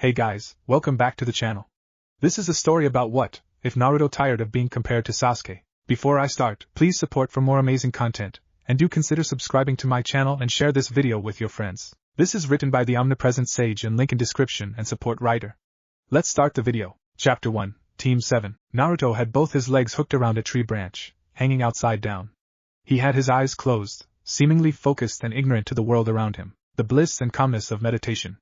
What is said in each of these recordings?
Hey guys, welcome back to the channel. This is a story about what if Naruto tired of being compared to Sasuke. Before I start, please support for more amazing content, and do consider subscribing to my channel and share this video with your friends. This is written by the Omnipresent Sage and link in description and support writer. Let's start the video. Chapter 1, Team 7. Naruto had both his legs hooked around a tree branch, hanging outside down. He had his eyes closed, seemingly focused and ignorant to the world around him, the bliss and calmness of meditation.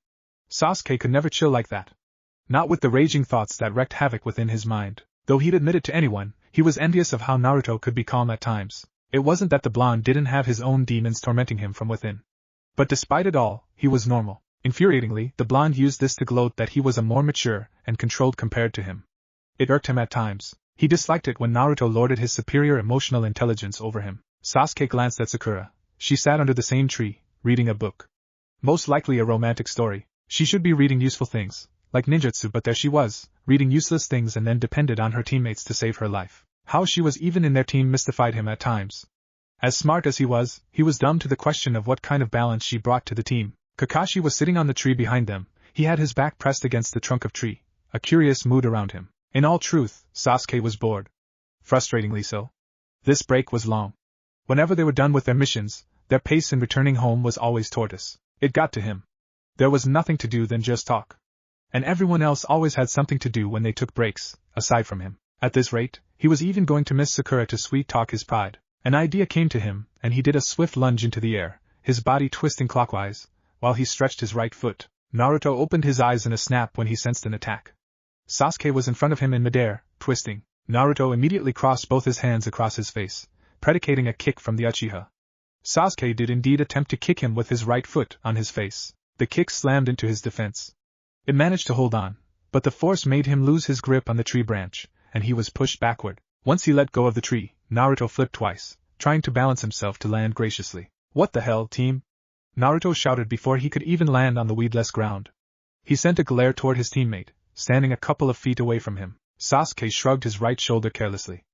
Sasuke could never chill like that. Not with the raging thoughts that wreaked havoc within his mind. Though he'd admit it to anyone, he was envious of how Naruto could be calm at times. It wasn't that the blonde didn't have his own demons tormenting him from within. But despite it all, he was normal. Infuriatingly, the blonde used this to gloat that he was a more mature and controlled compared to him. It irked him at times. He disliked it when Naruto lorded his superior emotional intelligence over him. Sasuke glanced at Sakura. She sat under the same tree, reading a book. Most likely a romantic story. She should be reading useful things, like ninjutsu, but there she was, reading useless things and then depended on her teammates to save her life. How she was even in their team mystified him at times. As smart as he was dumb to the question of what kind of balance she brought to the team. Kakashi was sitting on the tree behind them. He had his back pressed against the trunk of tree, a curious mood around him. In all truth, Sasuke was bored. Frustratingly so. This break was long. Whenever they were done with their missions, their pace in returning home was always tortoise. It got to him. There was nothing to do than just talk. And everyone else always had something to do when they took breaks, aside from him. At this rate, he was even going to miss Sakura to sweet-talk his pride. An idea came to him, and he did a swift lunge into the air, his body twisting clockwise, while he stretched his right foot. Naruto opened his eyes in a snap when he sensed an attack. Sasuke was in front of him in midair, twisting. Naruto immediately crossed both his hands across his face, predicating a kick from the Uchiha. Sasuke did indeed attempt to kick him with his right foot on his face. The kick slammed into his defense. It managed to hold on, but the force made him lose his grip on the tree branch, and he was pushed backward. Once he let go of the tree, Naruto flipped twice, trying to balance himself to land graciously. "What the hell, team?" Naruto shouted before he could even land on the weedless ground. He sent a glare toward his teammate, standing a couple of feet away from him. Sasuke shrugged his right shoulder carelessly.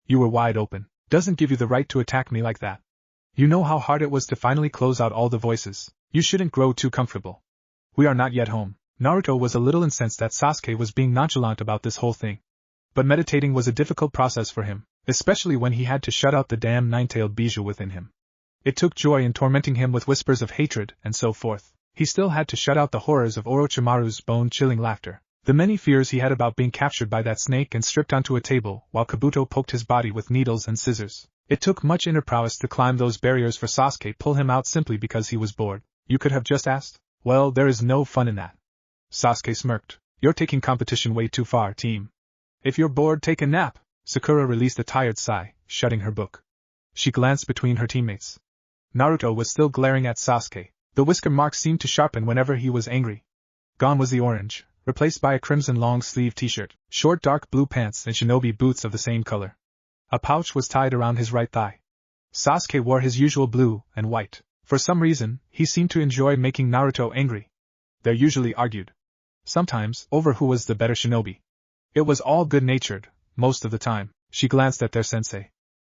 "You were wide open. Doesn't give you the right to attack me like that. You know how hard it was to finally close out all the voices. You shouldn't grow too comfortable. We are not yet home." Naruto was a little incensed that Sasuke was being nonchalant about this whole thing. But meditating was a difficult process for him, especially when he had to shut out the damn nine-tailed bijou within him. It took joy in tormenting him with whispers of hatred and so forth. He still had to shut out the horrors of Orochimaru's bone-chilling laughter, the many fears he had about being captured by that snake and stripped onto a table while Kabuto poked his body with needles and scissors. It took much inner prowess to climb those barriers for Sasuke pull him out simply because he was bored. "You could have just asked?" "Well, there is no fun in that." Sasuke smirked. "You're taking competition way too far, team. If you're bored, take a nap." Sakura released a tired sigh, shutting her book. She glanced between her teammates. Naruto was still glaring at Sasuke. The whisker marks seemed to sharpen whenever he was angry. Gone was the orange, replaced by a crimson long-sleeve t-shirt, short dark blue pants and shinobi boots of the same color. A pouch was tied around his right thigh. Sasuke wore his usual blue and white. For some reason, he seemed to enjoy making Naruto angry. They usually argued. Sometimes, over who was the better shinobi. It was all good-natured, most of the time. She glanced at their sensei.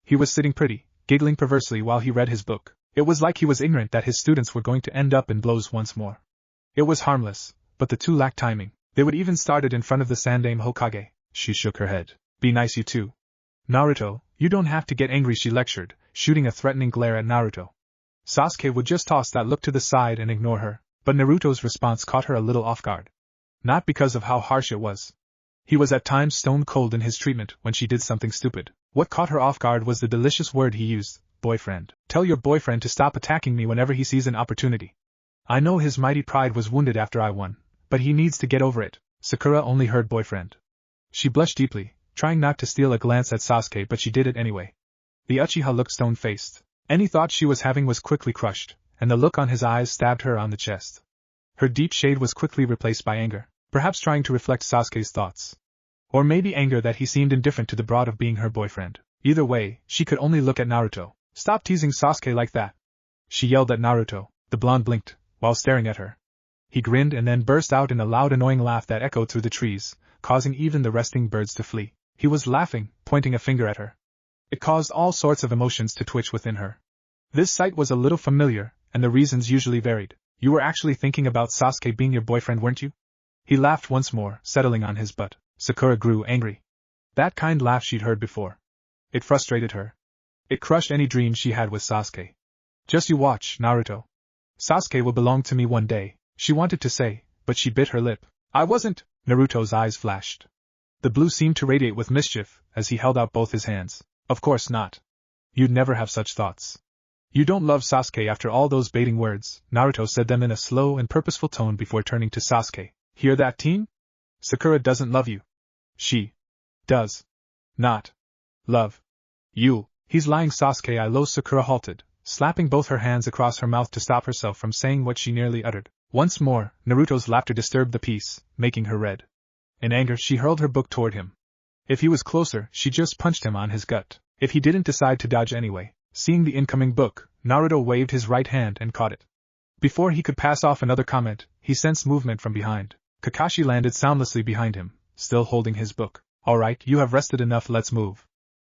He was sitting pretty, giggling perversely while he read his book. It was like he was ignorant that his students were going to end up in blows once more. It was harmless, but the two lacked timing. They would even started in front of the Sandaime Hokage. She shook her head. "Be nice, you two." "Naruto, you don't have to get angry," she lectured, shooting a threatening glare at Naruto. Sasuke would just toss that look to the side and ignore her, but Naruto's response caught her a little off guard. Not because of how harsh it was. He was at times stone cold in his treatment when she did something stupid. What caught her off guard was the delicious word he used, boyfriend. "Tell your boyfriend to stop attacking me whenever he sees an opportunity. I know his mighty pride was wounded after I won, but he needs to get over it." Sakura only heard boyfriend. She blushed deeply, trying not to steal a glance at Sasuke, but she did it anyway. The Uchiha looked stone-faced. Any thought she was having was quickly crushed, and the look on his eyes stabbed her on the chest. Her deep shade was quickly replaced by anger, perhaps trying to reflect Sasuke's thoughts. Or maybe anger that he seemed indifferent to the broad of being her boyfriend. Either way, she could only look at Naruto. "Stop teasing Sasuke like that," she yelled at Naruto. The blonde blinked, while staring at her. He grinned and then burst out in a loud annoying laugh that echoed through the trees, causing even the resting birds to flee. He was laughing, pointing a finger at her. It caused all sorts of emotions to twitch within her. This sight was a little familiar, and the reasons usually varied. "You were actually thinking about Sasuke being your boyfriend, weren't you?" He laughed once more, settling on his butt. Sakura grew angry. That kind laugh she'd heard before. It frustrated her. It crushed any dream she had with Sasuke. Just you watch, Naruto. Sasuke will belong to me one day, she wanted to say, but she bit her lip. I wasn't. Naruto's eyes flashed. The blue seemed to radiate with mischief as he held out both his hands. Of course not. You'd never have such thoughts. You don't love Sasuke after all those baiting words, Naruto said them in a slow and purposeful tone before turning to Sasuke. Hear that, teen? Sakura doesn't love you. She does not love you. He's lying, Sasuke. I low. Sakura halted, slapping both her hands across her mouth to stop herself from saying what she nearly uttered. Once more, Naruto's laughter disturbed the peace, making her red. In anger, she hurled her book toward him. If he was closer, she just punched him on his gut. If he didn't decide to dodge anyway. Seeing the incoming book, Naruto waved his right hand and caught it. Before he could pass off another comment, he sensed movement from behind. Kakashi landed soundlessly behind him, still holding his book. All right, you have rested enough, let's move.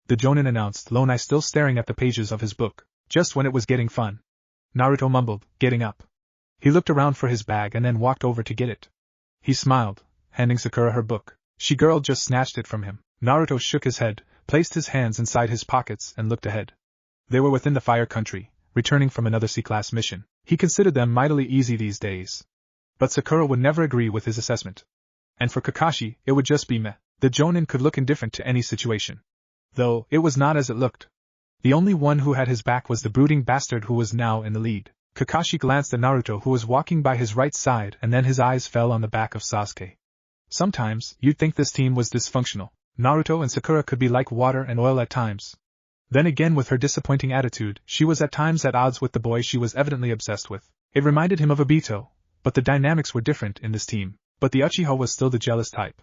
The Jonin announced, Lonai still staring at the pages of his book. Just when it was getting fun. Naruto mumbled, getting up. He looked around for his bag and then walked over to get it. He smiled, handing Sakura her book. She girl just snatched it from him. Naruto shook his head, placed his hands inside his pockets and looked ahead. They were within the Fire Country, returning from another C-class mission. He considered them mightily easy these days. But Sakura would never agree with his assessment. And for Kakashi, it would just be meh. The Jonin could look indifferent to any situation. Though, it was not as it looked. The only one who had his back was the brooding bastard who was now in the lead. Kakashi glanced at Naruto, who was walking by his right side, and then his eyes fell on the back of Sasuke. Sometimes, you'd think this team was dysfunctional. Naruto and Sakura could be like water and oil at times. Then again, with her disappointing attitude, she was at times at odds with the boy she was evidently obsessed with. It reminded him of Obito, but the dynamics were different in this team. But the Uchiha was still the jealous type.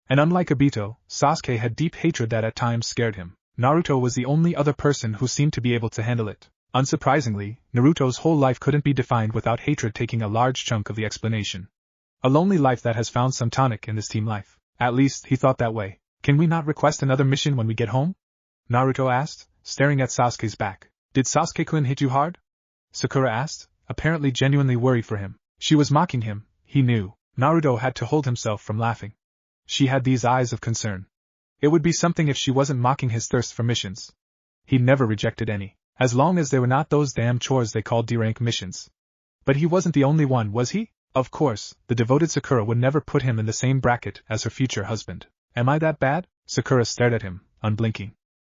And unlike Obito, Sasuke had deep hatred that at times scared him. Naruto was the only other person who seemed to be able to handle it. Unsurprisingly, Naruto's whole life couldn't be defined without hatred taking a large chunk of the explanation. A lonely life that has found some tonic in this team life. At least, he thought that way. Can we not request another mission when we get home? Naruto asked, staring at Sasuke's back. Did Sasuke-kun hit you hard? Sakura asked, apparently genuinely worried for him. She was mocking him, he knew. Naruto had to hold himself from laughing. She had these eyes of concern. It would be something if she wasn't mocking his thirst for missions. He never rejected any, as long as they were not those damn chores they called D-rank missions. But he wasn't the only one, was he? Of course, the devoted Sakura would never put him in the same bracket as her future husband. Am I that bad? Sakura stared at him, unblinking.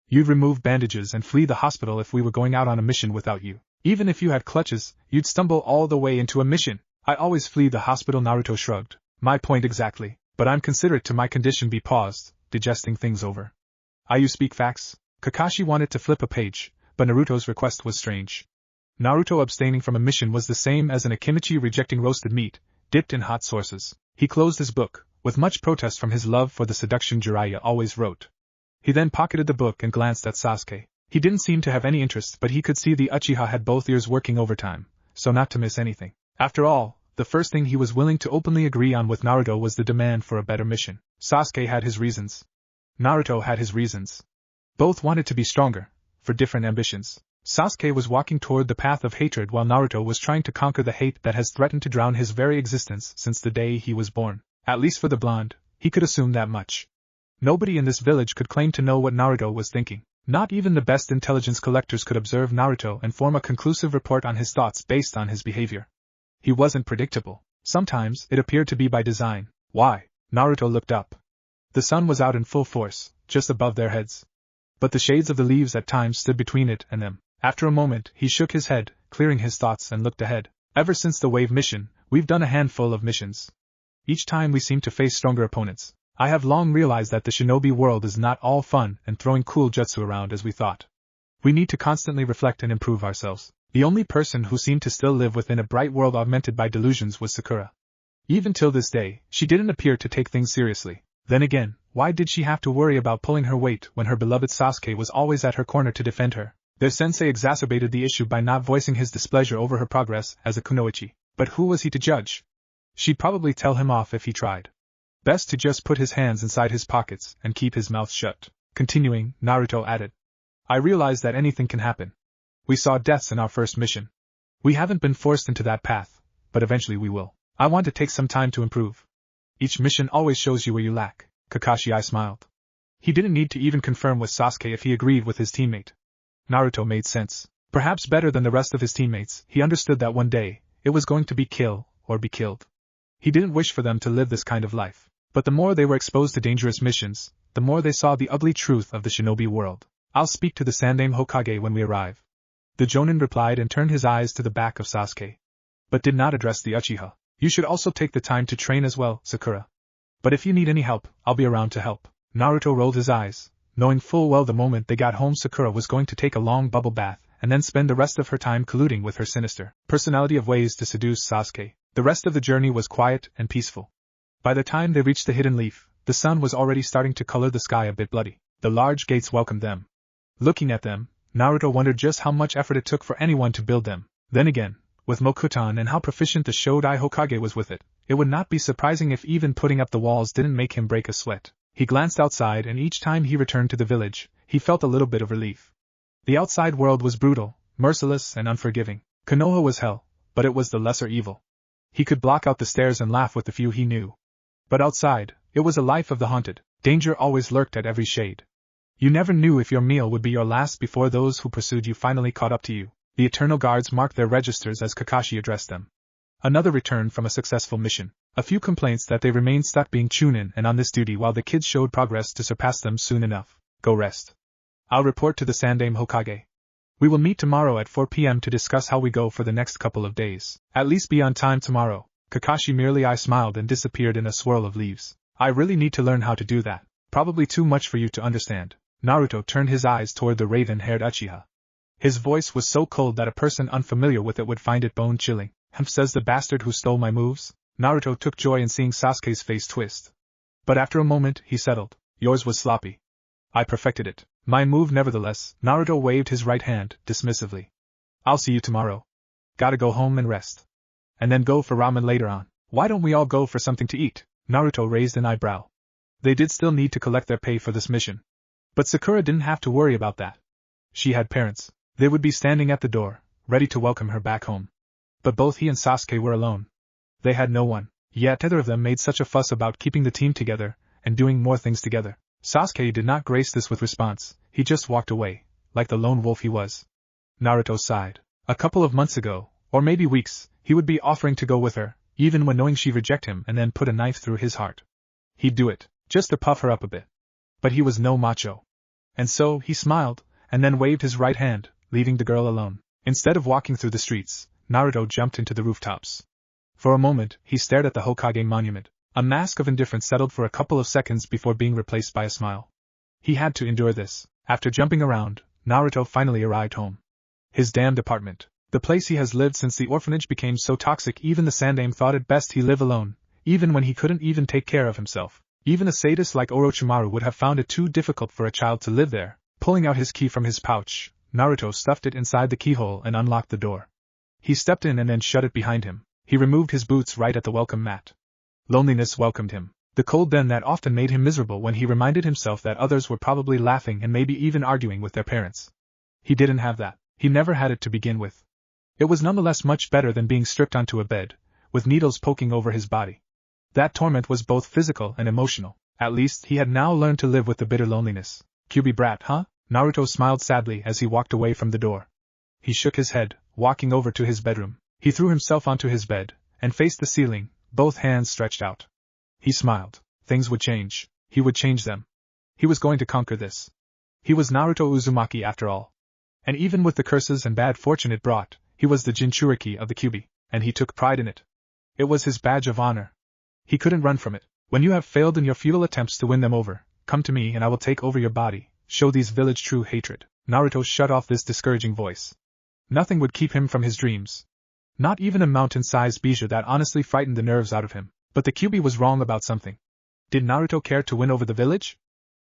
You'd remove bandages and flee the hospital if we were going out on a mission without you. Even if you had clutches, you'd stumble all the way into a mission. I always flee the hospital, Naruto shrugged. My point exactly, but I'm considerate to my condition. Be paused, digesting things over. You speak facts? Kakashi wanted to flip a page, but Naruto's request was strange. Naruto abstaining from a mission was the same as an Akimichi rejecting roasted meat, dipped in hot sauces. He closed his book, with much protest from his love for the seduction Jiraiya always wrote. He then pocketed the book and glanced at Sasuke. He didn't seem to have any interest, but he could see the Uchiha had both ears working overtime, so not to miss anything. After all, the first thing he was willing to openly agree on with Naruto was the demand for a better mission. Sasuke had his reasons. Naruto had his reasons. Both wanted to be stronger, for different ambitions. Sasuke was walking toward the path of hatred while Naruto was trying to conquer the hate that has threatened to drown his very existence since the day he was born. At least for the blonde, he could assume that much. Nobody in this village could claim to know what Naruto was thinking. Not even the best intelligence collectors could observe Naruto and form a conclusive report on his thoughts based on his behavior. He wasn't predictable. Sometimes, it appeared to be by design. Why? Naruto looked up. The sun was out in full force, just above their heads. But the shades of the leaves at times stood between it and them. After a moment, he shook his head, clearing his thoughts, and looked ahead. Ever since the wave mission, we've done a handful of missions. Each time we seem to face stronger opponents. I have long realized that the shinobi world is not all fun and throwing cool jutsu around as we thought. We need to constantly reflect and improve ourselves. The only person who seemed to still live within a bright world augmented by delusions was Sakura. Even till this day, she didn't appear to take things seriously. Then again, why did she have to worry about pulling her weight when her beloved Sasuke was always at her corner to defend her? Their sensei exacerbated the issue by not voicing his displeasure over her progress as a kunoichi. But who was he to judge? She'd probably tell him off if he tried. Best to just put his hands inside his pockets and keep his mouth shut. Continuing, Naruto added. I realize that anything can happen. We saw deaths in our first mission. We haven't been forced into that path, but eventually we will. I want to take some time to improve. Each mission always shows you where you lack. Kakashi smiled. He didn't need to even confirm with Sasuke if he agreed with his teammate. Naruto made sense. Perhaps better than the rest of his teammates, he understood that one day, it was going to be kill, or be killed. He didn't wish for them to live this kind of life. But the more they were exposed to dangerous missions, the more they saw the ugly truth of the shinobi world. I'll speak to the Sandaime Hokage when we arrive. The Jonin replied and turned his eyes to the back of Sasuke. But did not address the Uchiha. You should also take the time to train as well, Sakura. But if you need any help, I'll be around to help. Naruto rolled his eyes, knowing full well the moment they got home Sakura was going to take a long bubble bath, and then spend the rest of her time colluding with her sinister personality of ways to seduce Sasuke. The rest of the journey was quiet and peaceful. By the time they reached the hidden leaf, the sun was already starting to color the sky a bit bloody. The large gates welcomed them. Looking at them, Naruto wondered just how much effort it took for anyone to build them. Then again, with Mokutan and how proficient the Shodai Hokage was with it would not be surprising if even putting up the walls didn't make him break a sweat. He glanced outside and each time he returned to the village, he felt a little bit of relief. The outside world was brutal, merciless and unforgiving. Konoha was hell, but it was the lesser evil. He could block out the stares and laugh with the few he knew. But outside, it was a life of the haunted. Danger always lurked at every shade. You never knew if your meal would be your last before those who pursued you finally caught up to you. The Eternal Guards marked their registers as Kakashi addressed them. Another return from a successful mission. A few complaints that they remained stuck being Chunin and on this duty while the kids showed progress to surpass them soon enough. Go rest. I'll report to the Sandaime Hokage. We will meet tomorrow at 4 p.m. to discuss how we go for the next couple of days. At least be on time tomorrow. Kakashi merely smiled and disappeared in a swirl of leaves. I really need to learn how to do that. Probably too much for you to understand. Naruto turned his eyes toward the raven-haired Uchiha. His voice was so cold that a person unfamiliar with it would find it bone-chilling. Says the bastard who stole my moves? Naruto took joy in seeing Sasuke's face twist. But after a moment, he settled. Yours was sloppy. I perfected it. My move nevertheless. Naruto waved his right hand, dismissively. I'll see you tomorrow. Gotta go home and rest. And then go for ramen later on. Why don't we all go for something to eat? Naruto raised an eyebrow. They did still need to collect their pay for this mission. But Sakura didn't have to worry about that. She had parents. They would be standing at the door, ready to welcome her back home. But both he and Sasuke were alone. They had no one, yet neither of them made such a fuss about keeping the team together, and doing more things together. Sasuke did not grace this with response, he just walked away, like the lone wolf he was. Naruto sighed. A couple of months ago, or maybe weeks, he would be offering to go with her, even when knowing she'd reject him and then put a knife through his heart. He'd do it, just to puff her up a bit. But he was no macho. And so, he smiled, and then waved his right hand, leaving the girl alone. Instead of walking through the streets, Naruto jumped into the rooftops. For a moment, he stared at the Hokage monument. A mask of indifference settled for a couple of seconds before being replaced by a smile. He had to endure this. After jumping around, Naruto finally arrived home. His damned apartment. The place he has lived since the orphanage became so toxic even the Sandaime thought it best he live alone, even when he couldn't even take care of himself. Even a sadist like Orochimaru would have found it too difficult for a child to live there. Pulling out his key from his pouch, Naruto stuffed it inside the keyhole and unlocked the door. He stepped in and then shut it behind him. He removed his boots right at the welcome mat. Loneliness welcomed him. The cold then that often made him miserable when he reminded himself that others were probably laughing and maybe even arguing with their parents. He didn't have that. He never had it to begin with. It was nonetheless much better than being stripped onto a bed, with needles poking over his body. That torment was both physical and emotional. At least he had now learned to live with the bitter loneliness. Kyuubi brat, huh? Naruto smiled sadly as he walked away from the door. He shook his head, walking over to his bedroom. He threw himself onto his bed, and faced the ceiling, both hands stretched out. He smiled. Things would change. He would change them. He was going to conquer this. He was Naruto Uzumaki after all. And even with the curses and bad fortune it brought, he was the Jinchuriki of the Kyuubi, and he took pride in it. It was his badge of honor. He couldn't run from it. When you have failed in your futile attempts to win them over, come to me and I will take over your body, show these village true hatred. Naruto shut off this discouraging voice. Nothing would keep him from his dreams. Not even a mountain-sized beija that honestly frightened the nerves out of him. But the Kyuubi was wrong about something. Did Naruto care to win over the village?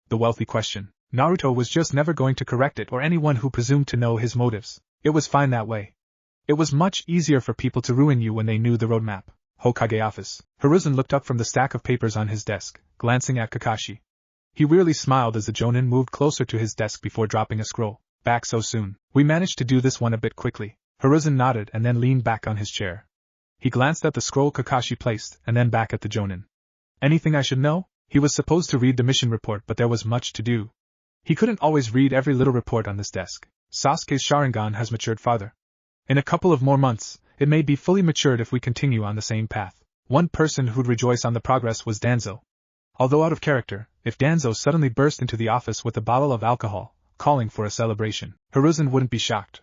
The wealthy question. Naruto was just never going to correct it or anyone who presumed to know his motives. It was fine that way. It was much easier for people to ruin you when they knew the roadmap. Hokage office. Hiruzen looked up from the stack of papers on his desk, glancing at Kakashi. He wearily smiled as the Jonin moved closer to his desk before dropping a scroll. Back so soon. We managed to do this one a bit quickly. Hiruzen nodded and then leaned back on his chair. He glanced at the scroll Kakashi placed, and then back at the Jonin. Anything I should know? He was supposed to read the mission report, but there was much to do. He couldn't always read every little report on this desk. Sasuke's Sharingan has matured farther. In a couple of more months, it may be fully matured if we continue on the same path. One person who'd rejoice on the progress was Danzo. Although out of character, if Danzo suddenly burst into the office with a bottle of alcohol, calling for a celebration, Hiruzen wouldn't be shocked.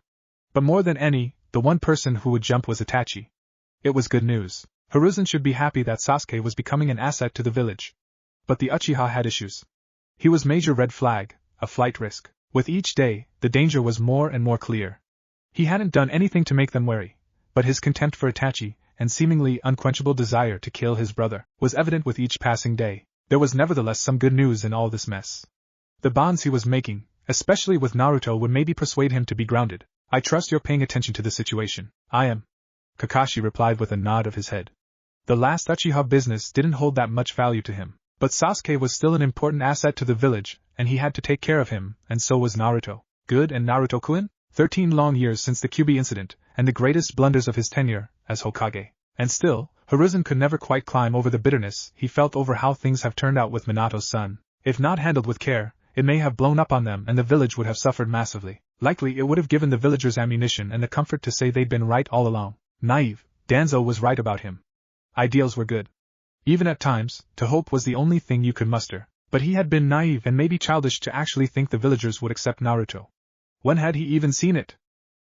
But more than any, the one person who would jump was Itachi. It was good news. Hiruzen should be happy that Sasuke was becoming an asset to the village. But the Uchiha had issues. He was major red flag, a flight risk. With each day, the danger was more and more clear. He hadn't done anything to make them wary, but his contempt for Itachi, and seemingly unquenchable desire to kill his brother, was evident with each passing day. There was nevertheless some good news in all this mess. The bonds he was making, especially with Naruto, would maybe persuade him to be grounded. I trust you're paying attention to the situation. I am. Kakashi replied with a nod of his head. The last Uchiha business didn't hold that much value to him, but Sasuke was still an important asset to the village, and he had to take care of him, and so was Naruto. Good and Naruto-kun? 13 long years since the Kyuubi incident, and the greatest blunders of his tenure as Hokage. And still, Hiruzen could never quite climb over the bitterness he felt over how things have turned out with Minato's son. If not handled with care, it may have blown up on them and the village would have suffered massively. Likely it would have given the villagers ammunition and the comfort to say they'd been right all along. Naive, Danzo was right about him. Ideals were good. Even at times, to hope was the only thing you could muster, but he had been naive and maybe childish to actually think the villagers would accept Naruto. When had he even seen it?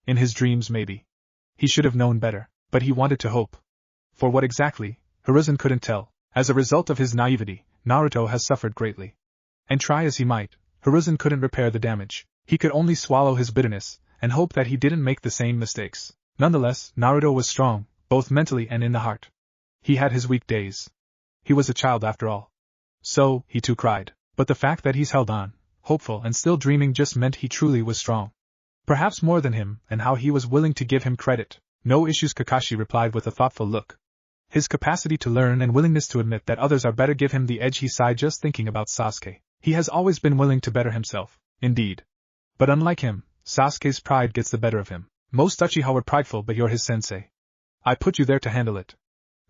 In his dreams maybe. He should have known better, but he wanted to hope. For what exactly, Hiruzen couldn't tell. As a result of his naivety, Naruto has suffered greatly. And try as he might, Hiruzen couldn't repair the damage. He could only swallow his bitterness, and hope that he didn't make the same mistakes. Nonetheless, Naruto was strong, both mentally and in the heart. He had his weak days. He was a child after all. So, he too cried. But the fact that he's held on, hopeful and still dreaming just meant he truly was strong. Perhaps more than him, and how he was willing to give him credit. No issues, Kakashi replied with a thoughtful look. His capacity to learn and willingness to admit that others are better give him the edge. He sighed just thinking about Sasuke. He has always been willing to better himself, indeed. But unlike him, Sasuke's pride gets the better of him. Most Uchiha were prideful, but you're his sensei. I put you there to handle it.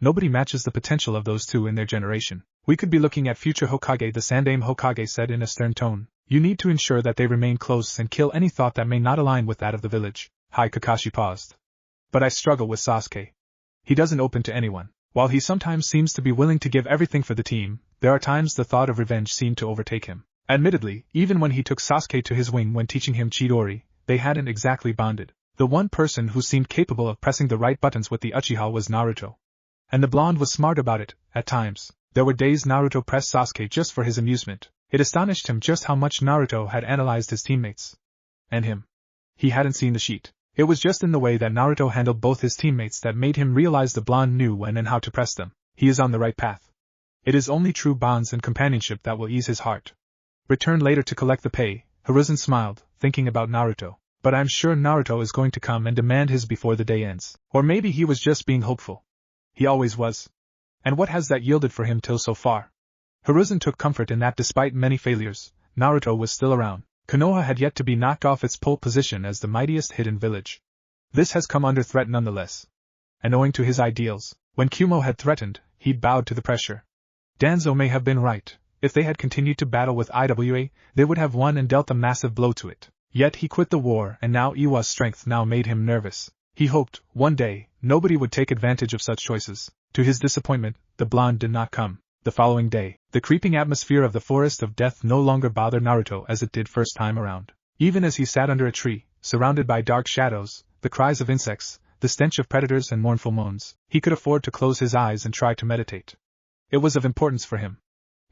Nobody matches the potential of those two in their generation. We could be looking at future Hokage, the Sandaime Hokage said in a stern tone. You need to ensure that they remain close and kill any thought that may not align with that of the village. Hi, Kakashi paused. But I struggle with Sasuke. He doesn't open to anyone. While he sometimes seems to be willing to give everything for the team, there are times the thought of revenge seemed to overtake him. Admittedly, even when he took Sasuke to his wing when teaching him Chidori, they hadn't exactly bonded. The one person who seemed capable of pressing the right buttons with the Uchiha was Naruto. And the blonde was smart about it, at times. There were days Naruto pressed Sasuke just for his amusement. It astonished him just how much Naruto had analyzed his teammates. And him. He hadn't seen the sheet. It was just in the way that Naruto handled both his teammates that made him realize the blonde knew when and how to press them. He is on the right path. It is only true bonds and companionship that will ease his heart. Return later to collect the pay, Hiruzen smiled, thinking about Naruto. But I'm sure Naruto is going to come and demand his before the day ends. Or maybe he was just being hopeful. He always was. And what has that yielded for him till so far? Hiruzen took comfort in that despite many failures, Naruto was still around. Konoha had yet to be knocked off its pole position as the mightiest hidden village. This has come under threat nonetheless. And owing to his ideals, when Kumo had threatened, he'd bowed to the pressure. Danzo may have been right. If they had continued to battle with IWA, they would have won and dealt a massive blow to it. Yet he quit the war, and now Iwa's strength now made him nervous. He hoped, one day, nobody would take advantage of such choices. To his disappointment, the blonde did not come. The following day, the creeping atmosphere of the Forest of Death no longer bothered Naruto as it did first time around. Even as he sat under a tree, surrounded by dark shadows, the cries of insects, the stench of predators and mournful moans, he could afford to close his eyes and try to meditate. It was of importance for him.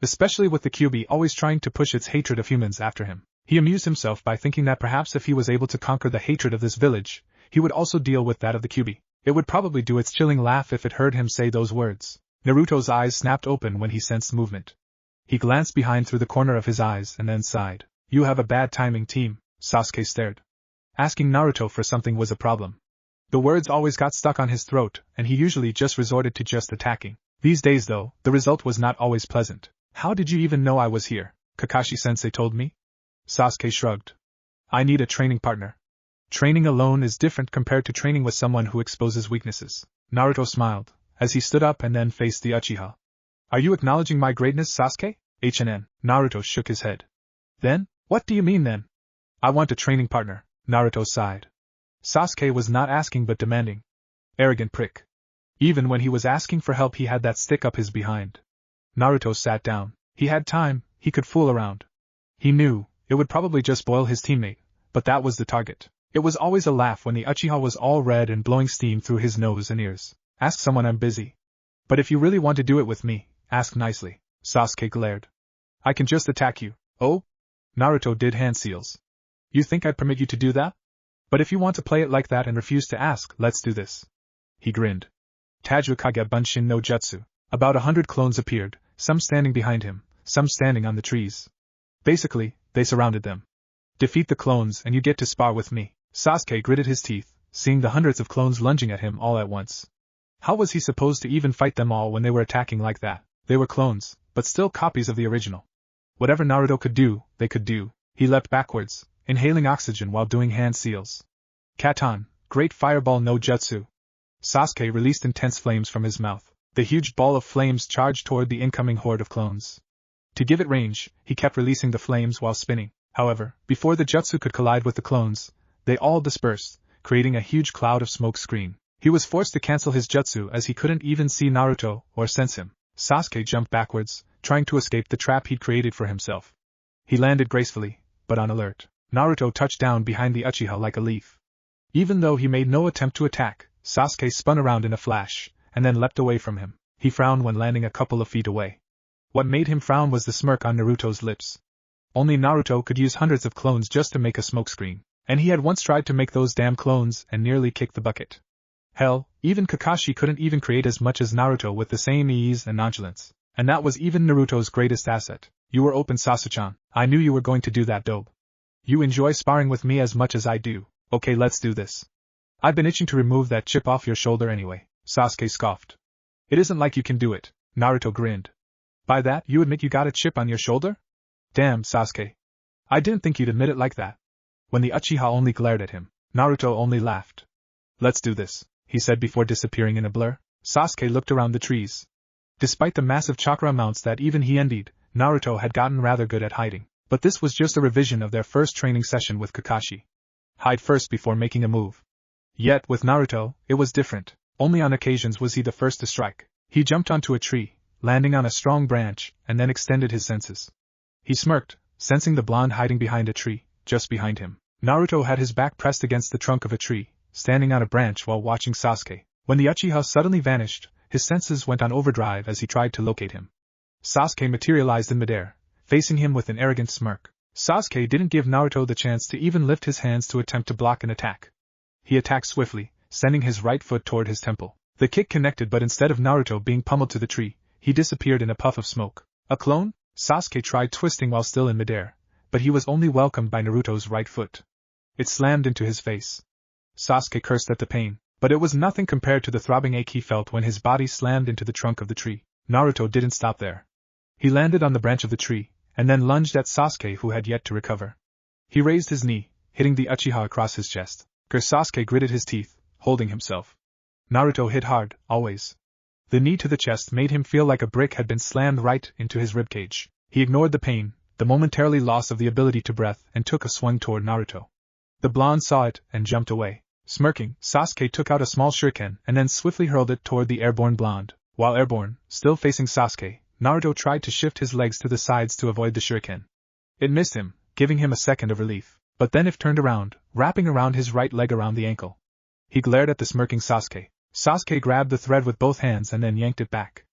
Especially with the Kyuubi always trying to push its hatred of humans after him. He amused himself by thinking that perhaps if he was able to conquer the hatred of this village, he would also deal with that of the Kyuubi. It would probably do its chilling laugh if it heard him say those words. Naruto's eyes snapped open when he sensed movement. He glanced behind through the corner of his eyes and then sighed. You have a bad timing, team. Sasuke stared. Asking Naruto for something was a problem. The words always got stuck on his throat, and he usually just resorted to just attacking. These days though, the result was not always pleasant. How did you even know I was here? Kakashi-sensei told me. Sasuke shrugged. I need a training partner. Training alone is different compared to training with someone who exposes weaknesses. Naruto smiled, as he stood up and then faced the Uchiha. Are you acknowledging my greatness, Sasuke? Naruto shook his head. Then? What do you mean then? I want a training partner, Naruto sighed. Sasuke was not asking but demanding. Arrogant prick. Even when he was asking for help he had that stick up his behind. Naruto sat down. He had time, he could fool around. He knew, it would probably just spoil his teammate, but that was the target. It was always a laugh when the Uchiha was all red and blowing steam through his nose and ears. Ask someone I'm busy. But if you really want to do it with me, ask nicely. Sasuke glared. I can just attack you. Oh? Naruto did hand seals. You think I'd permit you to do that? But if you want to play it like that and refuse to ask, let's do this. He grinned. Tajukage Bunshin no Jutsu. About 100 clones appeared, some standing behind him, some standing on the trees. Basically, they surrounded them. Defeat the clones and you get to spar with me. Sasuke gritted his teeth, seeing the hundreds of clones lunging at him all at once. How was he supposed to even fight them all when they were attacking like that? They were clones, but still copies of the original. Whatever Naruto could do, they could do. He leapt backwards, inhaling oxygen while doing hand seals. Katan, Great Fireball no Jutsu. Sasuke released intense flames from his mouth. The huge ball of flames charged toward the incoming horde of clones. To give it range, he kept releasing the flames while spinning. However, before the jutsu could collide with the clones, they all dispersed, creating a huge cloud of smoke screen. He was forced to cancel his jutsu as he couldn't even see Naruto or sense him. Sasuke jumped backwards, trying to escape the trap he'd created for himself. He landed gracefully, but on alert. Naruto touched down behind the Uchiha like a leaf. Even though he made no attempt to attack, Sasuke spun around in a flash, and then leapt away from him. He frowned when landing a couple of feet away. What made him frown was the smirk on Naruto's lips. Only Naruto could use hundreds of clones just to make a smokescreen, and he had once tried to make those damn clones and nearly kicked the bucket. Hell, even Kakashi couldn't even create as much as Naruto with the same ease and nonchalance. And that was even Naruto's greatest asset. You were open, Sasuke-chan. I knew you were going to do that, dope. You enjoy sparring with me as much as I do. Okay, let's do this. I've been itching to remove that chip off your shoulder anyway, Sasuke scoffed. It isn't like you can do it, Naruto grinned. By that, you admit you got a chip on your shoulder? Damn, Sasuke. I didn't think you'd admit it like that. When the Uchiha only glared at him, Naruto only laughed. Let's do this, he said before disappearing in a blur. Sasuke looked around the trees. Despite the massive chakra amounts that even he envied, Naruto had gotten rather good at hiding. But this was just a revision of their first training session with Kakashi. Hide first before making a move. Yet, with Naruto, it was different. Only on occasions was he the first to strike. He jumped onto a tree, landing on a strong branch, and then extended his senses. He smirked, sensing the blonde hiding behind a tree, just behind him. Naruto had his back pressed against the trunk of a tree, standing on a branch while watching Sasuke. When the Uchiha suddenly vanished, his senses went on overdrive as he tried to locate him. Sasuke materialized in midair, facing him with an arrogant smirk. Sasuke didn't give Naruto the chance to even lift his hands to attempt to block an attack. He attacked swiftly, sending his right foot toward his temple. The kick connected, but instead of Naruto being pummeled to the tree, he disappeared in a puff of smoke. A clone? Sasuke tried twisting while still in midair, but he was only welcomed by Naruto's right foot. It slammed into his face. Sasuke cursed at the pain, but it was nothing compared to the throbbing ache he felt when his body slammed into the trunk of the tree. Naruto didn't stop there. He landed on the branch of the tree, and then lunged at Sasuke, who had yet to recover. He raised his knee, hitting the Uchiha across his chest. Sasuke gritted his teeth, holding himself. Naruto hit hard, always. The knee to the chest made him feel like a brick had been slammed right into his ribcage. He ignored the pain, the momentarily loss of the ability to breathe, and took a swing toward Naruto. The blonde saw it and jumped away. Smirking, Sasuke took out a small shuriken and then swiftly hurled it toward the airborne blonde. While airborne, still facing Sasuke, Naruto tried to shift his legs to the sides to avoid the shuriken. It missed him, giving him a second of relief. But then it turned around, wrapping around his right leg around the ankle. He glared at the smirking Sasuke. Sasuke grabbed the thread with both hands and then yanked it back.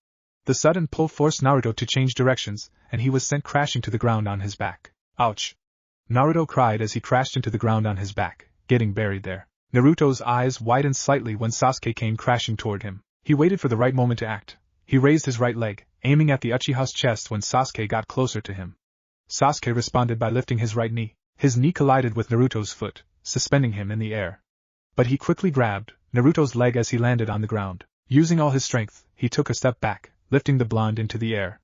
The sudden pull forced Naruto to change directions, and he was sent crashing to the ground on his back. Ouch! Naruto cried as he crashed into the ground on his back, getting buried there. Naruto's eyes widened slightly when Sasuke came crashing toward him. He waited for the right moment to act. He raised his right leg, aiming at the Uchiha's chest when Sasuke got closer to him. Sasuke responded by lifting his right knee. His knee collided with Naruto's foot, suspending him in the air. But he quickly grabbed Naruto's leg as he landed on the ground. Using all his strength, he took a step back, lifting the blonde into the air.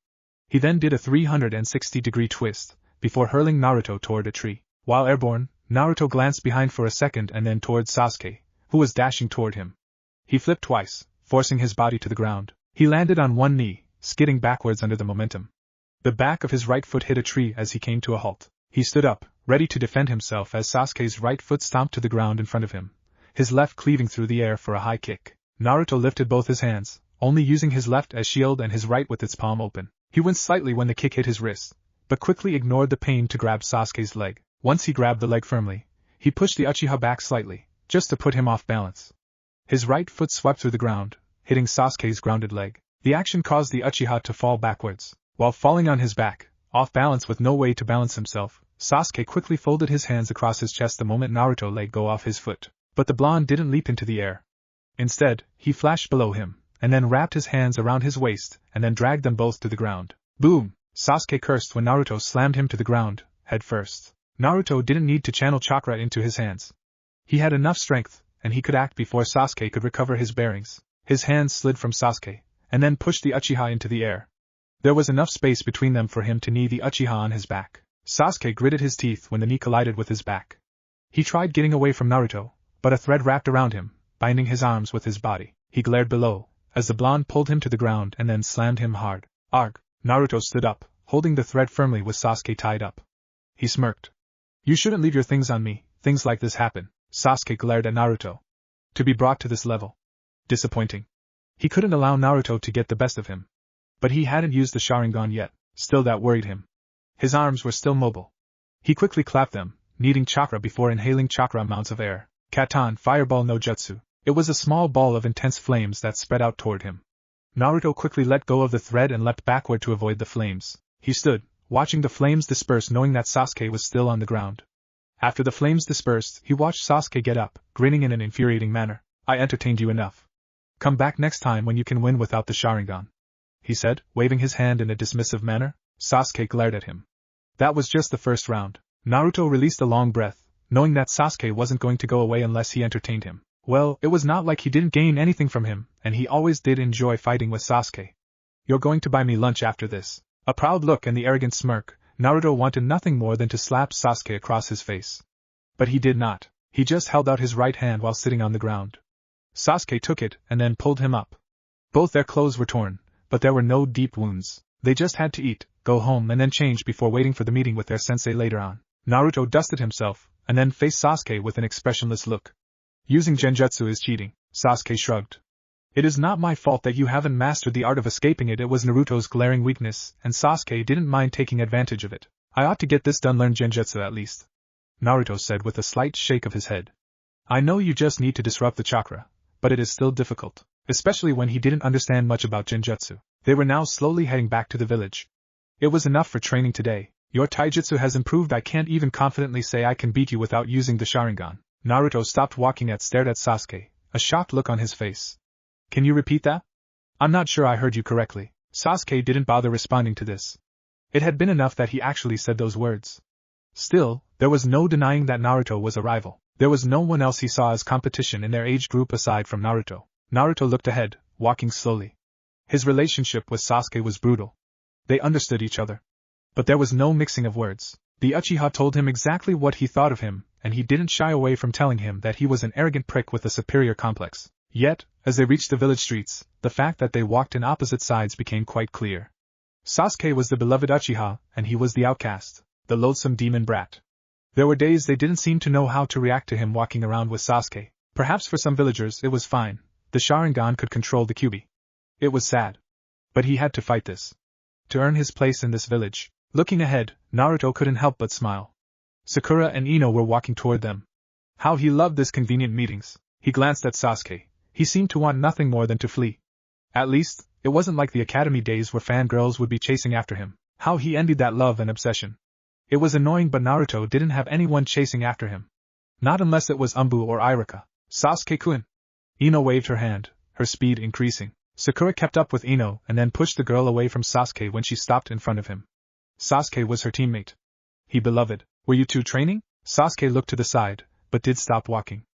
He then did a 360-degree twist, before hurling Naruto toward a tree. While airborne, Naruto glanced behind for a second and then toward Sasuke, who was dashing toward him. He flipped twice, forcing his body to the ground. He landed on one knee, skidding backwards under the momentum. The back of his right foot hit a tree as he came to a halt. He stood up, ready to defend himself as Sasuke's right foot stomped to the ground in front of him, his left cleaving through the air for a high kick. Naruto lifted both his hands, only using his left as shield and his right with its palm open. He winced slightly when the kick hit his wrist, but quickly ignored the pain to grab Sasuke's leg. Once he grabbed the leg firmly, he pushed the Uchiha back slightly, just to put him off balance. His right foot swept through the ground, hitting Sasuke's grounded leg. The action caused the Uchiha to fall backwards. While falling on his back, off balance with no way to balance himself, Sasuke quickly folded his hands across his chest the moment Naruto let go off his foot. But the blonde didn't leap into the air. Instead, he flashed below him, and then wrapped his hands around his waist, and then dragged them both to the ground. Boom! Sasuke cursed when Naruto slammed him to the ground, head first. Naruto didn't need to channel chakra into his hands. He had enough strength, and he could act before Sasuke could recover his bearings. His hands slid from Sasuke, and then pushed the Uchiha into the air. There was enough space between them for him to knee the Uchiha on his back. Sasuke gritted his teeth when the knee collided with his back. He tried getting away from Naruto, but a thread wrapped around him, binding his arms with his body. He glared below, as the blonde pulled him to the ground and then slammed him hard. Arg! Naruto stood up, holding the thread firmly with Sasuke tied up. He smirked. You shouldn't leave your things on me, things like this happen. Sasuke glared at Naruto. To be brought to this level. Disappointing. He couldn't allow Naruto to get the best of him. But he hadn't used the Sharingan yet, still that worried him. His arms were still mobile. He quickly clapped them, needing chakra before inhaling chakra amounts of air. Katan Fireball no Jutsu. It was a small ball of intense flames that spread out toward him. Naruto quickly let go of the thread and leapt backward to avoid the flames. He stood, watching the flames disperse knowing that Sasuke was still on the ground. After the flames dispersed, he watched Sasuke get up, grinning in an infuriating manner. I entertained you enough. Come back next time when you can win without the Sharingan, he said, waving his hand in a dismissive manner. Sasuke glared at him. That was just the first round. Naruto released a long breath, knowing that Sasuke wasn't going to go away unless he entertained him. Well, it was not like he didn't gain anything from him, and he always did enjoy fighting with Sasuke. You're going to buy me lunch after this. A proud look and the arrogant smirk, Naruto wanted nothing more than to slap Sasuke across his face. But he did not. He just held out his right hand while sitting on the ground. Sasuke took it and then pulled him up. Both their clothes were torn, but there were no deep wounds. They just had to eat, go home and then change before waiting for the meeting with their sensei later on. Naruto dusted himself, and then faced Sasuke with an expressionless look. Using genjutsu is cheating, Sasuke shrugged. It is not my fault that you haven't mastered the art of escaping it. It was Naruto's glaring weakness, and Sasuke didn't mind taking advantage of it. I ought to get this done, learn genjutsu at least, Naruto said with a slight shake of his head. I know you just need to disrupt the chakra, but it is still difficult, especially when he didn't understand much about genjutsu. They were now slowly heading back to the village. It was enough for training today. Your taijutsu has improved. I can't even confidently say I can beat you without using the Sharingan. Naruto stopped walking and stared at Sasuke, a shocked look on his face. Can you repeat that? I'm not sure I heard you correctly. Sasuke didn't bother responding to this. It had been enough that he actually said those words. Still, there was no denying that Naruto was a rival. There was no one else he saw as competition in their age group aside from Naruto. Naruto looked ahead, walking slowly. His relationship with Sasuke was brutal. They understood each other. But there was no mixing of words. The Uchiha told him exactly what he thought of him, and he didn't shy away from telling him that he was an arrogant prick with a superior complex. Yet, as they reached the village streets, the fact that they walked in opposite sides became quite clear. Sasuke was the beloved Uchiha, and he was the outcast, the loathsome demon brat. There were days they didn't seem to know how to react to him walking around with Sasuke. Perhaps for some villagers it was fine. The Sharingan could control the Kyuubi. It was sad. But he had to fight this. To earn his place in this village. Looking ahead, Naruto couldn't help but smile. Sakura and Ino were walking toward them. How he loved this convenient meetings. He glanced at Sasuke. He seemed to want nothing more than to flee. At least, it wasn't like the academy days where fangirls would be chasing after him. How he envied that love and obsession. It was annoying, but Naruto didn't have anyone chasing after him. Not unless it was Umbu or Iruka. Sasuke-kun. Ino waved her hand, her speed increasing. Sakura kept up with Ino and then pushed the girl away from Sasuke when she stopped in front of him. Sasuke was her teammate. He beloved. Were you two training? Sasuke looked to the side, but did stop walking.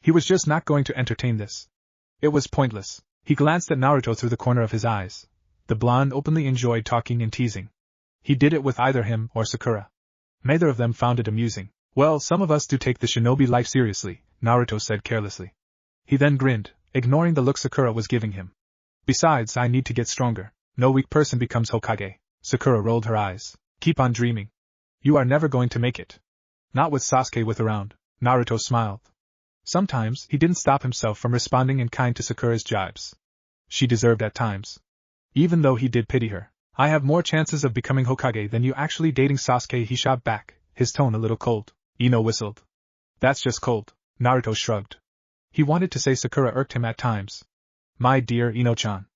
He was just not going to entertain this. It was pointless. He glanced at Naruto through the corner of his eyes. The blonde openly enjoyed talking and teasing. He did it with either him or Sakura. Neither of them found it amusing. Well, some of us do take the shinobi life seriously, Naruto said carelessly. He then grinned, ignoring the look Sakura was giving him. Besides, I need to get stronger. No weak person becomes Hokage. Sakura rolled her eyes. Keep on dreaming. You are never going to make it. Not with Sasuke with around. Naruto smiled. Sometimes, he didn't stop himself from responding in kind to Sakura's jibes. She deserved at times. Even though he did pity her. I have more chances of becoming Hokage than you actually dating Sasuke, he shot back, his tone a little cold. Ino whistled. That's just cold. Naruto shrugged. He wanted to say Sakura irked him at times. My dear Ino-chan.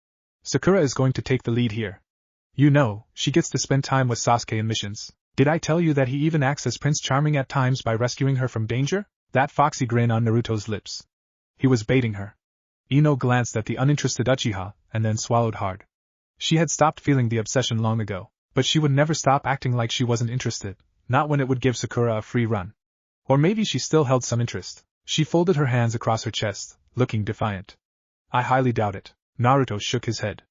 Sakura is going to take the lead here. You know, she gets to spend time with Sasuke in missions. Did I tell you that he even acts as Prince Charming at times by rescuing her from danger? That foxy grin on Naruto's lips. He was baiting her. Ino glanced at the uninterested Uchiha, and then swallowed hard. She had stopped feeling the obsession long ago, but she would never stop acting like she wasn't interested, not when it would give Sakura a free run. Or maybe she still held some interest. She folded her hands across her chest, looking defiant. I highly doubt it. Naruto shook his head.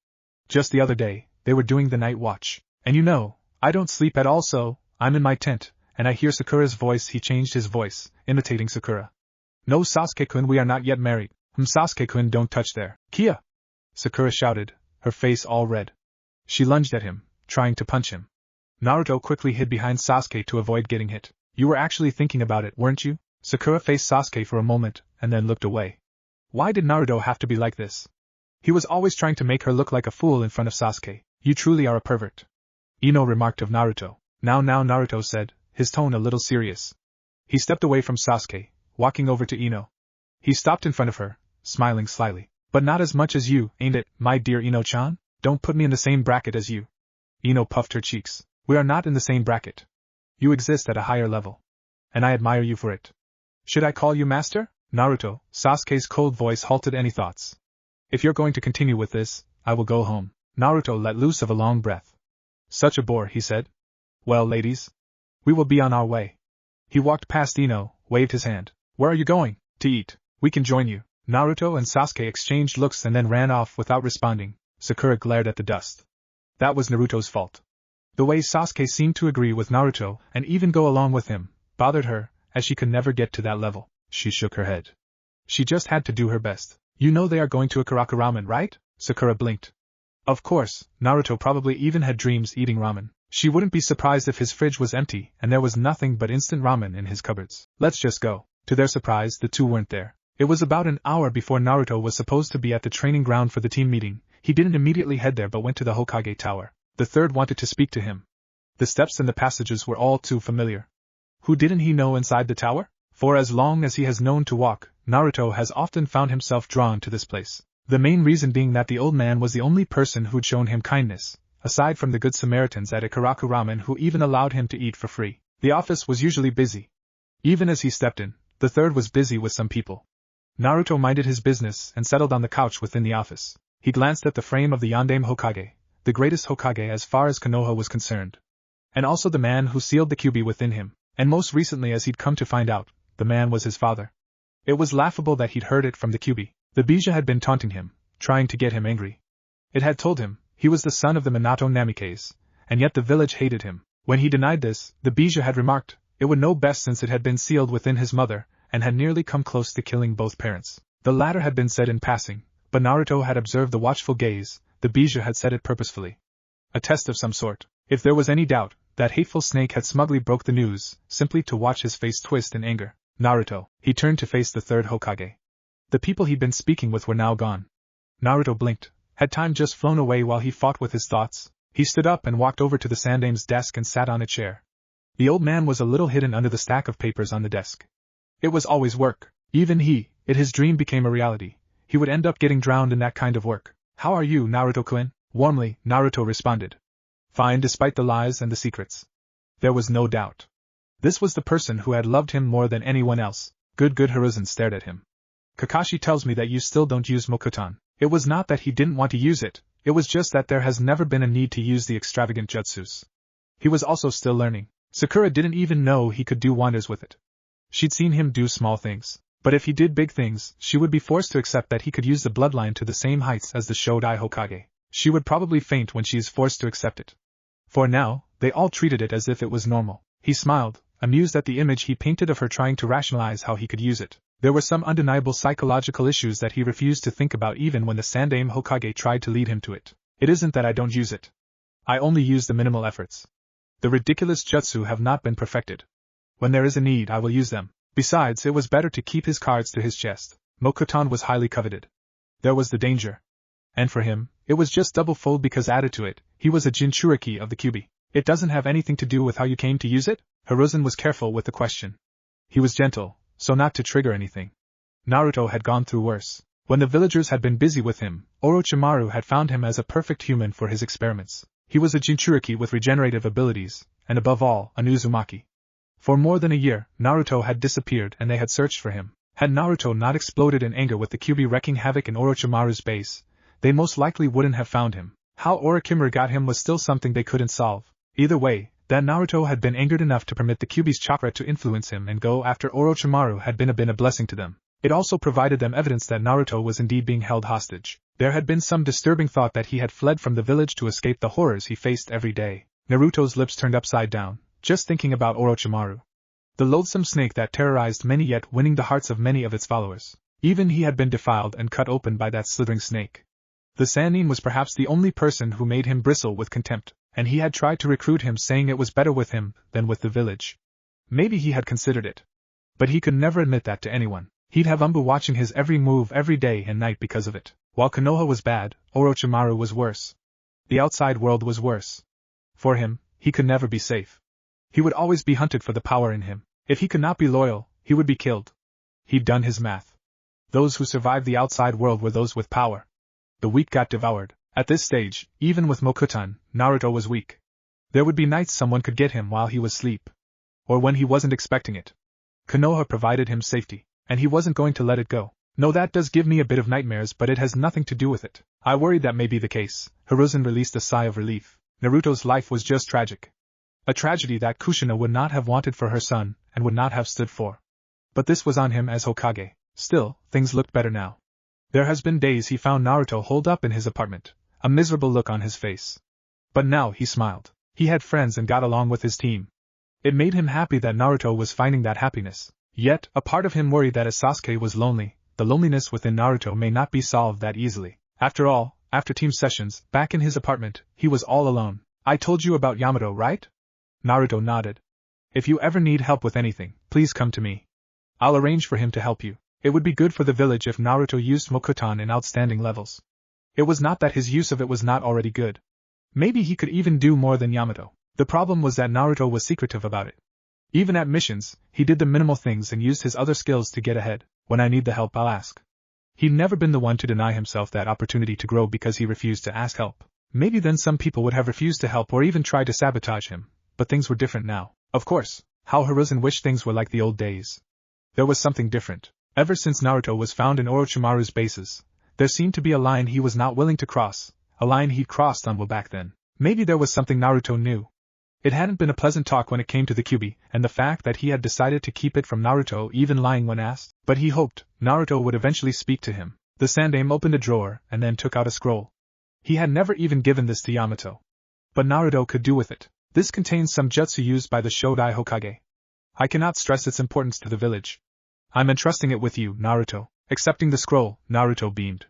Just the other day, they were doing the night watch. And you know, I don't sleep at all, so I'm in my tent, and I hear Sakura's voice. He changed his voice, imitating Sakura. No, Sasuke-kun, we are not yet married. Sasuke-kun, don't touch there. Kia! Sakura shouted, her face all red. She lunged at him, trying to punch him. Naruto quickly hid behind Sasuke to avoid getting hit. You were actually thinking about it, weren't you? Sakura faced Sasuke for a moment, and then looked away. Why did Naruto have to be like this? He was always trying to make her look like a fool in front of Sasuke. You truly are a pervert. Ino remarked of Naruto. Now, Naruto said, his tone a little serious. He stepped away from Sasuke, walking over to Ino. He stopped in front of her, smiling slyly. But not as much as you, ain't it, my dear Ino-chan? Don't put me in the same bracket as you. Ino puffed her cheeks. We are not in the same bracket. You exist at a higher level. And I admire you for it. Should I call you master? Naruto, Sasuke's cold voice halted any thoughts. If you're going to continue with this, I will go home. Naruto let loose of a long breath. Such a bore, he said. Well, ladies. We will be on our way. He walked past Ino, waved his hand. Where are you going? To eat. We can join you. Naruto and Sasuke exchanged looks and then ran off without responding. Sakura glared at the dust. That was Naruto's fault. The way Sasuke seemed to agree with Naruto and even go along with him bothered her, as she could never get to that level. She shook her head. She just had to do her best. You know they are going to a Karaku ramen, right? Sakura blinked. Of course, Naruto probably even had dreams eating ramen. She wouldn't be surprised if his fridge was empty and there was nothing but instant ramen in his cupboards. Let's just go. To their surprise, the two weren't there. It was about an hour before Naruto was supposed to be at the training ground for the team meeting. He didn't immediately head there but went to the Hokage Tower. The third wanted to speak to him. The steps and the passages were all too familiar. Who didn't he know inside the tower? For as long as he has known to walk, Naruto has often found himself drawn to this place. The main reason being that the old man was the only person who'd shown him kindness, aside from the good Samaritans at a Karaku ramen who even allowed him to eat for free. The office was usually busy. Even as he stepped in, the third was busy with some people. Naruto minded his business and settled on the couch within the office. He glanced at the frame of the Yondaime Hokage, the greatest Hokage as far as Konoha was concerned. And also the man who sealed the Kyuubi within him, and most recently as he'd come to find out, the man was his father. It was laughable that he'd heard it from the Kyuubi. The Bija had been taunting him, trying to get him angry. It had told him he was the son of the Minato Namikes, and yet the village hated him. When he denied this, the Bija had remarked, it would know best since it had been sealed within his mother, and had nearly come close to killing both parents. The latter had been said in passing, but Naruto had observed the watchful gaze. The Bija had said it purposefully. A test of some sort. If there was any doubt, that hateful snake had smugly broke the news, simply to watch his face twist in anger. Naruto. He turned to face the third Hokage. The people he'd been speaking with were now gone. Naruto blinked. Had time just flown away while he fought with his thoughts? He stood up and walked over to the Sandaime's desk and sat on a chair. The old man was a little hidden under the stack of papers on the desk. It was always work. Even his dream became a reality. He would end up getting drowned in that kind of work. How are you, Naruto-kun? Warmly, Naruto responded. Fine despite the lies and the secrets. There was no doubt. This was the person who had loved him more than anyone else. Good Hiruzen stared at him. Kakashi tells me that you still don't use Mokuton. It was not that he didn't want to use it, it was just that there has never been a need to use the extravagant jutsus. He was also still learning. Sakura didn't even know he could do wonders with it. She'd seen him do small things, but if he did big things, she would be forced to accept that he could use the bloodline to the same heights as the Shodai Hokage. She would probably faint when she is forced to accept it. For now, they all treated it as if it was normal. He smiled, amused at the image he painted of her trying to rationalize how he could use it. There were some undeniable psychological issues that he refused to think about even when the Sandaime Hokage tried to lead him to it. It isn't that I don't use it. I only use the minimal efforts. The ridiculous jutsu have not been perfected. When there is a need, I will use them. Besides, it was better to keep his cards to his chest. Mokuton was highly coveted. There was the danger. And for him, it was just double-fold because added to it, he was a Jinchuriki of the Kyuubi. It doesn't have anything to do with how you came to use it? Hiruzen was careful with the question. He was gentle, so not to trigger anything. Naruto had gone through worse. When the villagers had been busy with him, Orochimaru had found him as a perfect human for his experiments. He was a Jinchuriki with regenerative abilities, and above all, an Uzumaki. For more than a year, Naruto had disappeared and they had searched for him. Had Naruto not exploded in anger with the Kyuubi wreaking havoc in Orochimaru's base, they most likely wouldn't have found him. How Orochimaru got him was still something they couldn't solve. Either way, that Naruto had been angered enough to permit the Kyuubi's chakra to influence him and go after Orochimaru had been a blessing to them. It also provided them evidence that Naruto was indeed being held hostage. There had been some disturbing thought that he had fled from the village to escape the horrors he faced every day. Naruto's lips turned upside down, just thinking about Orochimaru. The loathsome snake that terrorized many yet winning the hearts of many of its followers. Even he had been defiled and cut open by that slithering snake. The Sannin was perhaps the only person who made him bristle with contempt, and he had tried to recruit him saying it was better with him than with the village. Maybe he had considered it. But he could never admit that to anyone. He'd have Umbu watching his every move every day and night because of it. While Konoha was bad, Orochimaru was worse. The outside world was worse. For him, he could never be safe. He would always be hunted for the power in him. If he could not be loyal, he would be killed. He'd done his math. Those who survived the outside world were those with power. The weak got devoured. At this stage, even with Mokuton, Naruto was weak. There would be nights someone could get him while he was asleep. Or when he wasn't expecting it. Konoha provided him safety, and he wasn't going to let it go. No, that does give me a bit of nightmares, but it has nothing to do with it. I worried that may be the case. Hiruzen released a sigh of relief. Naruto's life was just tragic. A tragedy that Kushina would not have wanted for her son, and would not have stood for. But this was on him as Hokage. Still, things looked better now. There has been days he found Naruto holed up in his apartment, a miserable look on his face. But now he smiled. He had friends and got along with his team. It made him happy that Naruto was finding that happiness. Yet, a part of him worried that as Sasuke was lonely, the loneliness within Naruto may not be solved that easily. After all, after team sessions, back in his apartment, he was all alone. I told you about Yamato, right? Naruto nodded. If you ever need help with anything, please come to me. I'll arrange for him to help you. It would be good for the village if Naruto used Mokuton in outstanding levels. It was not that his use of it was not already good. Maybe he could even do more than Yamato. The problem was that Naruto was secretive about it. Even at missions, he did the minimal things and used his other skills to get ahead. When I need the help, I'll ask. He'd never been the one to deny himself that opportunity to grow because he refused to ask help. Maybe then some people would have refused to help or even tried to sabotage him, but things were different now. Of course, how Hiruzen wished things were like the old days. There was something different. Ever since Naruto was found in Orochimaru's bases, there seemed to be a line he was not willing to cross, a line he'd crossed on way back then. Maybe there was something Naruto knew. It hadn't been a pleasant talk when it came to the Kyuubi, and the fact that he had decided to keep it from Naruto, even lying when asked, but he hoped Naruto would eventually speak to him. The Sandaime opened a drawer and then took out a scroll. He had never even given this to Yamato. But Naruto could do with it. This contains some jutsu used by the Shodai Hokage. I cannot stress its importance to the village. I'm entrusting it with you, Naruto. Accepting the scroll, Naruto beamed.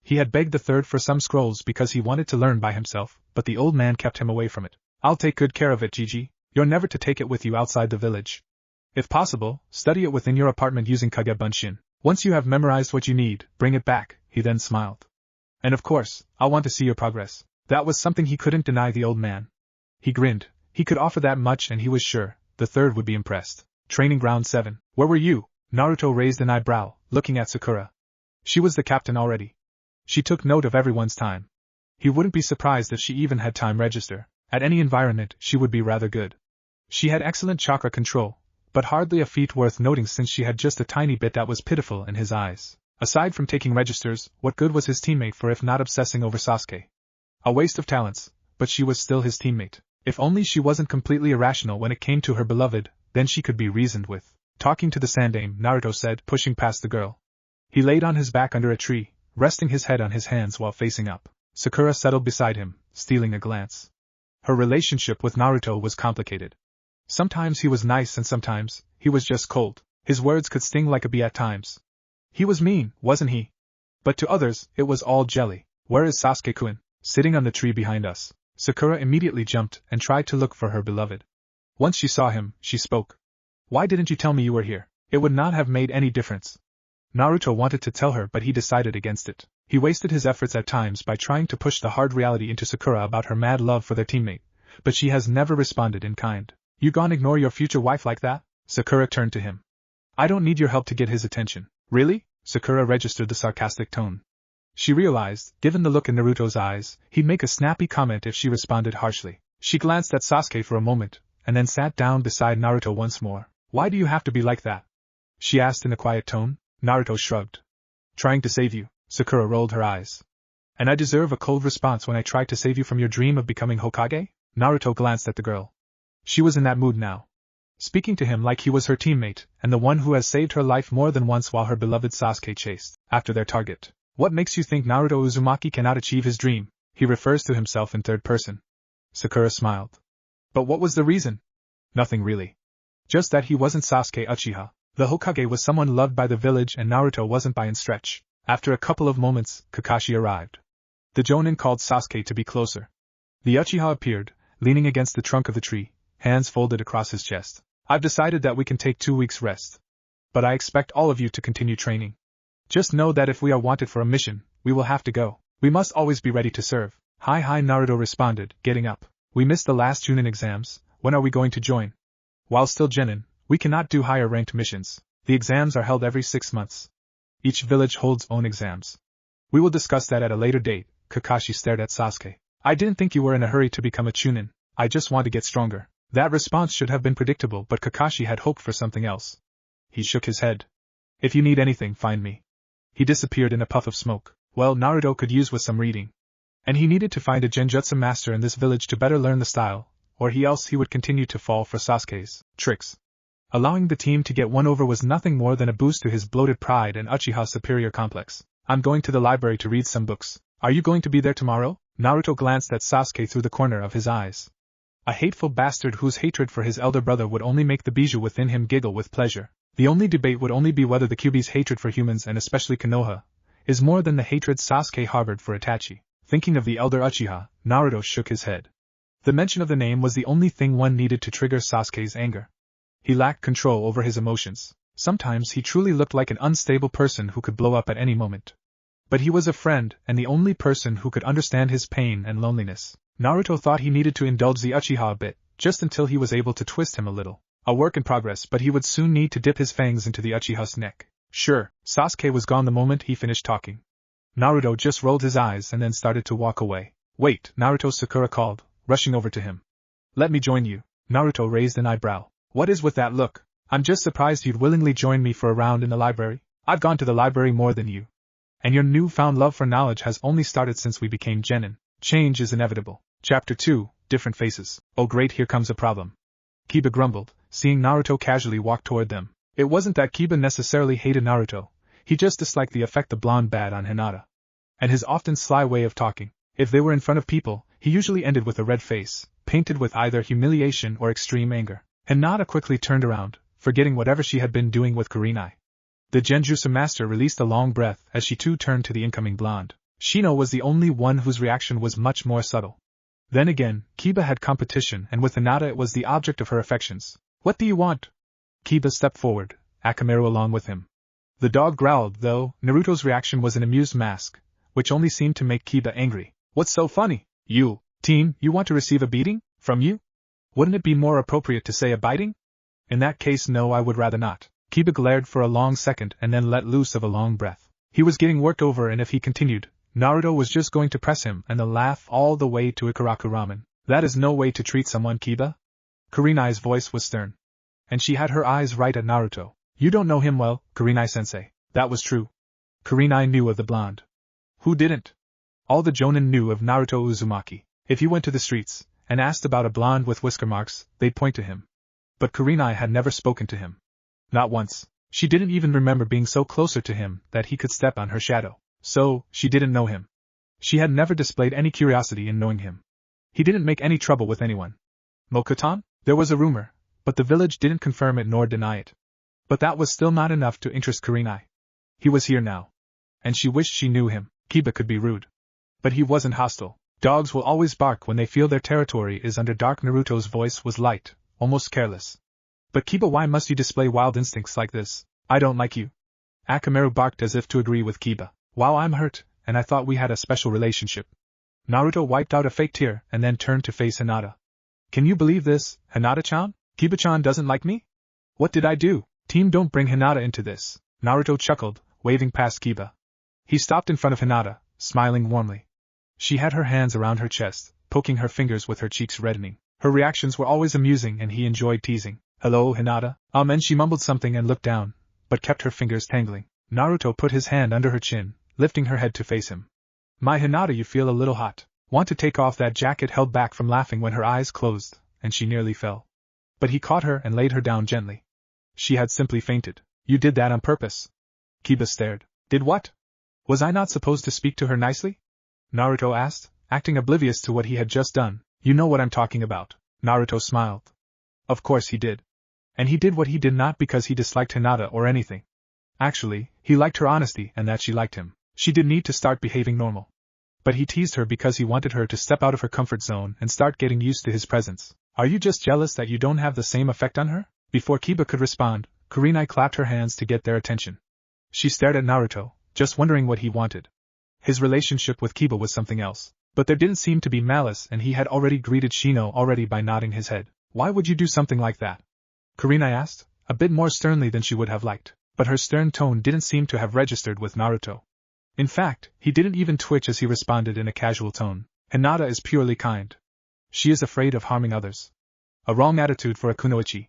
He had begged the third for some scrolls because he wanted to learn by himself, but the old man kept him away from it. I'll take good care of it, Gigi. You're never to take it with you outside the village. If possible, study it within your apartment using Kage Bunshin. Once you have memorized what you need, bring it back, he then smiled. And of course, I'll want to see your progress. That was something he couldn't deny the old man. He grinned. He could offer that much and he was sure the third would be impressed. Training Ground 7. Where were you? Naruto raised an eyebrow, looking at Sakura. She was the captain already. She took note of everyone's time. He wouldn't be surprised if she even had time register. At any environment, she would be rather good. She had excellent chakra control, but hardly a feat worth noting since she had just a tiny bit that was pitiful in his eyes. Aside from taking registers, what good was his teammate for if not obsessing over Sasuke? A waste of talents, but she was still his teammate. If only she wasn't completely irrational when it came to her beloved, then she could be reasoned with. Talking to the Sandaime, Naruto said, pushing past the girl. He laid on his back under a tree, resting his head on his hands while facing up. Sakura settled beside him, stealing a glance. Her relationship with Naruto was complicated. Sometimes he was nice and sometimes, he was just cold. His words could sting like a bee at times. He was mean, wasn't he? But to others, it was all jelly. Where is Sasuke-kun? Sitting on the tree behind us. Sakura immediately jumped and tried to look for her beloved. Once she saw him, she spoke. Why didn't you tell me you were here? It would not have made any difference. Naruto wanted to tell her, but he decided against it. He wasted his efforts at times by trying to push the hard reality into Sakura about her mad love for their teammate, but she has never responded in kind. You gon' ignore your future wife like that? Sakura turned to him. I don't need your help to get his attention. Really? Sakura registered the sarcastic tone. She realized, given the look in Naruto's eyes, he'd make a snappy comment if she responded harshly. She glanced at Sasuke for a moment, and then sat down beside Naruto once more. Why do you have to be like that? She asked in a quiet tone. Naruto shrugged. Trying to save you. Sakura rolled her eyes. And I deserve a cold response when I tried to save you from your dream of becoming Hokage? Naruto glanced at the girl. She was in that mood now. Speaking to him like he was her teammate, and the one who has saved her life more than once while her beloved Sasuke chased after their target. What makes you think Naruto Uzumaki cannot achieve his dream? He refers to himself in third person. Sakura smiled. But what was the reason? Nothing really. Just that he wasn't Sasuke Uchiha. The Hokage was someone loved by the village and Naruto wasn't by any stretch. After a couple of moments, Kakashi arrived. The Jonin called Sasuke to be closer. The Uchiha appeared, leaning against the trunk of the tree, hands folded across his chest. I've decided that we can take 2 weeks rest. But I expect all of you to continue training. Just know that if we are wanted for a mission, we will have to go. We must always be ready to serve. Hi, Naruto responded, getting up. We missed the last Chunin exams. When are we going to join? While still genin, we cannot do higher ranked missions. The exams are held every 6 months. Each village holds own exams. We will discuss that at a later date. Kakashi stared at Sasuke. I didn't think you were in a hurry to become a Chunin. I just want to get stronger. That response should have been predictable, but Kakashi had hoped for something else. He shook his head. If you need anything, find me. He disappeared in a puff of smoke. Well, Naruto could use with some reading. And he needed to find a genjutsu master in this village to better learn the style, or else he would continue to fall for Sasuke's tricks. Allowing the team to get one over was nothing more than a boost to his bloated pride and Uchiha's superior complex. I'm going to the library to read some books. Are you going to be there tomorrow? Naruto glanced at Sasuke through the corner of his eyes. A hateful bastard whose hatred for his elder brother would only make the bijou within him giggle with pleasure. The only debate would only be whether the Kyuubi's hatred for humans and especially Konoha is more than the hatred Sasuke harbored for Itachi. Thinking of the elder Uchiha, Naruto shook his head. The mention of the name was the only thing one needed to trigger Sasuke's anger. He lacked control over his emotions. Sometimes he truly looked like an unstable person who could blow up at any moment. But he was a friend and the only person who could understand his pain and loneliness. Naruto thought he needed to indulge the Uchiha a bit, just until he was able to twist him a little. A work in progress, but he would soon need to dip his fangs into the Uchiha's neck. Sure, Sasuke was gone the moment he finished talking. Naruto just rolled his eyes and then started to walk away. Wait, Naruto, Sakura called, rushing over to him. Let me join you. Naruto raised an eyebrow. What is with that look? I'm just surprised you'd willingly join me for a round in the library. I've gone to the library more than you. And your newfound love for knowledge has only started since we became genin. Change is inevitable. Chapter 2, Different Faces. Oh great, here comes a problem. Kiba grumbled, seeing Naruto casually walk toward them. It wasn't that Kiba necessarily hated Naruto, he just disliked the effect the blonde had on Hinata. And his often sly way of talking. If they were in front of people, he usually ended with a red face, painted with either humiliation or extreme anger. Hinata quickly turned around, forgetting whatever she had been doing with Kurenai. The Genjutsu master released a long breath as she too turned to the incoming blonde. Shino was the only one whose reaction was much more subtle. Then again, Kiba had competition, and with Hinata it was the object of her affections. What do you want? Kiba stepped forward, Akamaru along with him. The dog growled, though Naruto's reaction was an amused mask, which only seemed to make Kiba angry. What's so funny? You, team, you want to receive a beating? From you? Wouldn't it be more appropriate to say a biting? In that case, no, I would rather not. Kiba glared for a long second and then let loose of a long breath. He was getting worked over, and if he continued, Naruto was just going to press him and laugh all the way to Ikaraku Ramen. That is no way to treat someone, Kiba. Kurenai's voice was stern. And she had her eyes right at Naruto. You don't know him well, Kurenai-sensei. That was true. Kurenai knew of the blonde. Who didn't? All the Jonin knew of Naruto Uzumaki. If you went to the streets and asked about a blonde with whisker marks, they'd point to him. But Kurenai had never spoken to him. Not once. She didn't even remember being so closer to him that he could step on her shadow. So, she didn't know him. She had never displayed any curiosity in knowing him. He didn't make any trouble with anyone. Mokutan? There was a rumor, but the village didn't confirm it nor deny it. But that was still not enough to interest Kurenai. He was here now. And she wished she knew him. Kiba could be rude. But he wasn't hostile. Dogs will always bark when they feel their territory is under dark. Naruto's voice was light, almost careless. But Kiba, why must you display wild instincts like this? I don't like you. Akamaru barked as if to agree with Kiba. Wow, I'm hurt, and I thought we had a special relationship. Naruto wiped out a fake tear and then turned to face Hinata. Can you believe this, Hinata-chan? Kiba-chan doesn't like me? What did I do? Team, don't bring Hinata into this. Naruto chuckled, waving past Kiba. He stopped in front of Hinata, smiling warmly. She had her hands around her chest, poking her fingers with her cheeks reddening. Her reactions were always amusing and he enjoyed teasing. Hello, Hinata. And she mumbled something and looked down, but kept her fingers tangling. Naruto put his hand under her chin, lifting her head to face him. My Hinata, you feel a little hot. Want to take off that jacket? Held back from laughing when her eyes closed, and she nearly fell. But he caught her and laid her down gently. She had simply fainted. You did that on purpose. Kiba stared. Did what? Was I not supposed to speak to her nicely? Naruto asked, acting oblivious to what he had just done. You know what I'm talking about. Naruto smiled. Of course he did. And he did what he did not because he disliked Hinata or anything. Actually, he liked her honesty and that she liked him. She did need to start behaving normal. But he teased her because he wanted her to step out of her comfort zone and start getting used to his presence. Are you just jealous that you don't have the same effect on her? Before Kiba could respond, Kurenai clapped her hands to get their attention. She stared at Naruto, just wondering what he wanted. His relationship with Kiba was something else, but there didn't seem to be malice and he had already greeted Shino already by nodding his head. Why would you do something like that? Kurenai asked, a bit more sternly than she would have liked, but her stern tone didn't seem to have registered with Naruto. In fact, he didn't even twitch as he responded in a casual tone. Hinata is purely kind. She is afraid of harming others. A wrong attitude for a kunoichi.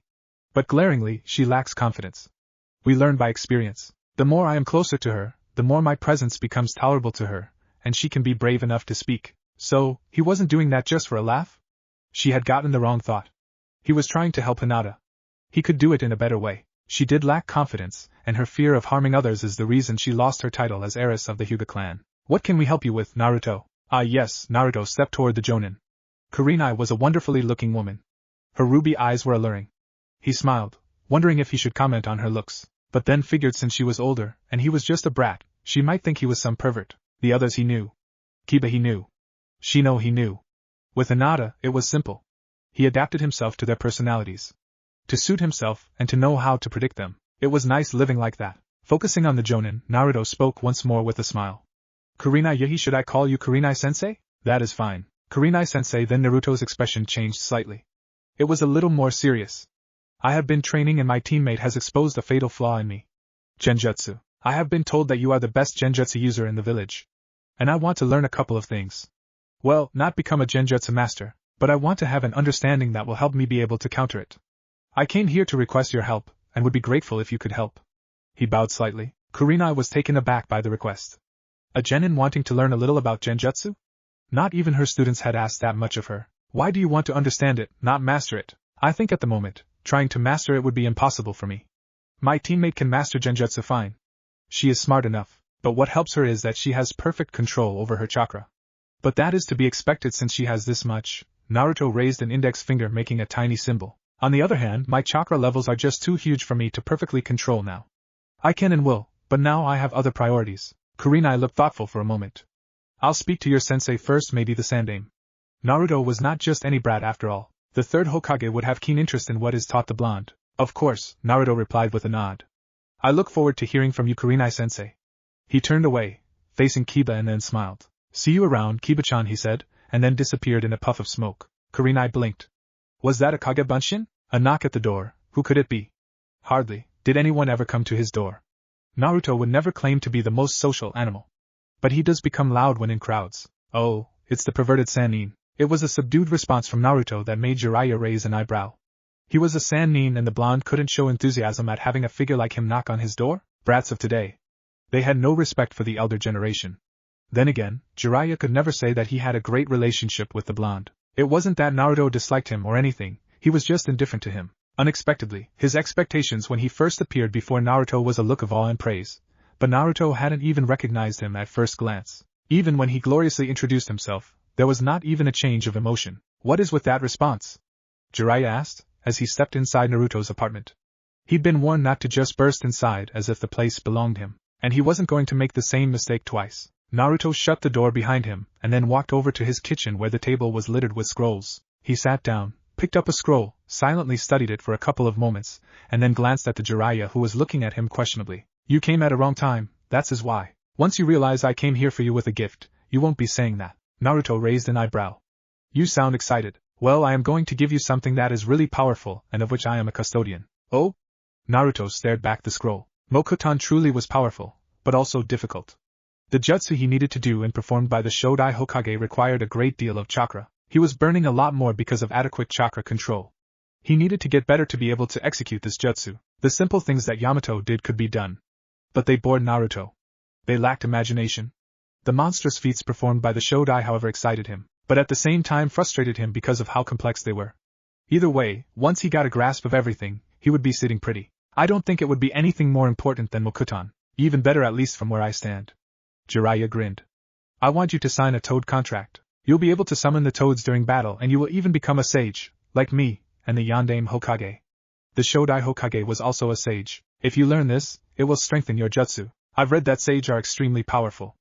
But glaringly, she lacks confidence. We learn by experience. The more I am closer to her, the more my presence becomes tolerable to her, and she can be brave enough to speak. So, he wasn't doing that just for a laugh? She had gotten the wrong thought. He was trying to help Hinata. He could do it in a better way. She did lack confidence, and her fear of harming others is the reason she lost her title as heiress of the Hyuga clan. What can we help you with, Naruto? Ah yes, Naruto stepped toward the jonin. Kurenai was a wonderfully looking woman. Her ruby eyes were alluring. He smiled, wondering if he should comment on her looks, but then figured since she was older, and he was just a brat, she might think he was some pervert. The others he knew. Kiba he knew. Shino he knew. With Hinata, it was simple. He adapted himself to their personalities. To suit himself, and to know how to predict them. It was nice living like that. Focusing on the jonin, Naruto spoke once more with a smile. Kurenai Yahi, should I call you Kurenai-sensei? That is fine. Kurenai-sensei. Then Naruto's expression changed slightly. It was a little more serious. I have been training and my teammate has exposed a fatal flaw in me. Genjutsu. I have been told that you are the best genjutsu user in the village. And I want to learn a couple of things. Well, not become a genjutsu master, but I want to have an understanding that will help me be able to counter it. I came here to request your help, and would be grateful if you could help. He bowed slightly. Kurenai was taken aback by the request. A genin wanting to learn a little about genjutsu? Not even her students had asked that much of her. Why do you want to understand it, not master it? I think at the moment, trying to master it would be impossible for me. My teammate can master genjutsu fine. She is smart enough, but what helps her is that she has perfect control over her chakra. But that is to be expected since she has this much. Naruto raised an index finger making a tiny symbol. On the other hand, my chakra levels are just too huge for me to perfectly control now. I can and will, but now I have other priorities. Kurenai looked thoughtful for a moment. I'll speak to your sensei first, maybe the Sandame. Naruto was not just any brat after all. The third Hokage would have keen interest in what is taught the blonde. Of course, Naruto replied with a nod. I look forward to hearing from you, Kurenai-sensei. He turned away, facing Kiba, and then smiled. See you around, Kiba-chan, he said, and then disappeared in a puff of smoke. Kurenai blinked. Was that a Kage Bunshin? A knock at the door. Who could it be? Hardly. Did anyone ever come to his door? Naruto would never claim to be the most social animal. But he does become loud when in crowds. Oh, it's the perverted Sannin. It was a subdued response from Naruto that made Jiraiya raise an eyebrow. He was a Sannin and the blonde couldn't show enthusiasm at having a figure like him knock on his door? Brats of today. They had no respect for the elder generation. Then again, Jiraiya could never say that he had a great relationship with the blonde. It wasn't that Naruto disliked him or anything, he was just indifferent to him. Unexpectedly, his expectations when he first appeared before Naruto was a look of awe and praise, but Naruto hadn't even recognized him at first glance. Even when he gloriously introduced himself, there was not even a change of emotion. What is with that response? Jiraiya asked, as he stepped inside Naruto's apartment. He'd been warned not to just burst inside as if the place belonged him, and he wasn't going to make the same mistake twice. Naruto shut the door behind him, and then walked over to his kitchen where the table was littered with scrolls. He sat down, picked up a scroll, silently studied it for a couple of moments, and then glanced at the Jiraiya who was looking at him questionably. You came at a wrong time, that's is why. Once you realize I came here for you with a gift, you won't be saying that. Naruto raised an eyebrow. You sound excited. Well, I am going to give you something that is really powerful and of which I am a custodian. Oh? Naruto stared back the scroll. Mokuton truly was powerful, but also difficult. The jutsu he needed to do and performed by the Shodai Hokage required a great deal of chakra. He was burning a lot more because of adequate chakra control. He needed to get better to be able to execute this jutsu. The simple things that Yamato did could be done. But they bored Naruto. They lacked imagination. The monstrous feats performed by the Shodai, however, excited him, but at the same time frustrated him because of how complex they were. Either way, once he got a grasp of everything, he would be sitting pretty. I don't think it would be anything more important than Mokuton. Even better, at least from where I stand. Jiraiya grinned. I want you to sign a toad contract. You'll be able to summon the toads during battle, and you will even become a sage, like me, and the Yondaime Hokage. The Shodai Hokage was also a sage. If you learn this, it will strengthen your jutsu. I've read that sage are extremely powerful.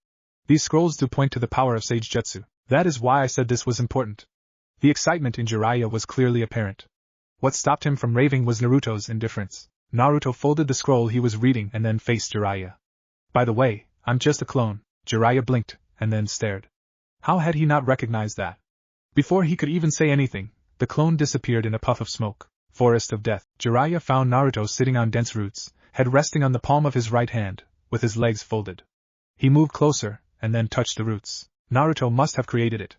These scrolls do point to the power of sage jutsu. That is why I said this was important. The excitement in Jiraiya was clearly apparent. What stopped him from raving was Naruto's indifference. Naruto folded the scroll he was reading and then faced Jiraiya. By the way, I'm just a clone. Jiraiya blinked, and then stared. How had he not recognized that? Before he could even say anything, the clone disappeared in a puff of smoke. Forest of Death. Jiraiya found Naruto sitting on dense roots, head resting on the palm of his right hand, with his legs folded. He moved closer, and then touched the roots. Naruto must have created it.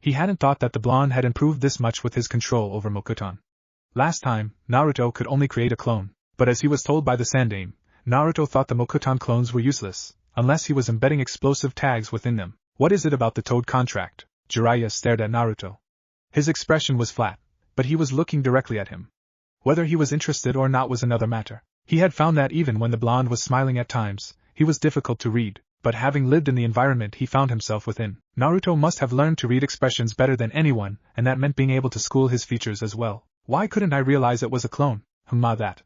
He hadn't thought that the blonde had improved this much with his control over Mokuton. Last time, Naruto could only create a clone, but as he was told by the Sandaime, Naruto thought the Mokuton clones were useless, unless he was embedding explosive tags within them. What is it about the toad contract? Jiraiya stared at Naruto. His expression was flat, but he was looking directly at him. Whether he was interested or not was another matter. He had found that even when the blonde was smiling at times, he was difficult to read, but having lived in the environment he found himself within, Naruto must have learned to read expressions better than anyone, and that meant being able to school his features as well. Why couldn't I realize it was a clone? That.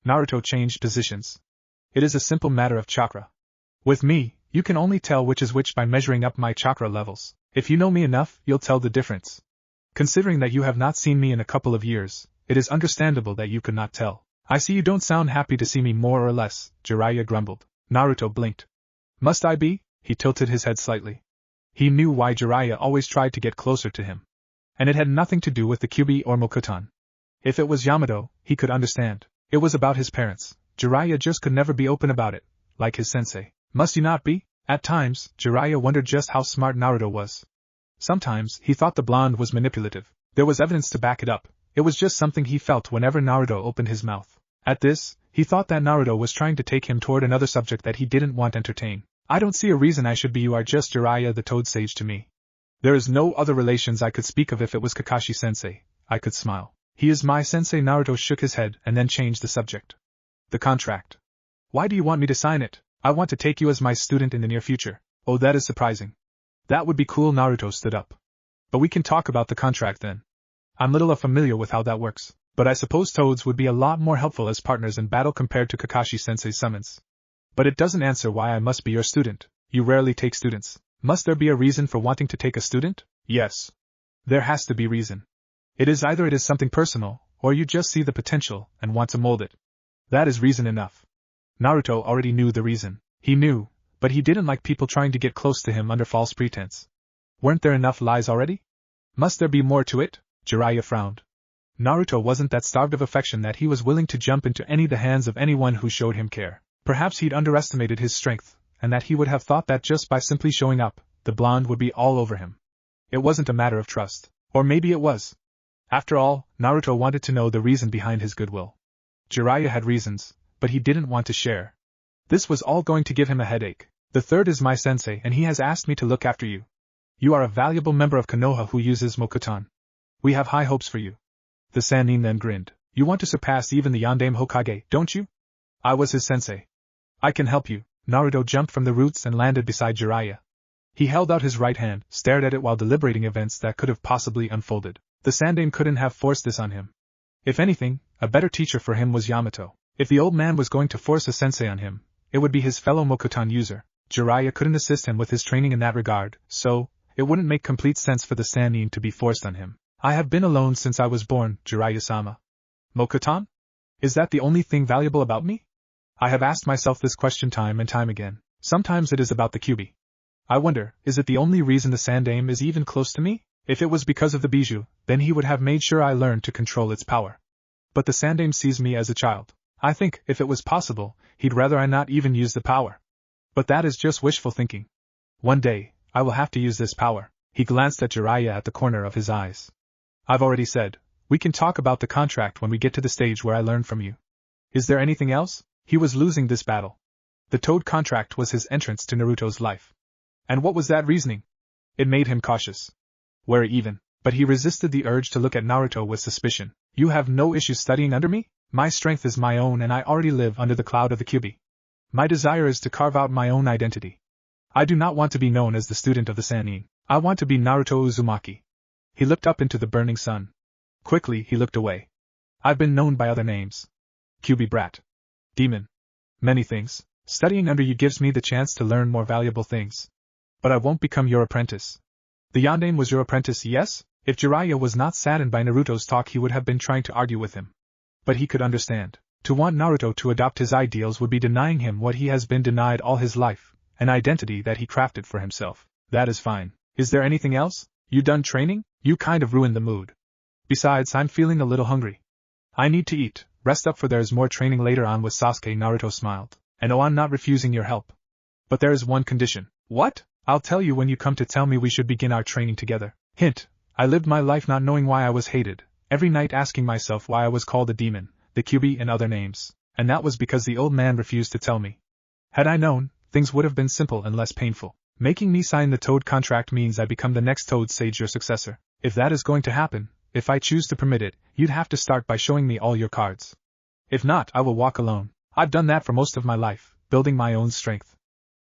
Naruto changed positions. It is a simple matter of chakra. With me, you can only tell which is which by measuring up my chakra levels. If you know me enough, you'll tell the difference. Considering that you have not seen me in a couple of years, it is understandable that you could not tell. I see you don't sound happy to see me more or less, Jiraiya grumbled. Naruto blinked. Must I be? He tilted his head slightly. He knew why Jiraiya always tried to get closer to him. And it had nothing to do with the Kyuubi or Mokuton. If it was Yamato, he could understand. It was about his parents. Jiraiya just could never be open about it, like his sensei. Must you not be? At times, Jiraiya wondered just how smart Naruto was. Sometimes, he thought the blonde was manipulative. There was evidence to back it up. It was just something he felt whenever Naruto opened his mouth. At this, he thought that Naruto was trying to take him toward another subject that he didn't want to entertain. I don't see a reason I should be. You are just Jiraiya the Toad Sage to me. There is no other relations I could speak of. If it was Kakashi-sensei, I could smile. He is my sensei. Naruto shook his head and then changed the subject. The contract. Why do you want me to sign it? I want to take you as my student in the near future. Oh, that is surprising. That would be cool. Naruto stood up. But we can talk about the contract then. I'm little familiar with how that works, but I suppose toads would be a lot more helpful as partners in battle compared to Kakashi-sensei's summons. But it doesn't answer why I must be your student. You rarely take students. Must there be a reason for wanting to take a student? Yes. There has to be reason. It is either it is something personal, or you just see the potential and want to mold it. That is reason enough. Naruto already knew the reason. He knew, but he didn't like people trying to get close to him under false pretense. Weren't there enough lies already? Must there be more to it? Jiraiya frowned. Naruto wasn't that starved of affection that he was willing to jump into the hands of anyone who showed him care. Perhaps he'd underestimated his strength, and that he would have thought that just by simply showing up, the blonde would be all over him. It wasn't a matter of trust. Or maybe it was. After all, Naruto wanted to know the reason behind his goodwill. Jiraiya had reasons, but he didn't want to share. This was all going to give him a headache. The third is my sensei and he has asked me to look after you. You are a valuable member of Konoha who uses Mokuton. We have high hopes for you. The Sannin then grinned. You want to surpass even the Yondaime Hokage, don't you? I was his sensei. I can help you. Naruto jumped from the roots and landed beside Jiraiya. He held out his right hand, stared at it while deliberating events that could have possibly unfolded. The Sandaime couldn't have forced this on him. If anything, a better teacher for him was Yamato. If the old man was going to force a sensei on him, it would be his fellow Mokuton user. Jiraiya couldn't assist him with his training in that regard, so it wouldn't make complete sense for the Sannin to be forced on him. I have been alone since I was born, Jiraiya-sama. Mokutan? Is that the only thing valuable about me? I have asked myself this question time and time again. Sometimes it is about the Kyuubi. I wonder, is it the only reason the Sandaime is even close to me? If it was because of the bijou, then he would have made sure I learned to control its power. But the Sandaime sees me as a child. I think, if it was possible, he'd rather I not even use the power. But that is just wishful thinking. One day, I will have to use this power. He glanced at Jiraiya at the corner of his eyes. I've already said, we can talk about the contract when we get to the stage where I learn from you. Is there anything else? He was losing this battle. The Toad contract was his entrance to Naruto's life. And what was that reasoning? It made him cautious. Wary even, but he resisted the urge to look at Naruto with suspicion. You have no issues studying under me? My strength is my own and I already live under the cloud of the Kyuubi. My desire is to carve out my own identity. I do not want to be known as the student of the Sannin. I want to be Naruto Uzumaki. He looked up into the burning sun. Quickly he looked away. I've been known by other names. Kyuubi brat. Demon. Many things. Studying under you gives me the chance to learn more valuable things. But I won't become your apprentice. The Yondaime was your apprentice, yes? If Jiraiya was not saddened by Naruto's talk he would have been trying to argue with him. But he could understand. To want Naruto to adopt his ideals would be denying him what he has been denied all his life, an identity that he crafted for himself. That is fine. Is there anything else? You done training? You kind of ruined the mood. Besides, I'm feeling a little hungry. I need to eat. Rest up for there's more training later on with Sasuke. Naruto smiled. And I'm not refusing your help. But there is one condition. What? I'll tell you when you come to tell me we should begin our training together. Hint. I lived my life not knowing why I was hated, every night asking myself why I was called a demon, the Kyuubi and other names, and that was because the old man refused to tell me. Had I known, things would have been simple and less painful. Making me sign the Toad contract means I become the next Toad Sage, your successor. If that is going to happen, if I choose to permit it, you'd have to start by showing me all your cards. If not, I will walk alone. I've done that for most of my life, building my own strength.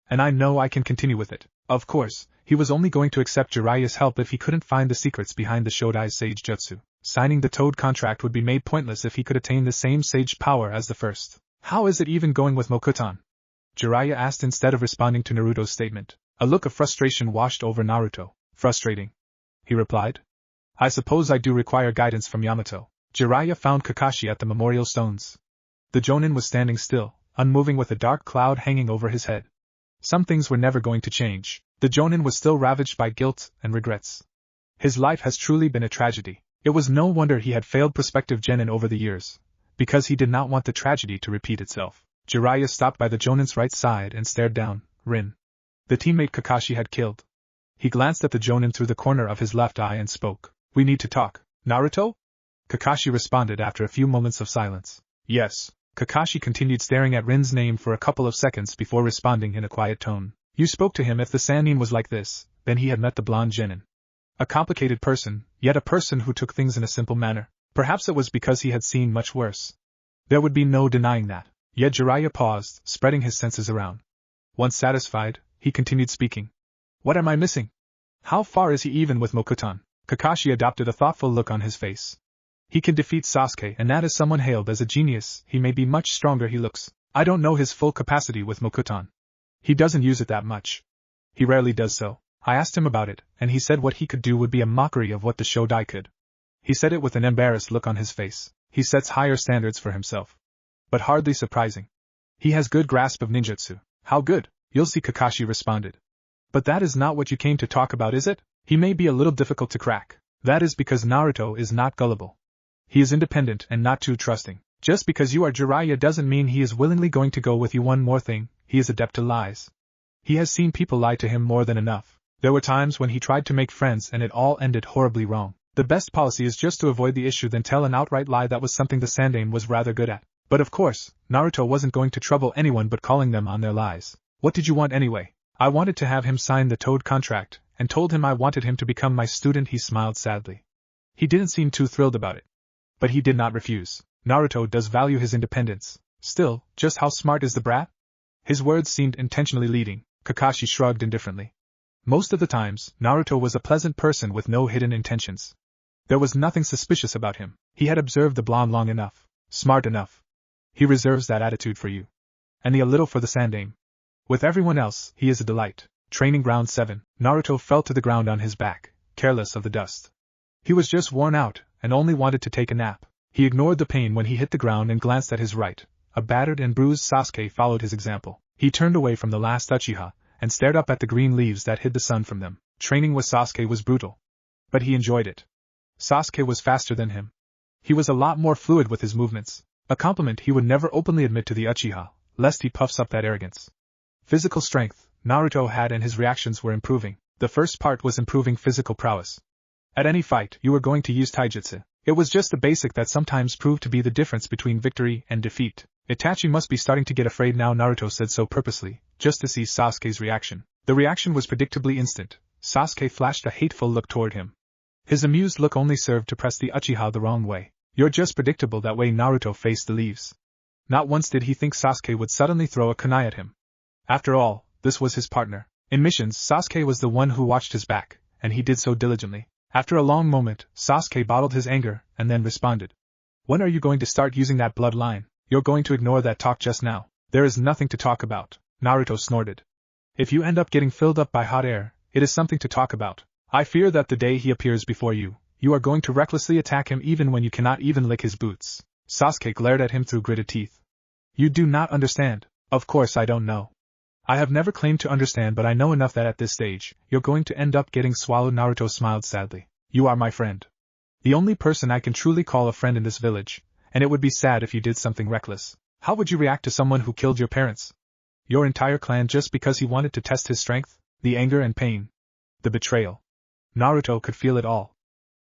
And I know I can continue with it. Of course, he was only going to accept Jiraiya's help if he couldn't find the secrets behind the Shodai Sage Jutsu. Signing the Toad contract would be made pointless if he could attain the same sage power as the first. How is it even going with Mokutan? Jiraiya asked instead of responding to Naruto's statement. A look of frustration washed over Naruto. Frustrating, he replied. I suppose I do require guidance from Yamato. Jiraiya found Kakashi at the memorial stones. The Jonin was standing still, unmoving with a dark cloud hanging over his head. Some things were never going to change. The Jonin was still ravaged by guilt and regrets. His life has truly been a tragedy. It was no wonder he had failed prospective genin over the years, because he did not want the tragedy to repeat itself. Jiraiya stopped by the Jonin's right side and stared down. Rin. The teammate Kakashi had killed. He glanced at the Jonin through the corner of his left eye and spoke. We need to talk. Naruto? Kakashi responded after a few moments of silence. Yes. Kakashi continued staring at Rin's name for a couple of seconds before responding in a quiet tone. You spoke to him. If the Sannin was like this, then he had met the blonde genin. A complicated person, yet a person who took things in a simple manner. Perhaps it was because he had seen much worse. There would be no denying that. Yet Jiraiya paused, spreading his senses around. Once satisfied, he continued speaking. What am I missing? How far is he even with Mokutan? Kakashi adopted a thoughtful look on his face. He can defeat Sasuke, and that is someone hailed as a genius. He may be much stronger he looks. I don't know his full capacity with Mokutan. He doesn't use it that much. He rarely does so. I asked him about it, and he said what he could do would be a mockery of what the Shodai could. He said it with an embarrassed look on his face. He sets higher standards for himself. But hardly surprising. He has good grasp of ninjutsu. How good? You'll see, Kakashi responded. But that is not what you came to talk about, is it? He may be a little difficult to crack. That is because Naruto is not gullible. He is independent and not too trusting. Just because you are Jiraiya doesn't mean he is willingly going to go with you. One more thing, he is adept to lies. He has seen people lie to him more than enough. There were times when he tried to make friends and it all ended horribly wrong. The best policy is just to avoid the issue than tell an outright lie. That was something the Sandaime was rather good at. But of course, Naruto wasn't going to trouble anyone but calling them on their lies. What did you want anyway? I wanted to have him sign the Toad contract, and told him I wanted him to become my student. He smiled sadly. He didn't seem too thrilled about it. But he did not refuse. Naruto does value his independence. Still, just how smart is the brat? His words seemed intentionally leading. Kakashi shrugged indifferently. Most of the times, Naruto was a pleasant person with no hidden intentions. There was nothing suspicious about him. He had observed the blonde long enough. Smart enough. He reserves that attitude for you. And a little for the Sandaime. With everyone else, he is a delight. Training Ground 7. Naruto fell to the ground on his back, careless of the dust. He was just worn out, and only wanted to take a nap. He ignored the pain when he hit the ground and glanced at his right. A battered and bruised Sasuke followed his example. He turned away from the last Uchiha, and stared up at the green leaves that hid the sun from them. Training with Sasuke was brutal. But he enjoyed it. Sasuke was faster than him. He was a lot more fluid with his movements. A compliment he would never openly admit to the Uchiha, lest he puffs up that arrogance. Physical strength, Naruto had, and his reactions were improving. The first part was improving physical prowess. At any fight, you were going to use taijutsu. It was just the basic that sometimes proved to be the difference between victory and defeat. Itachi must be starting to get afraid now, Naruto said so purposely, just to see Sasuke's reaction. The reaction was predictably instant. Sasuke flashed a hateful look toward him. His amused look only served to press the Uchiha the wrong way. You're just predictable that way. Naruto faced the leaves. Not once did he think Sasuke would suddenly throw a kunai at him. After all, this was his partner. In missions, Sasuke was the one who watched his back, and he did so diligently. After a long moment, Sasuke bottled his anger, and then responded. When are you going to start using that bloodline? You're going to ignore that talk just now. There is nothing to talk about, Naruto snorted. If you end up getting filled up by hot air, it is something to talk about. I fear that the day he appears before you, you are going to recklessly attack him even when you cannot even lick his boots. Sasuke glared at him through gritted teeth. You do not understand. Of course I don't know. I have never claimed to understand, but I know enough that at this stage, you're going to end up getting swallowed. Naruto smiled sadly. You are my friend. The only person I can truly call a friend in this village, and it would be sad if you did something reckless. How would you react to someone who killed your parents? Your entire clan just because he wanted to test his strength? The anger and pain. The betrayal. Naruto could feel it all.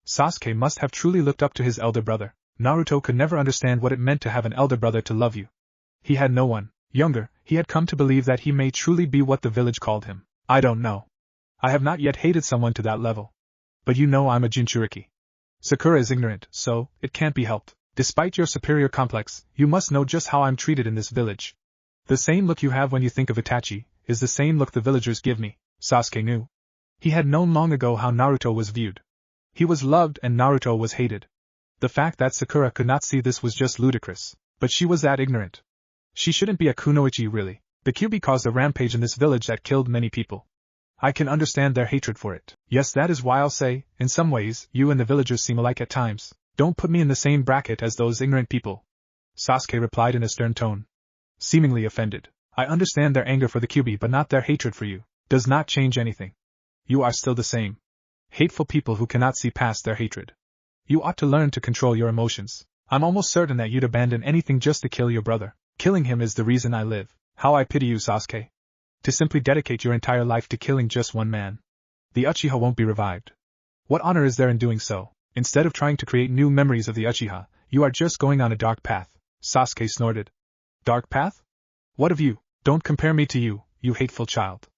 Sasuke must have truly looked up to his elder brother. Naruto could never understand what it meant to have an elder brother to love you. He had no one. Younger, he had come to believe that he may truly be what the village called him. I don't know. I have not yet hated someone to that level. But you know I'm a Jinchuriki. Sakura is ignorant, so it can't be helped. Despite your superior complex, you must know just how I'm treated in this village. The same look you have when you think of Itachi is the same look the villagers give me. Sasuke knew. He had known long ago how Naruto was viewed. He was loved and Naruto was hated. The fact that Sakura could not see this was just ludicrous. But she was that ignorant. She shouldn't be a kunoichi really. The Kyuubi caused a rampage in this village that killed many people. I can understand their hatred for it. Yes, that is why I'll say, in some ways, you and the villagers seem alike at times. Don't put me in the same bracket as those ignorant people. Sasuke replied in a stern tone. Seemingly offended. I understand their anger for the Kyuubi but not their hatred for you. Does not change anything. You are still the same. Hateful people who cannot see past their hatred. You ought to learn to control your emotions. I'm almost certain that you'd abandon anything just to kill your brother. Killing him is the reason I live. How I pity you, Sasuke. To simply dedicate your entire life to killing just one man. The Uchiha won't be revived. What honor is there in doing so? Instead of trying to create new memories of the Uchiha, you are just going on a dark path. Sasuke snorted. Dark path? What of you? Don't compare me to you, you hateful child.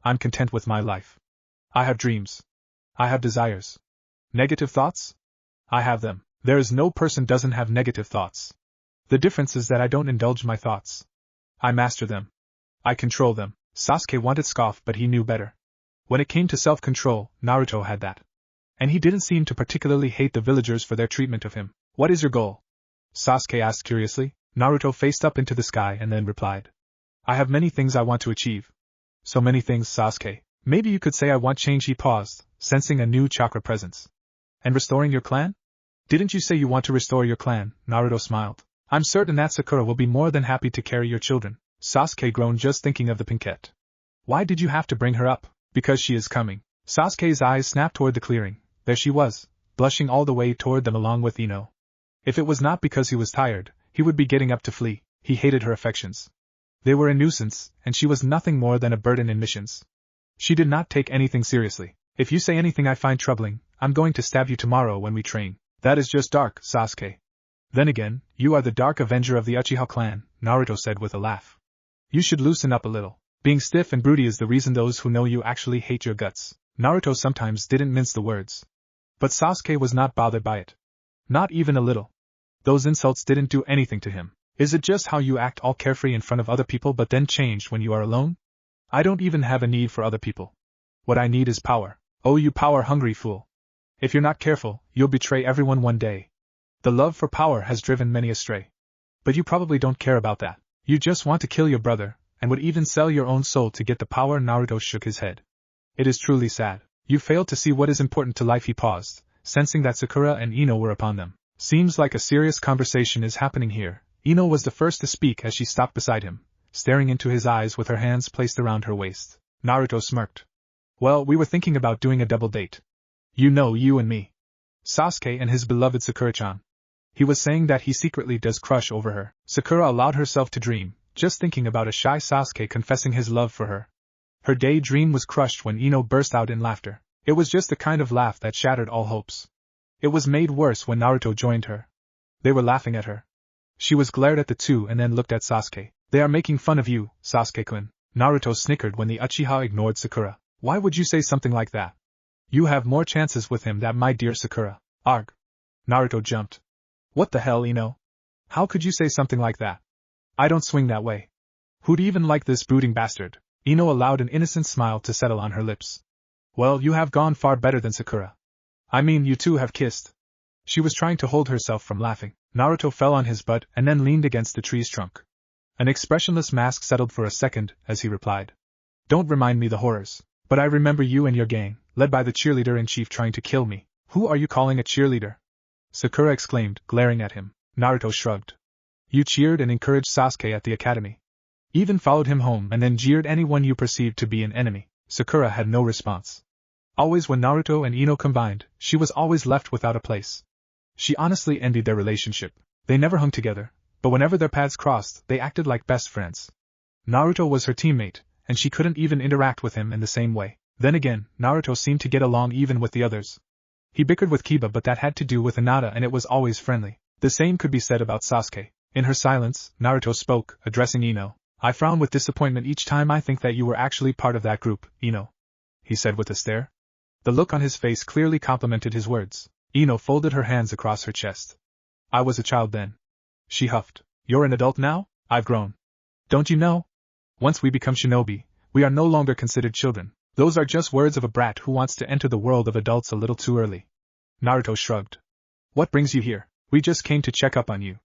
I'm content with my life. I have dreams. I have desires. Negative thoughts? I have them. There is no person doesn't have negative thoughts. The difference is that I don't indulge my thoughts. I master them. I control them. Sasuke wanted scoff, but he knew better. When it came to self-control, Naruto had that. And he didn't seem to particularly hate the villagers for their treatment of him. What is your goal? Sasuke asked curiously. Naruto faced up into the sky and then replied. I have many things I want to achieve. So many things, Sasuke. Maybe you could say I want change. He paused, sensing a new chakra presence. And restoring your clan? Didn't you say you want to restore your clan? Naruto smiled. I'm certain that Sakura will be more than happy to carry your children. Sasuke groaned just thinking of the pinkette. Why did you have to bring her up? Because she is coming. Sasuke's eyes snapped toward the clearing. There she was, blushing all the way toward them along with Ino. If it was not because he was tired, he would be getting up to flee. He hated her affections. They were a nuisance, and she was nothing more than a burden in missions. She did not take anything seriously. If you say anything I find troubling, I'm going to stab you tomorrow when we train. That is just dark, Sasuke. Then again, you are the dark avenger of the Uchiha clan, Naruto said with a laugh. You should loosen up a little. Being stiff and broody is the reason those who know you actually hate your guts. Naruto sometimes didn't mince the words. But Sasuke was not bothered by it. Not even a little. Those insults didn't do anything to him. Is it just how you act all carefree in front of other people but then change when you are alone? I don't even have a need for other people. What I need is power. Oh, you power-hungry fool. If you're not careful, you'll betray everyone one day. The love for power has driven many astray. But you probably don't care about that. You just want to kill your brother, and would even sell your own soul to get the power. Naruto shook his head. It is truly sad. You failed to see what is important to life. He paused, sensing that Sakura and Ino were upon them. Seems like a serious conversation is happening here. Ino was the first to speak as she stopped beside him, staring into his eyes with her hands placed around her waist. Naruto smirked. Well, we were thinking about doing a double date. You know, you and me. Sasuke and his beloved Sakura-chan. He was saying that he secretly does crush over her. Sakura allowed herself to dream, just thinking about a shy Sasuke confessing his love for her. Her daydream was crushed when Ino burst out in laughter. It was just the kind of laugh that shattered all hopes. It was made worse when Naruto joined her. They were laughing at her. She was glared at the two and then looked at Sasuke. They are making fun of you, Sasuke-kun. Naruto snickered when the Uchiha ignored Sakura. Why would you say something like that? You have more chances with him than my dear Sakura. Arg. Naruto jumped. What the hell, Ino? How could you say something like that? I don't swing that way. Who'd even like this brooding bastard? Ino allowed an innocent smile to settle on her lips. Well, you have gone far better than Sakura. I mean, you two have kissed. She was trying to hold herself from laughing. Naruto fell on his butt and then leaned against the tree's trunk. An expressionless mask settled for a second as he replied. Don't remind me the horrors. But I remember you and your gang, led by the cheerleader-in-chief trying to kill me. Who are you calling a cheerleader? Sakura exclaimed, glaring at him. Naruto shrugged. You cheered and encouraged Sasuke at the academy. Even followed him home and then jeered anyone you perceived to be an enemy. Sakura had no response. Always when Naruto and Ino combined, she was always left without a place. She honestly envied their relationship. They never hung together, but whenever their paths crossed, they acted like best friends. Naruto was her teammate, and she couldn't even interact with him in the same way. Then again, Naruto seemed to get along even with the others. He bickered with Kiba, but that had to do with Hinata and it was always friendly. The same could be said about Sasuke. In her silence, Naruto spoke, addressing Ino. I frown with disappointment each time I think that you were actually part of that group, Ino. He said with a stare. The look on his face clearly complimented his words. Ino folded her hands across her chest. I was a child then. She huffed. You're an adult now? I've grown. Don't you know? Once we become shinobi, we are no longer considered children. Those are just words of a brat who wants to enter the world of adults a little too early. Naruto shrugged. What brings you here? We just came to check up on you.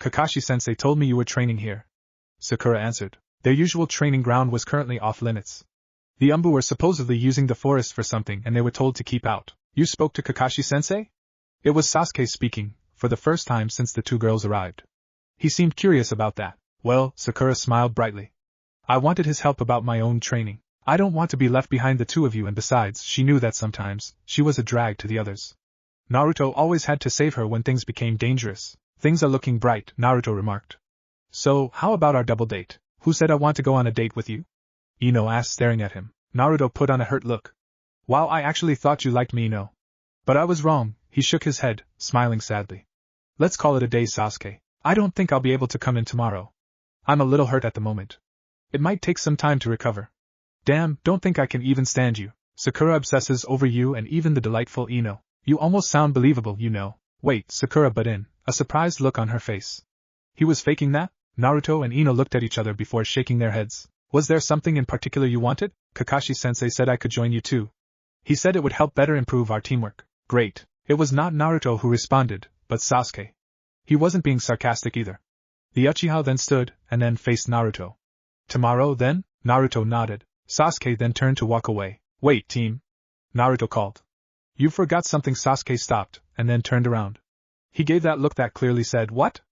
Kakashi-sensei told me you were training here. Sakura answered. Their usual training ground was currently off limits. The Umbu were supposedly using the forest for something and they were told to keep out. You spoke to Kakashi-sensei? It was Sasuke speaking, for the first time since the two girls arrived. He seemed curious about that. Well, Sakura smiled brightly. I wanted his help about my own training. I don't want to be left behind the two of you, and besides, she knew that sometimes, she was a drag to the others. Naruto always had to save her when things became dangerous. Things are looking bright, Naruto remarked. So, how about our double date? Who said I want to go on a date with you? Ino asked, staring at him. Naruto put on a hurt look. Wow, I actually thought you liked me, Ino. But I was wrong, he shook his head, smiling sadly. Let's call it a day, Sasuke. I don't think I'll be able to come in tomorrow. I'm a little hurt at the moment. It might take some time to recover. Damn, don't think I can even stand you. Sakura obsesses over you and even the delightful Ino. You almost sound believable, you know. Wait, Sakura butt in, a surprised look on her face. He was faking that? Naruto and Ino looked at each other before shaking their heads. Was there something in particular you wanted? Kakashi-sensei said I could join you too. He said it would help better improve our teamwork. Great. It was not Naruto who responded, but Sasuke. He wasn't being sarcastic either. The Uchiha then stood, and then faced Naruto. Tomorrow, then? Naruto nodded. Sasuke then turned to walk away. Wait, team. Naruto called. You forgot something. Sasuke stopped, and then turned around. He gave that look that clearly said, what?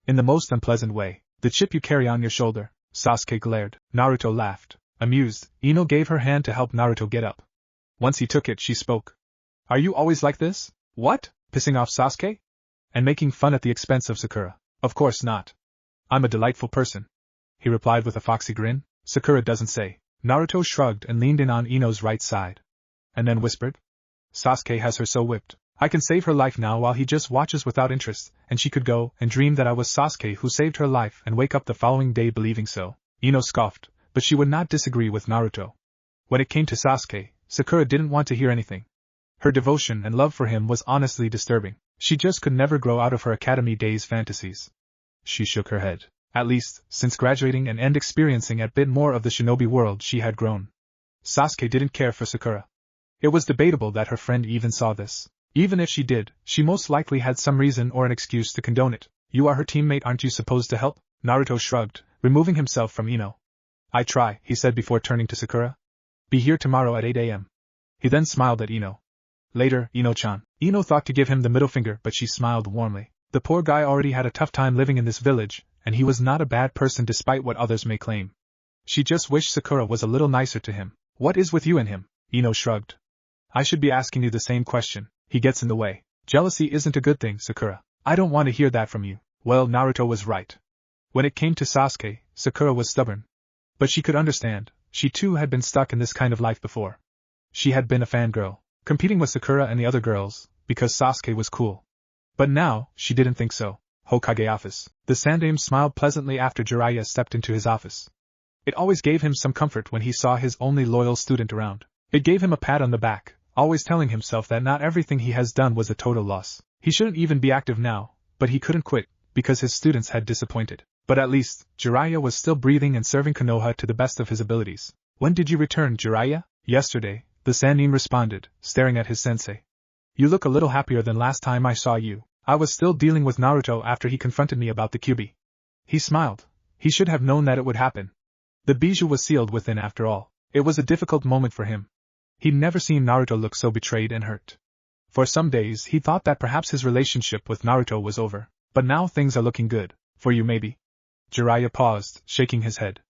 In the most unpleasant way. The chip you carry on your shoulder. Sasuke glared. Naruto laughed. Amused, Ino gave her hand to help Naruto get up. Once he took it, she spoke. Are you always like this? What? Pissing off Sasuke? And making fun at the expense of Sakura? Of course not. I'm a delightful person. He replied with a foxy grin. Sakura doesn't say. Naruto shrugged and leaned in on Ino's right side. And then whispered. Sasuke has her so whipped. I can save her life now while he just watches without interest, and she could go and dream that I was Sasuke who saved her life and wake up the following day believing so. Ino scoffed, but she would not disagree with Naruto. When it came to Sasuke, Sakura didn't want to hear anything. Her devotion and love for him was honestly disturbing. She just could never grow out of her academy days fantasies. She shook her head. At least, since graduating and experiencing a bit more of the shinobi world, she had grown. Sasuke didn't care for Sakura. It was debatable that her friend even saw this. Even if she did, she most likely had some reason or an excuse to condone it. You are her teammate, aren't you supposed to help? Naruto shrugged, removing himself from Ino. I try, he said before turning to Sakura. Be here tomorrow at 8 a.m. He then smiled at Ino. Later, Ino-chan. Ino thought to give him the middle finger, but she smiled warmly. The poor guy already had a tough time living in this village, and he was not a bad person despite what others may claim. She just wished Sakura was a little nicer to him. What is with you and him? Ino shrugged. I should be asking you the same question. He gets in the way. Jealousy isn't a good thing, Sakura. I don't want to hear that from you. Well, Naruto was right. When it came to Sasuke, Sakura was stubborn. But she could understand. She too had been stuck in this kind of life before. She had been a fangirl, competing with Sakura and the other girls, because Sasuke was cool. But now, she didn't think so. Hokage office. The Sandaime smiled pleasantly after Jiraiya stepped into his office. It always gave him some comfort when he saw his only loyal student around. It gave him a pat on the back, always telling himself that not everything he has done was a total loss. He shouldn't even be active now, but he couldn't quit, because his students had disappointed. But at least, Jiraiya was still breathing and serving Konoha to the best of his abilities. When did you return, Jiraiya? Yesterday, the Sannin responded, staring at his sensei. You look a little happier than last time I saw you. I was still dealing with Naruto after he confronted me about the Kyuubi. He smiled. He should have known that it would happen. The bijou was sealed within after all. It was a difficult moment for him. He'd never seen Naruto look so betrayed and hurt. For some days he thought that perhaps his relationship with Naruto was over. But now things are looking good. For you maybe. Jiraiya paused, shaking his head.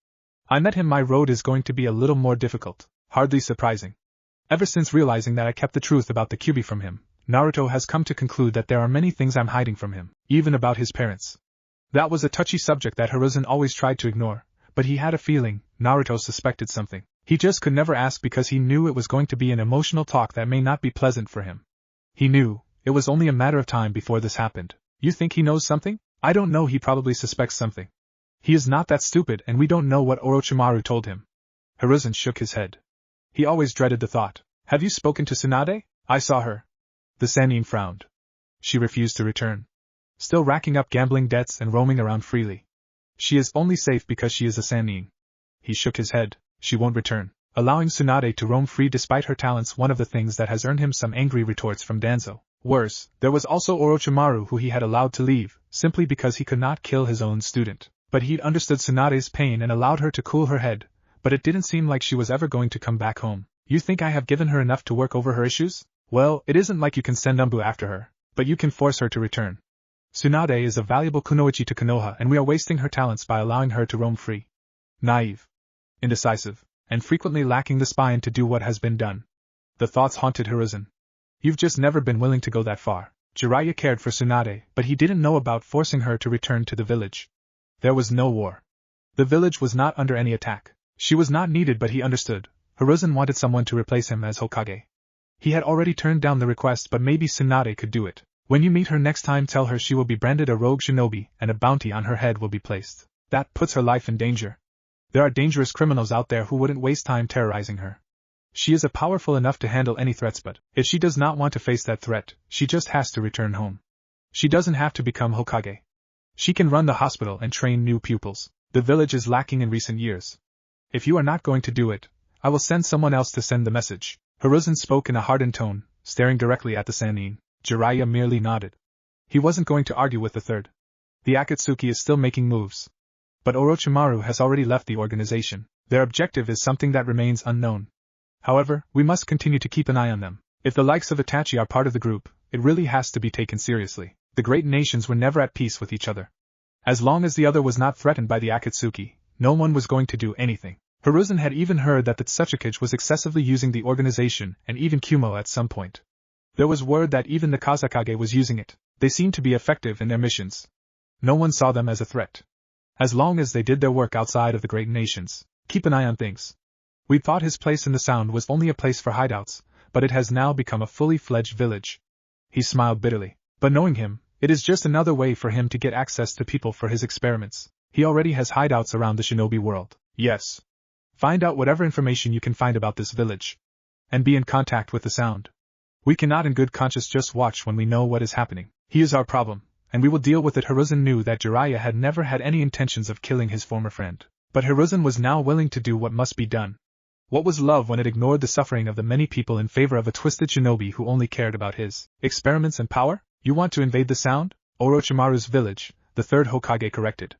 I met him. My road is going to be a little more difficult. Hardly surprising. Ever since realizing that I kept the truth about the Kyuubi from him, Naruto has come to conclude that there are many things I'm hiding from him, even about his parents. That was a touchy subject that Hiruzen always tried to ignore, but he had a feeling Naruto suspected something. He just could never ask because he knew it was going to be an emotional talk that may not be pleasant for him. He knew it was only a matter of time before this happened. You think he knows something? I don't know. He probably suspects something. He is not that stupid, and we don't know what Orochimaru told him. Hiruzen shook his head. He always dreaded the thought. Have you spoken to Tsunade? I saw her. The Sannin frowned. She refused to return. Still racking up gambling debts and roaming around freely. She is only safe because she is a Sannin. He shook his head. She won't return. Allowing Tsunade to roam free despite her talents, one of the things that has earned him some angry retorts from Danzo. Worse, there was also Orochimaru, who he had allowed to leave, simply because he could not kill his own student. But he'd understood Tsunade's pain and allowed her to cool her head, but it didn't seem like she was ever going to come back home. You think I have given her enough to work over her issues? Well, it isn't like you can send Umbu after her, but you can force her to return. Tsunade is a valuable kunoichi to Konoha, and we are wasting her talents by allowing her to roam free. Naive, indecisive, and frequently lacking the spine to do what has been done. The thoughts haunted Hiruzen. You've just never been willing to go that far. Jiraiya cared for Tsunade, but he didn't know about forcing her to return to the village. There was no war. The village was not under any attack. She was not needed, but he understood. Hiruzen wanted someone to replace him as Hokage. He had already turned down the request, but maybe Tsunade could do it. When you meet her next time, tell her she will be branded a rogue shinobi, and a bounty on her head will be placed. That puts her life in danger. There are dangerous criminals out there who wouldn't waste time terrorizing her. She is powerful enough to handle any threats, but if she does not want to face that threat, she just has to return home. She doesn't have to become Hokage. She can run the hospital and train new pupils. The village is lacking in recent years. If you are not going to do it, I will send someone else to send the message. Hiruzen spoke in a hardened tone, staring directly at the Sannin. Jiraiya merely nodded. He wasn't going to argue with the third. The Akatsuki is still making moves. But Orochimaru has already left the organization. Their objective is something that remains unknown. However, we must continue to keep an eye on them. If the likes of Itachi are part of the group, it really has to be taken seriously. The great nations were never at peace with each other. As long as the other was not threatened by the Akatsuki, no one was going to do anything. Hiruzen had even heard that the Tsuchikage was excessively using the organization, and even Kumo at some point. There was word that even the Kazakage was using it. They seemed to be effective in their missions. No one saw them as a threat. As long as they did their work outside of the great nations, keep an eye on things. We thought his place in the Sound was only a place for hideouts, but it has now become a fully fledged village. He smiled bitterly. But knowing him, it is just another way for him to get access to people for his experiments. He already has hideouts around the shinobi world. Yes. Find out whatever information you can find about this village. And be in contact with the Sound. We cannot in good conscience just watch when we know what is happening. He is our problem, and we will deal with it. Hiruzen knew that Jiraiya had never had any intentions of killing his former friend. But Hiruzen was now willing to do what must be done. What was love when it ignored the suffering of the many people in favor of a twisted shinobi who only cared about his experiments and power? You want to invade the Sound? Orochimaru's village, the third Hokage corrected.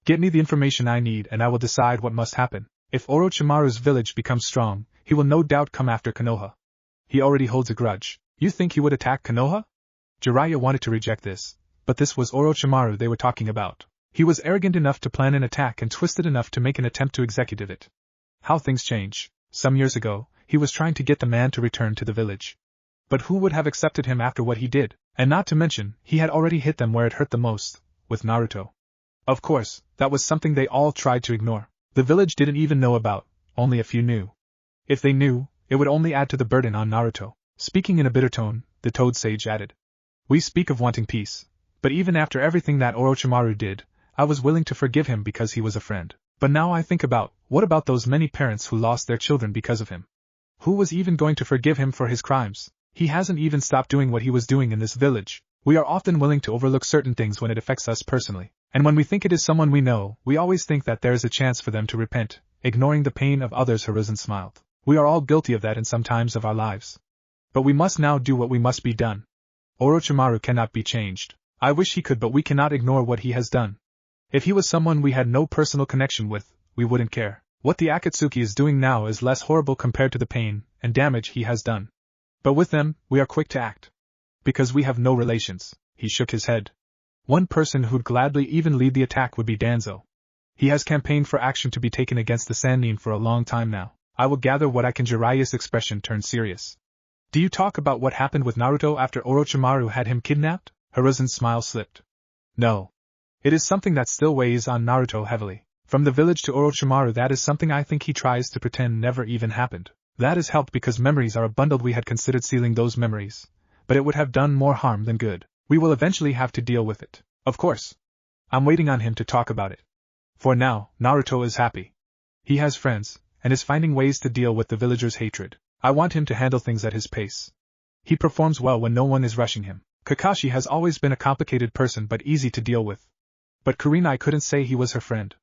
Get me the information I need and I will decide what must happen. If Orochimaru's village becomes strong, he will no doubt come after Konoha. He already holds a grudge. You think he would attack Konoha? Jiraiya wanted to reject this, but this was Orochimaru they were talking about. He was arrogant enough to plan an attack and twisted enough to make an attempt to execute it. How things change. Some years ago, he was trying to get the man to return to the village. But who would have accepted him after what he did? And not to mention, he had already hit them where it hurt the most, with Naruto. Of course, that was something they all tried to ignore. The village didn't even know about, only a few knew. If they knew, it would only add to the burden on Naruto. Speaking in a bitter tone, the Toad Sage added. We speak of wanting peace, but even after everything that Orochimaru did, I was willing to forgive him because he was a friend. But now I think about, what about those many parents who lost their children because of him? Who was even going to forgive him for his crimes? He hasn't even stopped doing what he was doing in this village. We are often willing to overlook certain things when it affects us personally. And when we think it is someone we know, we always think that there is a chance for them to repent, ignoring the pain of others. Hiruzen smiled. We are all guilty of that in some times of our lives. But we must now do what we must be done. Orochimaru cannot be changed. I wish he could, but we cannot ignore what he has done. If he was someone we had no personal connection with, we wouldn't care. What the Akatsuki is doing now is less horrible compared to the pain and damage he has done. But with them, we are quick to act. Because we have no relations. He shook his head. One person who'd gladly even lead the attack would be Danzo. He has campaigned for action to be taken against the Sannin for a long time now. I will gather what I can. Jiraiya's expression turned serious. Do you talk about what happened with Naruto after Orochimaru had him kidnapped? Hiruzen's smile slipped. No. It is something that still weighs on Naruto heavily. From the village to Orochimaru, that is something I think he tries to pretend never even happened. That has helped because memories are abundant. We had considered sealing those memories, but it would have done more harm than good. We will eventually have to deal with it. Of course. I'm waiting on him to talk about it. For now, Naruto is happy. He has friends, and is finding ways to deal with the villagers' hatred. I want him to handle things at his pace. He performs well when no one is rushing him. Kakashi has always been a complicated person but easy to deal with. But Kurenai couldn't say he was her friend.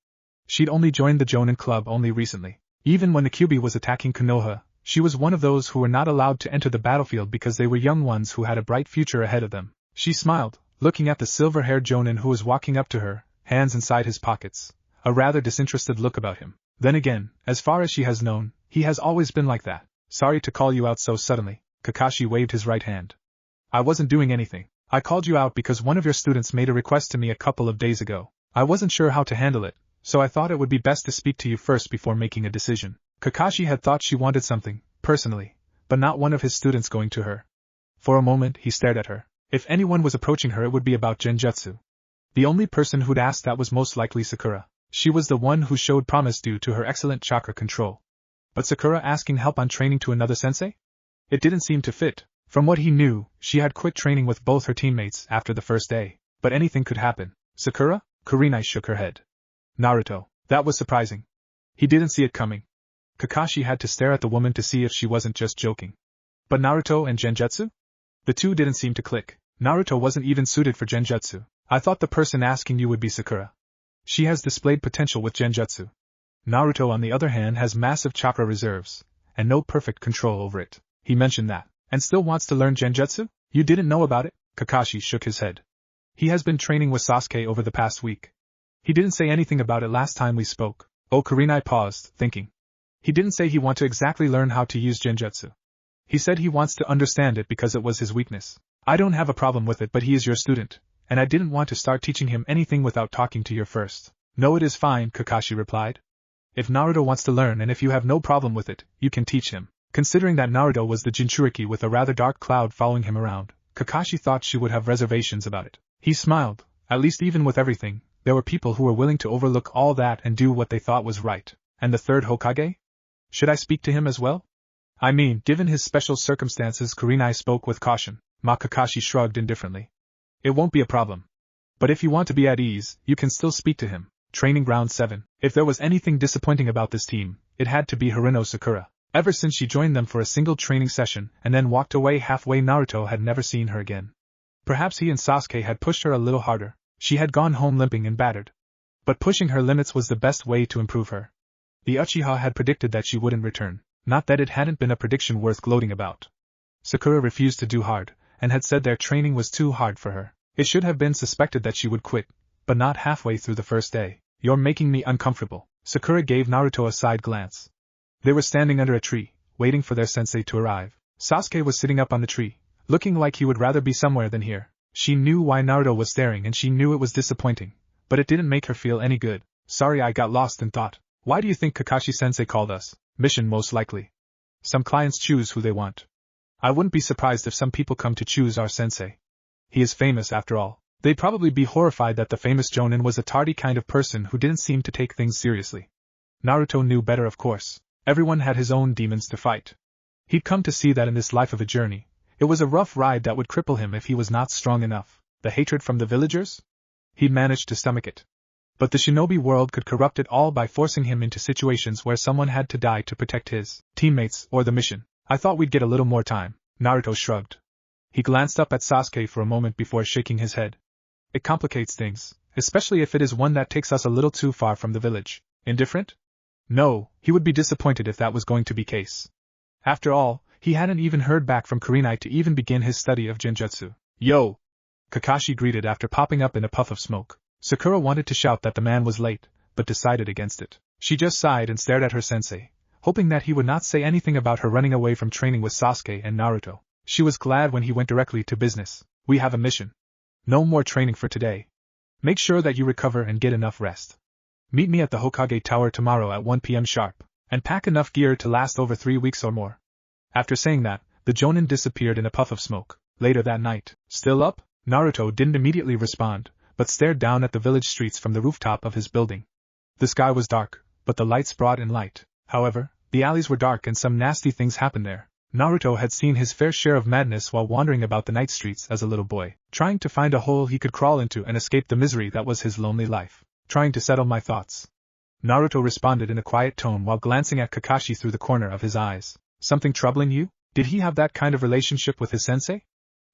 She'd only joined the Jonin Club only recently. Even when the Kyuubi was attacking Konoha, she was one of those who were not allowed to enter the battlefield because they were young ones who had a bright future ahead of them. She smiled, looking at the silver-haired Jonin who was walking up to her, hands inside his pockets, a rather disinterested look about him. Then again, as far as she has known, he has always been like that. Sorry to call you out so suddenly. Kakashi waved his right hand. I wasn't doing anything. I called you out because one of your students made a request to me a couple of days ago. I wasn't sure how to handle it, so I thought it would be best to speak to you first before making a decision. Kakashi had thought she wanted something, personally, but not one of his students going to her. For a moment he stared at her. If anyone was approaching her, it would be about genjutsu. The only person who'd asked that was most likely Sakura. She was the one who showed promise due to her excellent chakra control. But Sakura asking help on training to another sensei? It didn't seem to fit. From what he knew, she had quit training with both her teammates after the first day. But anything could happen. Sakura? Kurenai shook her head. Naruto. That was surprising. He didn't see it coming. Kakashi had to stare at the woman to see if she wasn't just joking. But Naruto and genjutsu? The two didn't seem to click. Naruto wasn't even suited for genjutsu. I thought the person asking you would be Sakura. She has displayed potential with genjutsu. Naruto, on the other hand, has massive chakra reserves, and no perfect control over it. He mentioned that, and still wants to learn genjutsu? You didn't know about it? Kakashi shook his head. He has been training with Sasuke over the past week. He didn't say anything about it last time we spoke. Oh, Kurenai paused, thinking. He didn't say he wanted to exactly learn how to use genjutsu. He said he wants to understand it because it was his weakness. I don't have a problem with it, but he is your student, and I didn't want to start teaching him anything without talking to you first. No, it is fine, Kakashi replied. If Naruto wants to learn and if you have no problem with it, you can teach him. Considering that Naruto was the Jinchuriki with a rather dark cloud following him around, Kakashi thought she would have reservations about it. He smiled. At least even with everything, there were people who were willing to overlook all that and do what they thought was right. And the third Hokage? Should I speak to him as well? I mean, given his special circumstances, Kurenai spoke with caution. Kakashi shrugged indifferently. It won't be a problem. But if you want to be at ease, you can still speak to him. Training Ground 7. If there was anything disappointing about this team, it had to be Harino Sakura. Ever since she joined them for a single training session and then walked away halfway, Naruto had never seen her again. Perhaps he and Sasuke had pushed her a little harder. She had gone home limping and battered. But pushing her limits was the best way to improve her. The Uchiha had predicted that she wouldn't return. Not that it hadn't been a prediction worth gloating about. Sakura refused to do hard, and had said their training was too hard for her. It should have been suspected that she would quit, but not halfway through the first day. You're making me uncomfortable. Sakura gave Naruto a side glance. They were standing under a tree, waiting for their sensei to arrive. Sasuke was sitting up on the tree, looking like he would rather be somewhere than here. She knew why Naruto was staring and she knew it was disappointing, but it didn't make her feel any good. Sorry, I got lost in thought. Why do you think Kakashi-sensei called us? Mission, most likely. Some clients choose who they want. I wouldn't be surprised if some people come to choose our sensei. He is famous after all. They'd probably be horrified that the famous Jonin was a tardy kind of person who didn't seem to take things seriously. Naruto knew better, of course. Everyone had his own demons to fight. He'd come to see that in this life of a journey, it was a rough ride that would cripple him if he was not strong enough. The hatred from the villagers? He'd managed to stomach it. But the shinobi world could corrupt it all by forcing him into situations where someone had to die to protect his teammates or the mission. I thought we'd get a little more time. Naruto shrugged. He glanced up at Sasuke for a moment before shaking his head. It complicates things, especially if it is one that takes us a little too far from the village. Indifferent? No, he would be disappointed if that was going to be case. After all, he hadn't even heard back from Kurenai to even begin his study of Genjutsu. Yo! Kakashi greeted after popping up in a puff of smoke. Sakura wanted to shout that the man was late, but decided against it. She just sighed and stared at her sensei, hoping that he would not say anything about her running away from training with Sasuke and Naruto. She was glad when he went directly to business. We have a mission. No more training for today. Make sure that you recover and get enough rest. Meet me at the Hokage Tower tomorrow at 1 p.m. sharp, and pack enough gear to last over 3 weeks or more. After saying that, the Jonin disappeared in a puff of smoke. Later that night, still up? Naruto didn't immediately respond, but stared down at the village streets from the rooftop of his building. The sky was dark, but the lights brought in light. However, the alleys were dark and some nasty things happened there. Naruto had seen his fair share of madness while wandering about the night streets as a little boy, trying to find a hole he could crawl into and escape the misery that was his lonely life. Trying to settle my thoughts. Naruto responded in a quiet tone while glancing at Kakashi through the corner of his eyes. Something troubling you? Did he have that kind of relationship with his sensei?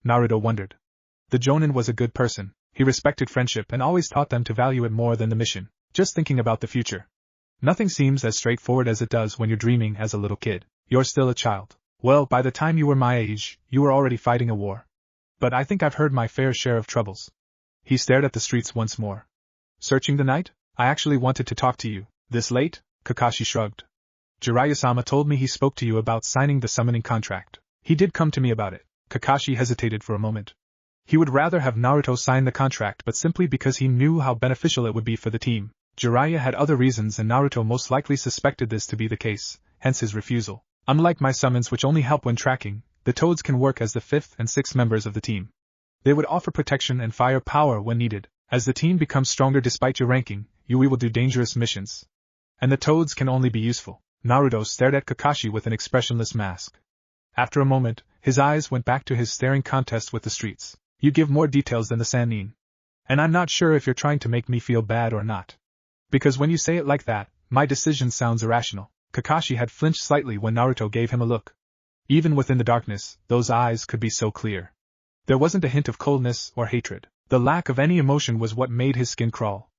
Naruto wondered. The Jonin was a good person. He respected friendship and always taught them to value it more than the mission. Just thinking about the future. Nothing seems as straightforward as it does when you're dreaming as a little kid. You're still a child. Well, by the time you were my age, you were already fighting a war. But I think I've heard my fair share of troubles. He stared at the streets once more. Searching the night? I actually wanted to talk to you. This late? Kakashi shrugged. Jiraiya-sama told me he spoke to you about signing the summoning contract. He did come to me about it. Kakashi hesitated for a moment. He would rather have Naruto sign the contract, but simply because he knew how beneficial it would be for the team. Jiraiya had other reasons and Naruto most likely suspected this to be the case, hence his refusal. Unlike my summons which only help when tracking, the Toads can work as the 5th and 6th members of the team. They would offer protection and fire power when needed. As the team becomes stronger despite your ranking, you will do dangerous missions. And the Toads can only be useful. Naruto stared at Kakashi with an expressionless mask. After a moment, his eyes went back to his staring contest with the streets. You give more details than the Sannin. And I'm not sure if you're trying to make me feel bad or not. Because when you say it like that, my decision sounds irrational. Kakashi had flinched slightly when Naruto gave him a look. Even within the darkness, those eyes could be so clear. There wasn't a hint of coldness or hatred. The lack of any emotion was what made his skin crawl.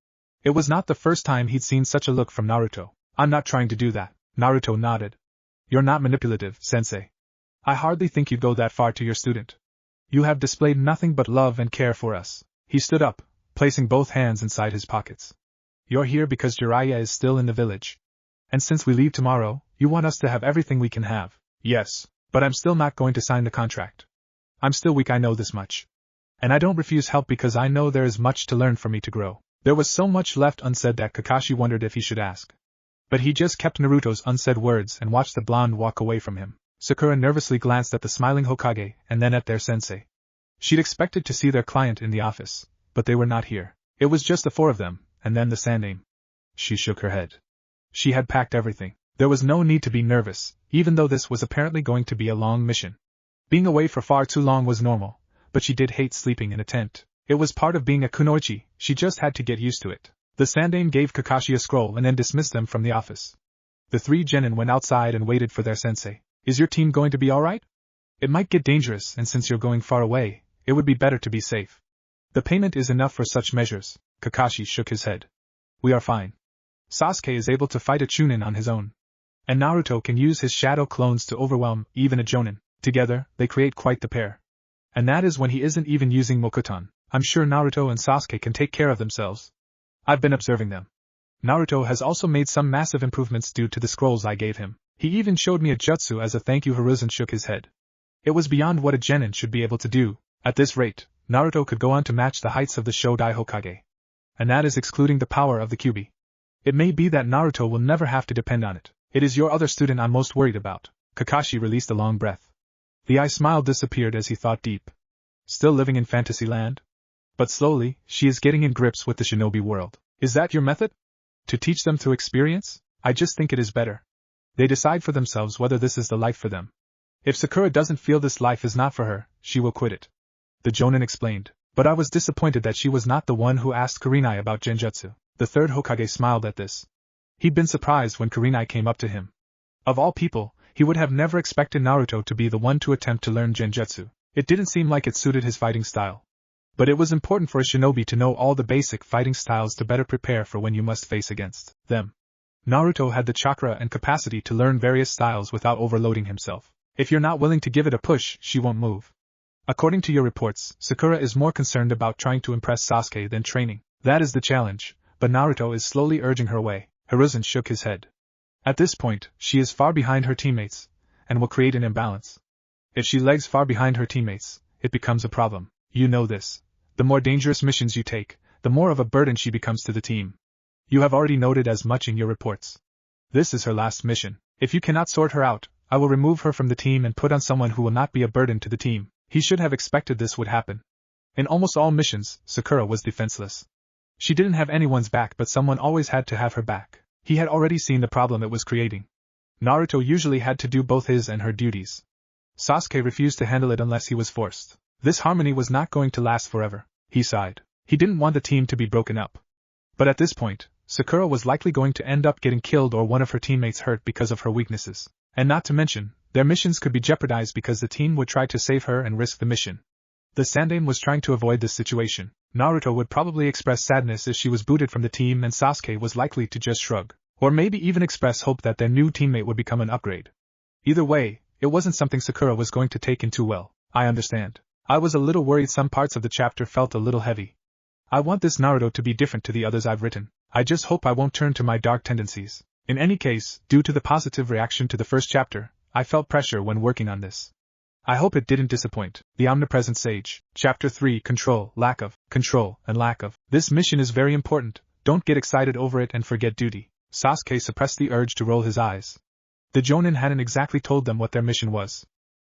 It was not the first time he'd seen such a look from Naruto. I'm not trying to do that. Naruto nodded. You're not manipulative, sensei. I hardly think you'd go that far to your student. You have displayed nothing but love and care for us. He stood up, placing both hands inside his pockets. You're here because Jiraiya is still in the village. And since we leave tomorrow, you want us to have everything we can have. Yes, but I'm still not going to sign the contract. I'm still weak, I know this much. And I don't refuse help because I know there is much to learn for me to grow. There was so much left unsaid that Kakashi wondered if he should ask. But he just kept Naruto's unsaid words and watched the blonde walk away from him. Sakura nervously glanced at the smiling Hokage and then at their sensei. She'd expected to see their client in the office, but they were not here. It was just the 4 of them, and then the Sannin. She shook her head. She had packed everything. There was no need to be nervous, even though this was apparently going to be a long mission. Being away for far too long was normal, but she did hate sleeping in a tent. It was part of being a kunoichi, she just had to get used to it. The Sannin gave Kakashi a scroll and then dismissed them from the office. The 3 genin went outside and waited for their sensei. Is your team going to be alright? It might get dangerous, and since you're going far away, it would be better to be safe. The payment is enough for such measures. Kakashi shook his head. We are fine. Sasuke is able to fight a Chunin on his own. And Naruto can use his shadow clones to overwhelm even a Jonin. Together, they create quite the pair. And that is when he isn't even using Mokuton. I'm sure Naruto and Sasuke can take care of themselves. I've been observing them. Naruto has also made some massive improvements due to the scrolls I gave him. He even showed me a jutsu as a thank you. Hiruzen shook his head. It was beyond what a genin should be able to do. At this rate, Naruto could go on to match the heights of the Shodai Hokage. And that is excluding the power of the Kyuubi. It may be that Naruto will never have to depend on it. It is your other student I'm most worried about. Kakashi released a long breath. The eye smile disappeared as he thought deep. Still living in fantasy land? But slowly, she is getting in grips with the shinobi world. Is that your method? To teach them through experience? I just think it is better. They decide for themselves whether this is the life for them. If Sakura doesn't feel this life is not for her, she will quit it. The Jonin explained. But I was disappointed that she was not the one who asked Kurenai about Genjutsu. The third Hokage smiled at this. He'd been surprised when Kurenai came up to him. Of all people, he would have never expected Naruto to be the one to attempt to learn Genjutsu. It didn't seem like it suited his fighting style. But it was important for a shinobi to know all the basic fighting styles to better prepare for when you must face against them. Naruto had the chakra and capacity to learn various styles without overloading himself. If you're not willing to give it a push, she won't move. According to your reports, Sakura is more concerned about trying to impress Sasuke than training. That is the challenge, but Naruto is slowly urging her away. Hiruzen shook his head. At this point, she is far behind her teammates, and will create an imbalance. If she lags far behind her teammates, it becomes a problem. You know this. The more dangerous missions you take, the more of a burden she becomes to the team. You have already noted as much in your reports. This is her last mission. If you cannot sort her out, I will remove her from the team and put on someone who will not be a burden to the team. He should have expected this would happen. In almost all missions, Sakura was defenseless. She didn't have anyone's back, but someone always had to have her back. He had already seen the problem it was creating. Naruto usually had to do both his and her duties. Sasuke refused to handle it unless he was forced. This harmony was not going to last forever. He sighed. He didn't want the team to be broken up. But at this point, Sakura was likely going to end up getting killed or one of her teammates hurt because of her weaknesses. And not to mention, their missions could be jeopardized because the team would try to save her and risk the mission. The Sandaime was trying to avoid this situation. Naruto would probably express sadness if she was booted from the team, and Sasuke was likely to just shrug. Or maybe even express hope that their new teammate would become an upgrade. Either way, it wasn't something Sakura was going to take in too well. I understand. I was a little worried some parts of the chapter felt a little heavy. I want this Naruto to be different to the others I've written. I just hope I won't turn to my dark tendencies. In any case, due to the positive reaction to the first chapter, I felt pressure when working on this. I hope it didn't disappoint. The Omnipresent Sage. Chapter 3. Control, lack of, control, and lack of. This mission is very important. Don't get excited over it and forget duty. Sasuke suppressed the urge to roll his eyes. The Jonin hadn't exactly told them what their mission was.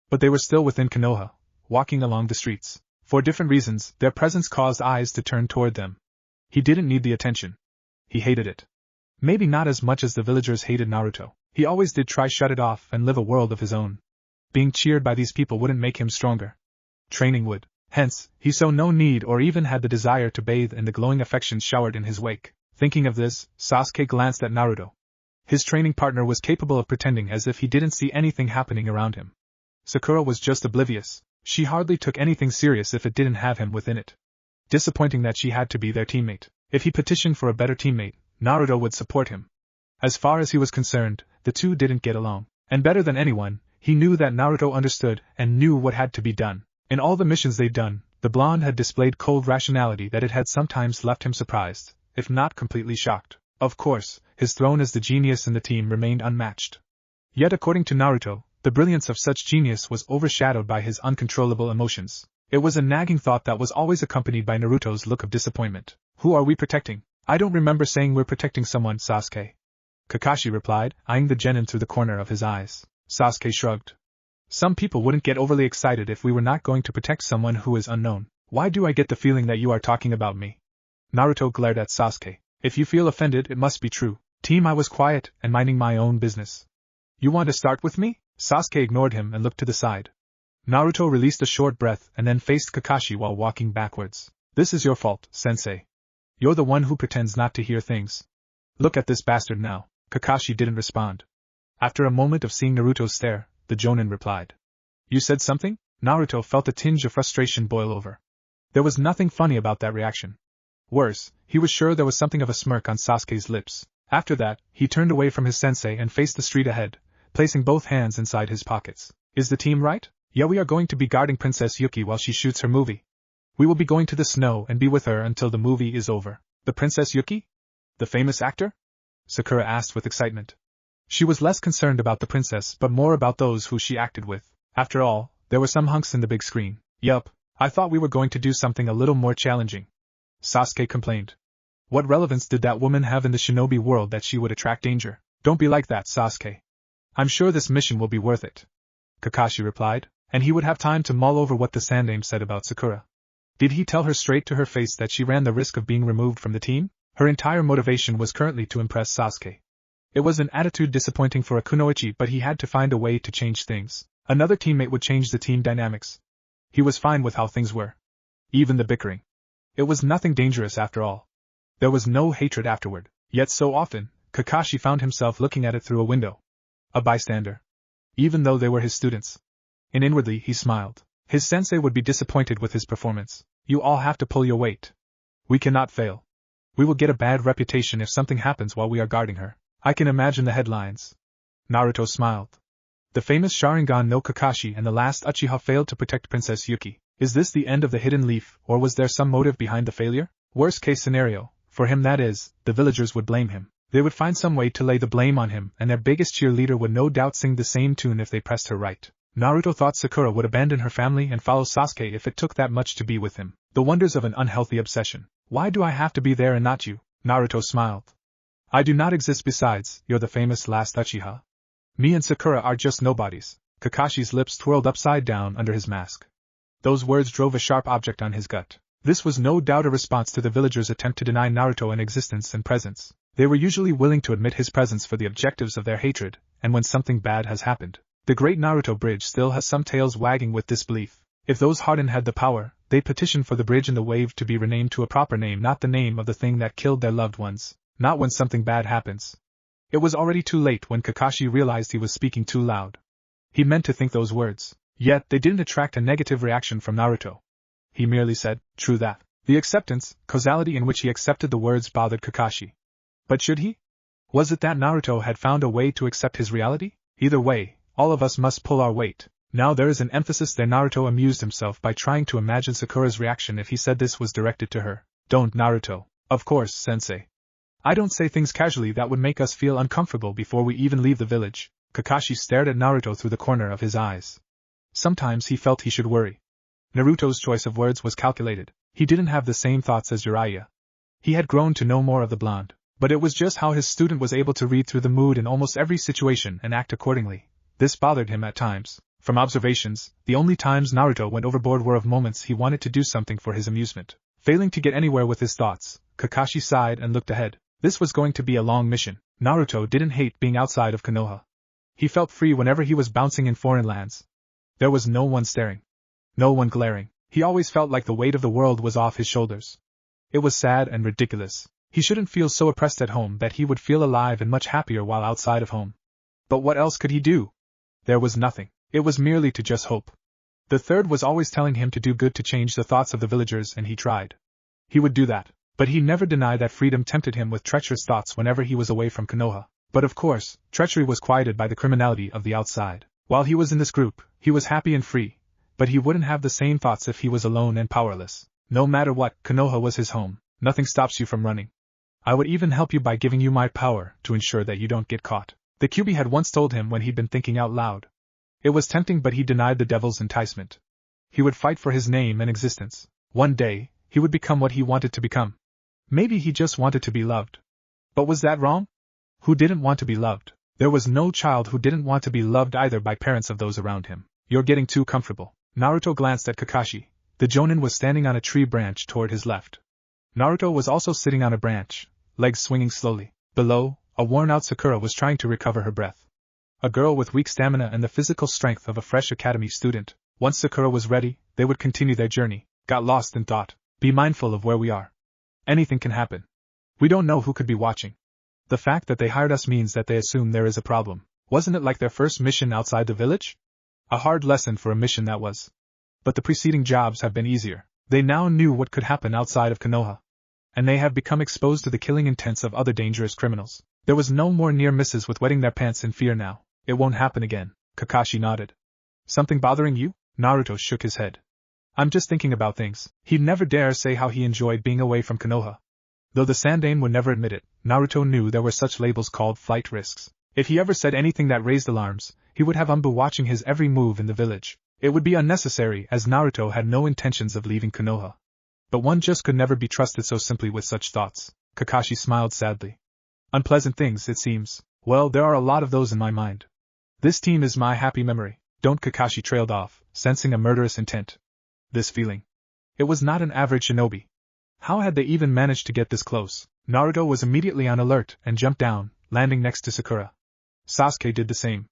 But they were still within Konoha, walking along the streets. For different reasons, their presence caused eyes to turn toward them. He didn't need the attention. He hated it. Maybe not as much as the villagers hated Naruto. He always did try shut it off and live a world of his own. Being cheered by these people wouldn't make him stronger. Training would. Hence, he saw no need or even had the desire to bathe in the glowing affections showered in his wake. Thinking of this, Sasuke glanced at Naruto. His training partner was capable of pretending as if he didn't see anything happening around him. Sakura was just oblivious. She hardly took anything serious if it didn't have him within it. Disappointing that she had to be their teammate. If he petitioned for a better teammate, Naruto would support him. As far as he was concerned, the two didn't get along. And better than anyone, he knew that Naruto understood and knew what had to be done. In all the missions they'd done, the blonde had displayed cold rationality that it had sometimes left him surprised, if not completely shocked. Of course, his throne as the genius in the team remained unmatched. Yet according to Naruto, the brilliance of such genius was overshadowed by his uncontrollable emotions. It was a nagging thought that was always accompanied by Naruto's look of disappointment. Who are we protecting? I don't remember saying we're protecting someone, Sasuke. Kakashi replied, eyeing the genin through the corner of his eyes. Sasuke shrugged. Some people wouldn't get overly excited if we were not going to protect someone who is unknown. Why do I get the feeling that you are talking about me? Naruto glared at Sasuke. If you feel offended, it must be true. Team, I was quiet and minding my own business. You want to start with me? Sasuke ignored him and looked to the side. Naruto released a short breath and then faced Kakashi while walking backwards. This is your fault, sensei. You're the one who pretends not to hear things. Look at this bastard now. Kakashi didn't respond. After a moment of seeing Naruto's stare, the Jonin replied. You said something? Naruto felt a tinge of frustration boil over. There was nothing funny about that reaction. Worse, he was sure there was something of a smirk on Sasuke's lips. After that, he turned away from his sensei and faced the street ahead, placing both hands inside his pockets. Is the team right? Yeah, we are going to be guarding Princess Yuki while she shoots her movie. We will be going to the snow and be with her until the movie is over. The Princess Yuki? The famous actor? Sakura asked with excitement. She was less concerned about the princess but more about those who she acted with. After all, there were some hunks in the big screen. Yup, I thought we were going to do something a little more challenging. Sasuke complained. What relevance did that woman have in the shinobi world that she would attract danger? Don't be like that, Sasuke. I'm sure this mission will be worth it. Kakashi replied, and he would have time to mull over what the Sandaime said about Sakura. Did he tell her straight to her face that she ran the risk of being removed from the team? Her entire motivation was currently to impress Sasuke. It was an attitude disappointing for a kunoichi, but he had to find a way to change things. Another teammate would change the team dynamics. He was fine with how things were. Even the bickering. It was nothing dangerous after all. There was no hatred afterward, yet so often, Kakashi found himself looking at it through a window. A bystander. Even though they were his students. And inwardly he smiled. His sensei would be disappointed with his performance. You all have to pull your weight. We cannot fail. We will get a bad reputation if something happens while we are guarding her. I can imagine the headlines. Naruto smiled. The famous Sharingan no Kakashi and the last Uchiha failed to protect Princess Yuki. Is this the end of the hidden leaf, or was there some motive behind the failure? Worst case scenario, for him that is, the villagers would blame him. They would find some way to lay the blame on him, and their biggest cheerleader would no doubt sing the same tune if they pressed her right. Naruto thought Sakura would abandon her family and follow Sasuke if it took that much to be with him. The wonders of an unhealthy obsession. Why do I have to be there and not you? Naruto smiled. I do not exist besides, you're the famous last Uchiha. Me and Sakura are just nobodies. Kakashi's lips twirled upside down under his mask. Those words drove a sharp object on his gut. This was no doubt a response to the villagers' attempt to deny Naruto an existence and presence. They were usually willing to admit his presence for the objectives of their hatred, and when something bad has happened, the great Naruto bridge still has some tails wagging with disbelief. If those hardened had the power, they'd petition for the bridge and the wave to be renamed to a proper name, not the name of the thing that killed their loved ones. Not when something bad happens. It was already too late when Kakashi realized he was speaking too loud. He meant to think those words, yet they didn't attract a negative reaction from Naruto. He merely said, true that. The acceptance, causality in which he accepted the words bothered Kakashi. But should he? Was it that Naruto had found a way to accept his reality? Either way, all of us must pull our weight. Now there is an emphasis there. Naruto amused himself by trying to imagine Sakura's reaction if he said this was directed to her. Don't, Naruto. Of course, sensei. I don't say things casually that would make us feel uncomfortable before we even leave the village. Kakashi stared at Naruto through the corner of his eyes. Sometimes he felt he should worry. Naruto's choice of words was calculated. He didn't have the same thoughts as Jiraiya. He had grown to know more of the blonde, but it was just how his student was able to read through the mood in almost every situation and act accordingly. This bothered him at times. From observations, the only times Naruto went overboard were of moments he wanted to do something for his amusement. Failing to get anywhere with his thoughts, Kakashi sighed and looked ahead. This was going to be a long mission. Naruto didn't hate being outside of Konoha. He felt free whenever he was bouncing in foreign lands. There was no one staring. No one glaring. He always felt like the weight of the world was off his shoulders. It was sad and ridiculous. He shouldn't feel so oppressed at home that he would feel alive and much happier while outside of home. But what else could he do? There was nothing. It was merely to just hope. The third was always telling him to do good to change the thoughts of the villagers, and he tried. He would do that. But he never denied that freedom tempted him with treacherous thoughts whenever he was away from Konoha. But of course, treachery was quieted by the criminality of the outside. While he was in this group, he was happy and free, but he wouldn't have the same thoughts if he was alone and powerless. No matter what, Konoha was his home. Nothing stops you from running. I would even help you by giving you my power to ensure that you don't get caught. The Kyuubi had once told him when he'd been thinking out loud. It was tempting, but he denied the devil's enticement. He would fight for his name and existence. One day, he would become what he wanted to become. Maybe he just wanted to be loved. But was that wrong? Who didn't want to be loved? There was no child who didn't want to be loved either by parents of those around him. You're getting too comfortable. Naruto glanced at Kakashi. The Jonin was standing on a tree branch toward his left. Naruto was also sitting on a branch, legs swinging slowly. Below, a worn-out Sakura was trying to recover her breath. A girl with weak stamina and the physical strength of a fresh academy student. Once Sakura was ready, they would continue their journey. Got lost in thought. Be mindful of where we are. Anything can happen. We don't know who could be watching. The fact that they hired us means that they assume there is a problem. Wasn't it like their first mission outside the village? A hard lesson for a mission that was. But the preceding jobs have been easier. They now knew what could happen outside of Konoha. And they have become exposed to the killing intents of other dangerous criminals. There was no more near misses with wetting their pants in fear now. It won't happen again. Kakashi nodded. Something bothering you? Naruto shook his head. I'm just thinking about things. He'd never dare say how he enjoyed being away from Konoha. Though the Sandaime would never admit it, Naruto knew there were such labels called flight risks. If he ever said anything that raised alarms, he would have Umbu watching his every move in the village. It would be unnecessary as Naruto had no intentions of leaving Konoha. But one just could never be trusted so simply with such thoughts. Kakashi smiled sadly. Unpleasant things, it seems. Well, there are a lot of those in my mind. This team is my happy memory. Don't. Kakashi trailed off, sensing a murderous intent. This feeling. It was not an average shinobi. How had they even managed to get this close? Naruto was immediately on alert and jumped down, landing next to Sakura. Sasuke did the same.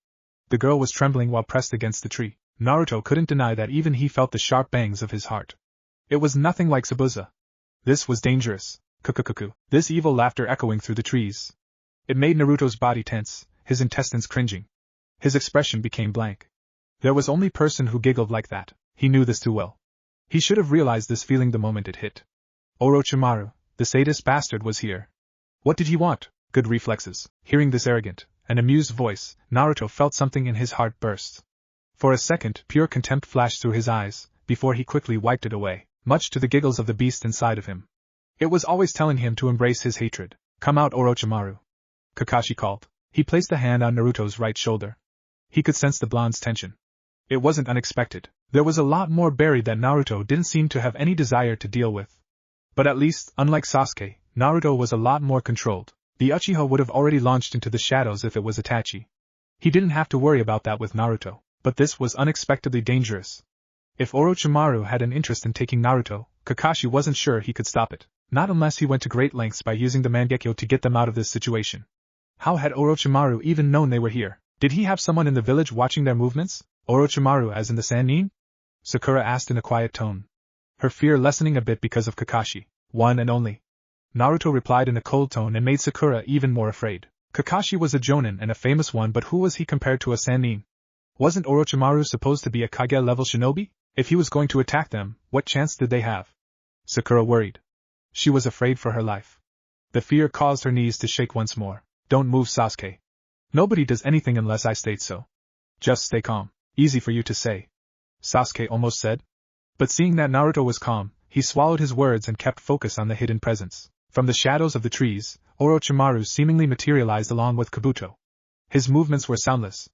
The girl was trembling while pressed against the tree. Naruto couldn't deny that even he felt the sharp bangs of his heart. It was nothing like Zabuza. This was dangerous. Kukukuku. This evil laughter echoing through the trees. It made Naruto's body tense, his intestines cringing. His expression became blank. There was only person who giggled like that. He knew this too well. He should have realized this feeling the moment it hit. Orochimaru, the sadist bastard, was here. What did he want? Good reflexes. Hearing this arrogant and amused voice, Naruto felt something in his heart burst. For a second, pure contempt flashed through his eyes, before he quickly wiped it away, much to the giggles of the beast inside of him. It was always telling him to embrace his hatred. Come out, Orochimaru. Kakashi called. He placed a hand on Naruto's right shoulder. He could sense the blonde's tension. It wasn't unexpected. There was a lot more buried that Naruto didn't seem to have any desire to deal with. But at least, unlike Sasuke, Naruto was a lot more controlled. The Uchiha would have already launched into the shadows if it was Itachi. He didn't have to worry about that with Naruto, but this was unexpectedly dangerous. If Orochimaru had an interest in taking Naruto, Kakashi wasn't sure he could stop it, not unless he went to great lengths by using the Mangekyo to get them out of this situation. How had Orochimaru even known they were here? Did he have someone in the village watching their movements? Orochimaru as in the Sannin? Sakura asked in a quiet tone. Her fear lessening a bit because of Kakashi. One and only. Naruto replied in a cold tone and made Sakura even more afraid. Kakashi was a jonin and a famous one, but who was he compared to a Sannin? Wasn't Orochimaru supposed to be a Kage-level shinobi? If he was going to attack them, what chance did they have? Sakura worried. She was afraid for her life. The fear caused her knees to shake once more. Don't move, Sasuke. Nobody does anything unless I state so. Just stay calm. Easy for you to say. Sasuke almost said. But seeing that Naruto was calm, he swallowed his words and kept focus on the hidden presence. From the shadows of the trees, Orochimaru seemingly materialized along with Kabuto. His movements were soundless.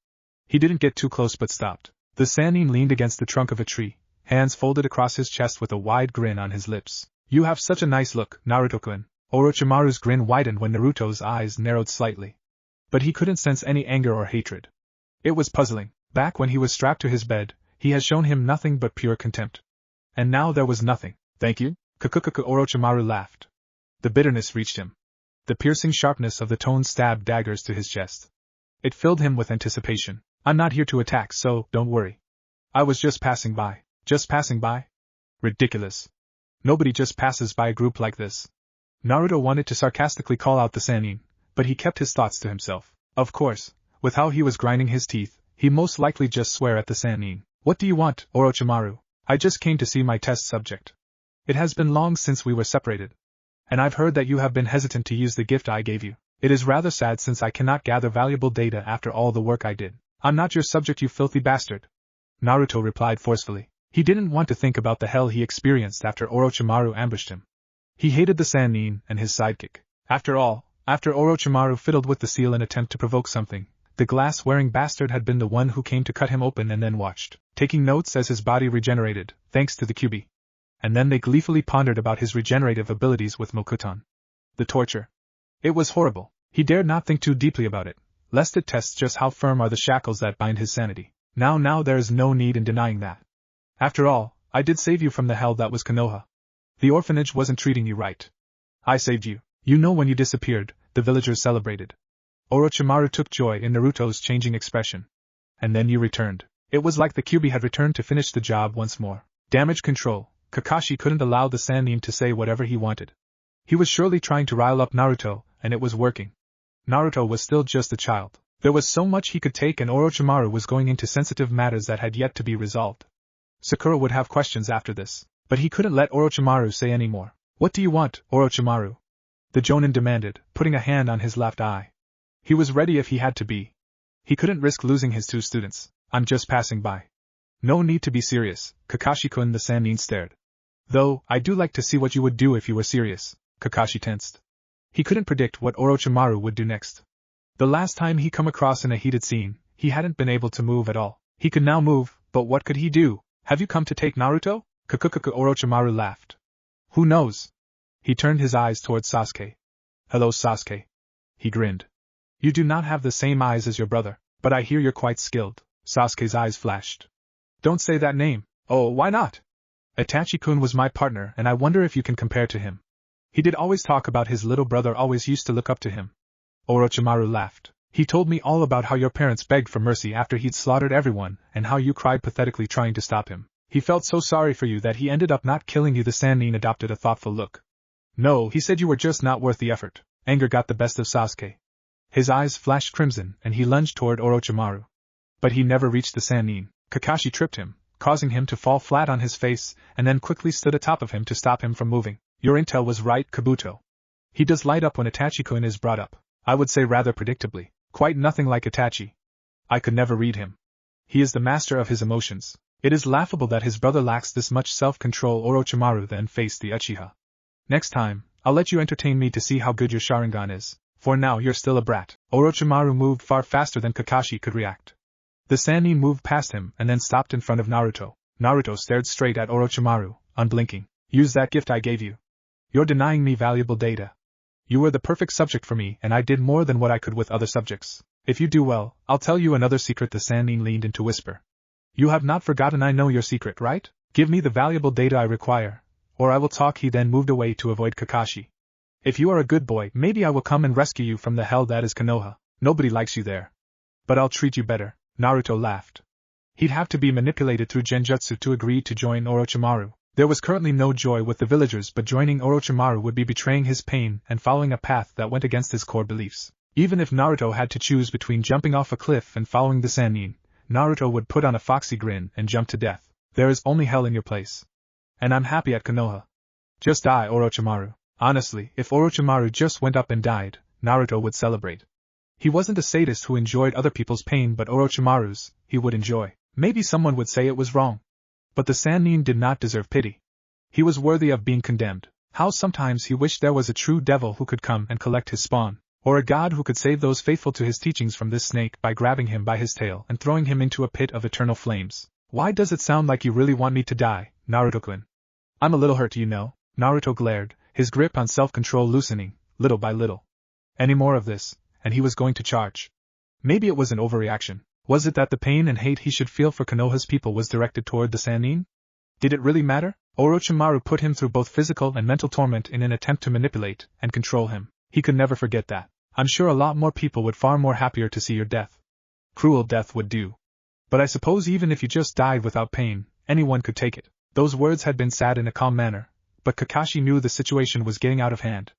He didn't get too close but stopped. The Sannin leaned against the trunk of a tree, hands folded across his chest with a wide grin on his lips. You have such a nice look, Naruto-kun. Orochimaru's grin widened when Naruto's eyes narrowed slightly. But he couldn't sense any anger or hatred. It was puzzling. Back when he was strapped to his bed, he had shown him nothing but pure contempt. And now there was nothing. Thank you? Kukukuku. Orochimaru laughed. The bitterness reached him. The piercing sharpness of the tone stabbed daggers to his chest. It filled him with anticipation. I'm not here to attack, so don't worry. I was just passing by. Just passing by? Ridiculous. Nobody just passes by a group like this. Naruto wanted to sarcastically call out the Sannin, but he kept his thoughts to himself. Of course, with how he was grinding his teeth, he most likely just swear at the Sannin. What do you want, Orochimaru? I just came to see my test subject. It has been long since we were separated. And I've heard that you have been hesitant to use the gift I gave you. It is rather sad since I cannot gather valuable data after all the work I did. I'm not your subject, you filthy bastard. Naruto replied forcefully. He didn't want to think about the hell he experienced after Orochimaru ambushed him. He hated the Sannin and his sidekick. After all, after Orochimaru fiddled with the seal in attempt to provoke something, the glass-wearing bastard had been the one who came to cut him open and then watched, taking notes as his body regenerated, thanks to the Kyuubi. And then they gleefully pondered about his regenerative abilities with Mokuton. The torture. It was horrible. He dared not think too deeply about it, lest it tests just how firm are the shackles that bind his sanity. Now there is no need in denying that. After all, I did save you from the hell that was Konoha. The orphanage wasn't treating you right. I saved you. You know, when you disappeared, the villagers celebrated. Orochimaru took joy in Naruto's changing expression. And then you returned. It was like the Kyuubi had returned to finish the job once more. Damage control. Kakashi couldn't allow the Sannin to say whatever he wanted. He was surely trying to rile up Naruto, and it was working. Naruto was still just a child. There was so much he could take, and Orochimaru was going into sensitive matters that had yet to be resolved. Sakura would have questions after this, but he couldn't let Orochimaru say any more. What do you want, Orochimaru? The Jonin demanded, putting a hand on his left eye. He was ready if he had to be. He couldn't risk losing his two students. I'm just passing by. No need to be serious, Kakashi-kun. The Sannin stared. Though, I do like to see what you would do if you were serious. Kakashi tensed. He couldn't predict what Orochimaru would do next. The last time he come across in a heated scene, he hadn't been able to move at all. He could now move, but what could he do? Have you come to take Naruto? Orochimaru laughed. Who knows? He turned his eyes towards Sasuke. Hello, Sasuke. He grinned. You do not have the same eyes as your brother, but I hear you're quite skilled. Sasuke's eyes flashed. Don't say that name. Oh, why not? Itachi-kun was my partner and I wonder if you can compare to him. He did always talk about his little brother always used to look up to him. Orochimaru laughed. He told me all about how your parents begged for mercy after he'd slaughtered everyone and how you cried pathetically trying to stop him. He felt so sorry for you that he ended up not killing you. The Sannin adopted a thoughtful look. No, he said you were just not worth the effort. Anger got the best of Sasuke. His eyes flashed crimson and he lunged toward Orochimaru. But he never reached the Sannin. Kakashi tripped him, causing him to fall flat on his face, and then quickly stood atop of him to stop him from moving. Your intel was right, Kabuto. He does light up when Itachi-kun is brought up. I would say rather predictably. Quite nothing like Itachi. I could never read him. He is the master of his emotions. It is laughable that his brother lacks this much self-control. Orochimaru then faced the Uchiha. Next time, I'll let you entertain me to see how good your Sharingan is. For now you're still a brat. Orochimaru moved far faster than Kakashi could react. The Sannin moved past him and then stopped in front of Naruto. Naruto stared straight at Orochimaru, unblinking. Use that gift I gave you. You're denying me valuable data. You were the perfect subject for me and I did more than what I could with other subjects. If you do well, I'll tell you another secret. The Sannin leaned in to whisper. You have not forgotten I know your secret, right? Give me the valuable data I require, or I will talk. He then moved away to avoid Kakashi. If you are a good boy, maybe I will come and rescue you from the hell that is Konoha. Nobody likes you there. But I'll treat you better. Naruto laughed. He'd have to be manipulated through genjutsu to agree to join Orochimaru. There was currently no joy with the villagers, but joining Orochimaru would be betraying his pain and following a path that went against his core beliefs. Even if Naruto had to choose between jumping off a cliff and following the Sannin, Naruto would put on a foxy grin and jump to death. There is only hell in your place. And I'm happy at Konoha. Just die, Orochimaru. Honestly, if Orochimaru just went up and died, Naruto would celebrate. He wasn't a sadist who enjoyed other people's pain, but Orochimaru's, he would enjoy. Maybe someone would say it was wrong. But the Sannin did not deserve pity. He was worthy of being condemned. How sometimes he wished there was a true devil who could come and collect his spawn, or a god who could save those faithful to his teachings from this snake by grabbing him by his tail and throwing him into a pit of eternal flames. Why does it sound like you really want me to die, Naruto-kun? I'm a little hurt, you know. Naruto glared, his grip on self-control loosening, little by little. Any more of this, and he was going to charge. Maybe it was an overreaction. Was it that the pain and hate he should feel for Konoha's people was directed toward the Sannin? Did it really matter? Orochimaru put him through both physical and mental torment in an attempt to manipulate and control him. He could never forget that. I'm sure a lot more people would far more happier to see your death. Cruel death would do. But I suppose even if you just died without pain, anyone could take it. Those words had been said in a calm manner, but Kakashi knew the situation was getting out of hand.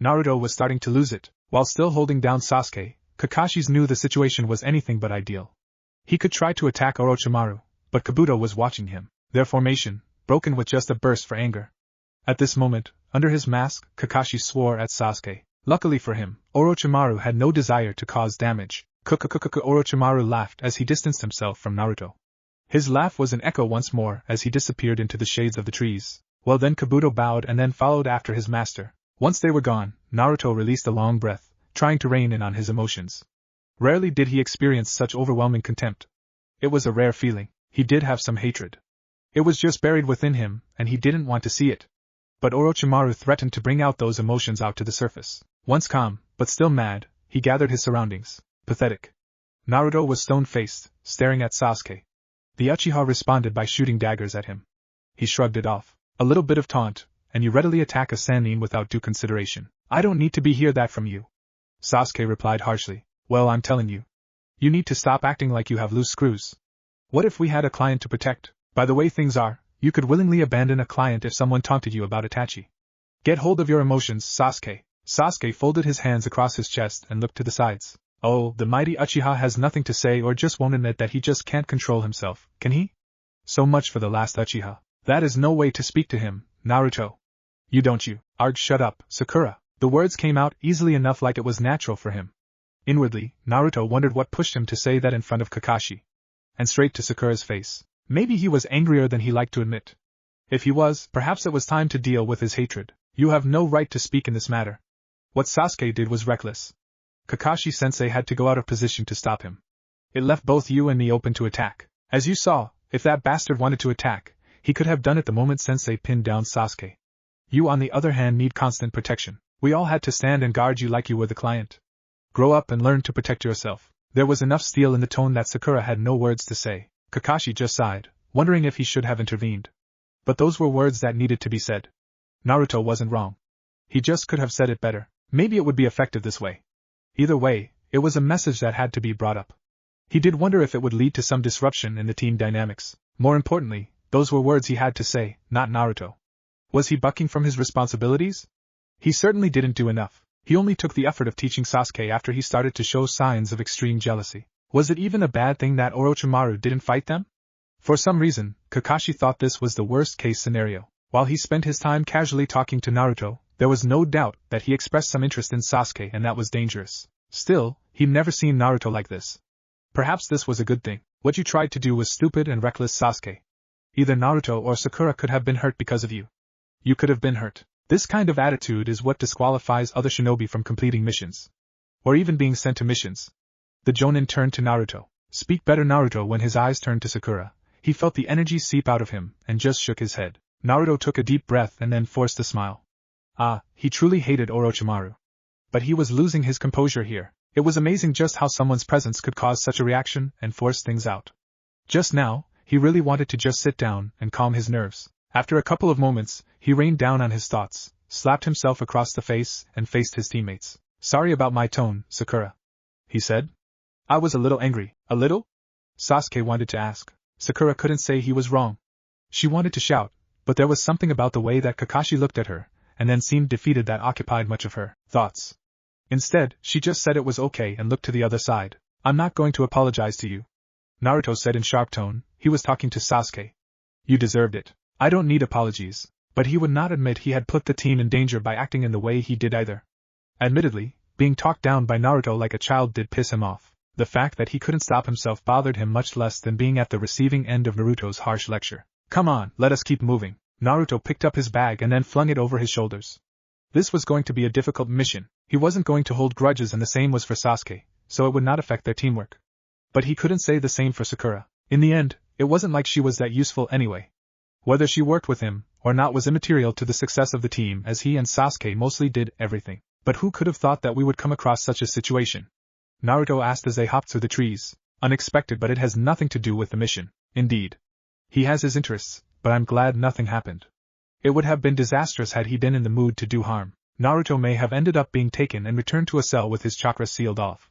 Naruto was starting to lose it. While still holding down Sasuke, Kakashi knew the situation was anything but ideal. He could try to attack Orochimaru, but Kabuto was watching him, their formation, broken with just a burst for anger. At this moment, under his mask, Kakashi swore at Sasuke. Luckily for him, Orochimaru had no desire to cause damage. Orochimaru laughed as he distanced himself from Naruto. His laugh was an echo once more as he disappeared into the shades of the trees. Well then Kabuto bowed and then followed after his master. Once they were gone, Naruto released a long breath, trying to rein in on his emotions. Rarely did he experience such overwhelming contempt. It was a rare feeling. He did have some hatred. It was just buried within him, and he didn't want to see it. But Orochimaru threatened to bring out those emotions out to the surface. Once calm, but still mad, he gathered his surroundings. Pathetic. Naruto was stone-faced, staring at Sasuke. The Uchiha responded by shooting daggers at him. He shrugged it off. A little bit of taunt, and you readily attack a Sannin without due consideration. I don't need to hear that from you. Sasuke replied harshly. Well, I'm telling you. You need to stop acting like you have loose screws. What if we had a client to protect? By the way things are, you could willingly abandon a client if someone taunted you about Itachi. Get hold of your emotions, Sasuke. Sasuke folded his hands across his chest and looked to the sides. Oh, the mighty Uchiha has nothing to say or just won't admit that he just can't control himself, can he? So much for the last Uchiha. That is no way to speak to him, Naruto. You don't you? Arg, shut up, Sakura. The words came out easily enough like it was natural for him. Inwardly, Naruto wondered what pushed him to say that in front of Kakashi. And straight to Sakura's face. Maybe he was angrier than he liked to admit. If he was, perhaps it was time to deal with his hatred. You have no right to speak in this matter. What Sasuke did was reckless. Kakashi-sensei had to go out of position to stop him. It left both you and me open to attack. As you saw, if that bastard wanted to attack, he could have done it the moment Sensei pinned down Sasuke. You on the other hand need constant protection. We all had to stand and guard you like you were the client. Grow up and learn to protect yourself. There was enough steel in the tone that Sakura had no words to say. Kakashi just sighed, wondering if he should have intervened. But those were words that needed to be said. Naruto wasn't wrong. He just could have said it better. Maybe it would be effective this way. Either way, it was a message that had to be brought up. He did wonder if it would lead to some disruption in the team dynamics. More importantly, those were words he had to say, not Naruto. Was he bucking from his responsibilities? He certainly didn't do enough. He only took the effort of teaching Sasuke after he started to show signs of extreme jealousy. Was it even a bad thing that Orochimaru didn't fight them? For some reason, Kakashi thought this was the worst-case scenario. While he spent his time casually talking to Naruto, there was no doubt that he expressed some interest in Sasuke and that was dangerous. Still, he'd never seen Naruto like this. Perhaps this was a good thing. What you tried to do was stupid and reckless, Sasuke. Either Naruto or Sakura could have been hurt because of you. You could have been hurt. This kind of attitude is what disqualifies other shinobi from completing missions. Or even being sent to missions. The Jonin turned to Naruto. Speak better, Naruto. When his eyes turned to Sakura, he felt the energy seep out of him and just shook his head. Naruto took a deep breath and then forced a smile. He truly hated Orochimaru. But he was losing his composure here. It was amazing just how someone's presence could cause such a reaction and force things out. Just now, he really wanted to just sit down and calm his nerves. After a couple of moments, he rained down on his thoughts, slapped himself across the face, and faced his teammates. Sorry about my tone, Sakura, he said. I was a little angry. A little? Sasuke wanted to ask. Sakura couldn't say he was wrong. She wanted to shout, but there was something about the way that Kakashi looked at her, and then seemed defeated that occupied much of her thoughts. Instead, she just said it was okay and looked to the other side. I'm not going to apologize to you, Naruto said in sharp tone. He was talking to Sasuke. You deserved it. I don't need apologies. But he would not admit he had put the team in danger by acting in the way he did either. Admittedly, being talked down by Naruto like a child did piss him off. The fact that he couldn't stop himself bothered him much less than being at the receiving end of Naruto's harsh lecture. Come on, let us keep moving. Naruto picked up his bag and then flung it over his shoulders. This was going to be a difficult mission. He wasn't going to hold grudges, and the same was for Sasuke, so it would not affect their teamwork. But he couldn't say the same for Sakura. In the end, it wasn't like she was that useful anyway. Whether she worked with him or not was immaterial to the success of the team, as he and Sasuke mostly did everything. But who could have thought that we would come across such a situation? Naruto asked as they hopped through the trees. Unexpected, but it has nothing to do with the mission. Indeed. He has his interests, but I'm glad nothing happened. It would have been disastrous had he been in the mood to do harm. Naruto may have ended up being taken and returned to a cell with his chakra sealed off.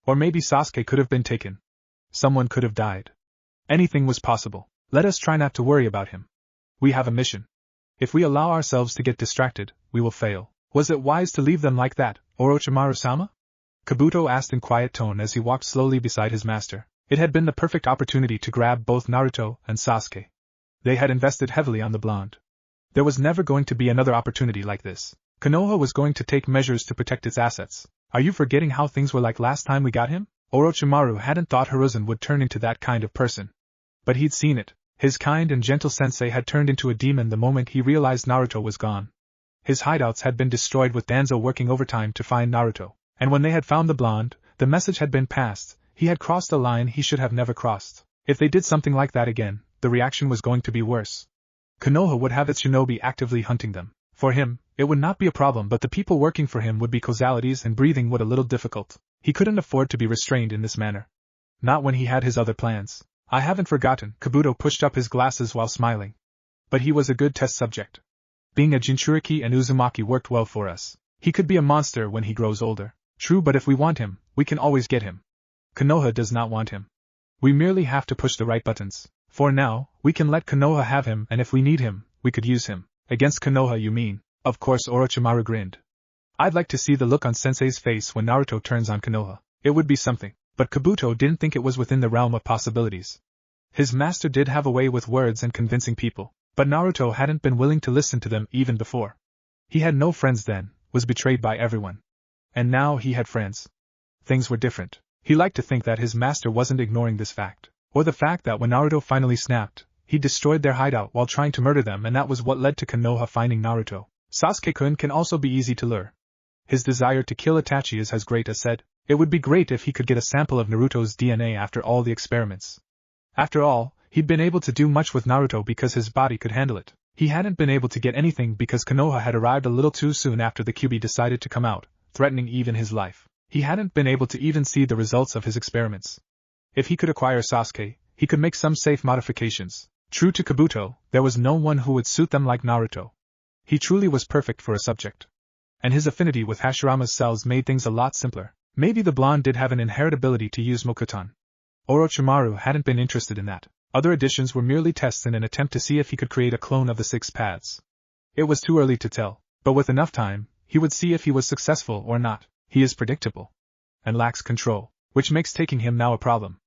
Or maybe Sasuke could have been taken. Someone could have died. Anything was possible. Let us try not to worry about him. We have a mission. If we allow ourselves to get distracted, we will fail. Was it wise to leave them like that, Orochimaru-sama? Kabuto asked in quiet tone as he walked slowly beside his master. It had been the perfect opportunity to grab both Naruto and Sasuke. They had invested heavily on the blonde. There was never going to be another opportunity like this. Konoha was going to take measures to protect its assets. Are you forgetting how things were like last time we got him? Orochimaru hadn't thought Hiruzen would turn into that kind of person. But he'd seen it. His kind and gentle sensei had turned into a demon the moment he realized Naruto was gone. His hideouts had been destroyed with Danzo working overtime to find Naruto. And when they had found the blonde, the message had been passed. He had crossed a line he should have never crossed. If they did something like that again, the reaction was going to be worse. Konoha would have its shinobi actively hunting them. For him, it would not be a problem, but the people working for him would be causalities, and breathing would a little difficult. He couldn't afford to be restrained in this manner. Not when he had his other plans. I haven't forgotten. Kabuto pushed up his glasses while smiling. But he was a good test subject. Being a Jinchuriki and Uzumaki worked well for us. He could be a monster when he grows older. True, but if we want him, we can always get him. Konoha does not want him. We merely have to push the right buttons. For now, we can let Konoha have him, and if we need him, we could use him. Against Konoha, you mean? Of course, Orochimaru grinned. I'd like to see the look on Sensei's face when Naruto turns on Konoha. It would be something. But Kabuto didn't think it was within the realm of possibilities. His master did have a way with words and convincing people, but Naruto hadn't been willing to listen to them even before. He had no friends then, was betrayed by everyone. And now he had friends. Things were different. He liked to think that his master wasn't ignoring this fact, or the fact that when Naruto finally snapped, he destroyed their hideout while trying to murder them, and that was what led to Konoha finding Naruto. Sasuke-kun can also be easy to lure. His desire to kill Itachi is as great as said. It would be great if he could get a sample of Naruto's DNA after all the experiments. After all, he'd been able to do much with Naruto because his body could handle it. He hadn't been able to get anything because Konoha had arrived a little too soon after the Kyuubi decided to come out, threatening even his life. He hadn't been able to even see the results of his experiments. If he could acquire Sasuke, he could make some safe modifications. True to Kabuto, there was no one who would suit them like Naruto. He truly was perfect for a subject. And his affinity with Hashirama's cells made things a lot simpler. Maybe the blonde did have an inherent ability to use Mokuton. Orochimaru hadn't been interested in that. Other additions were merely tests in an attempt to see if he could create a clone of the 6 paths. It was too early to tell, but with enough time, he would see if he was successful or not. He is predictable. And lacks control, which makes taking him now a problem.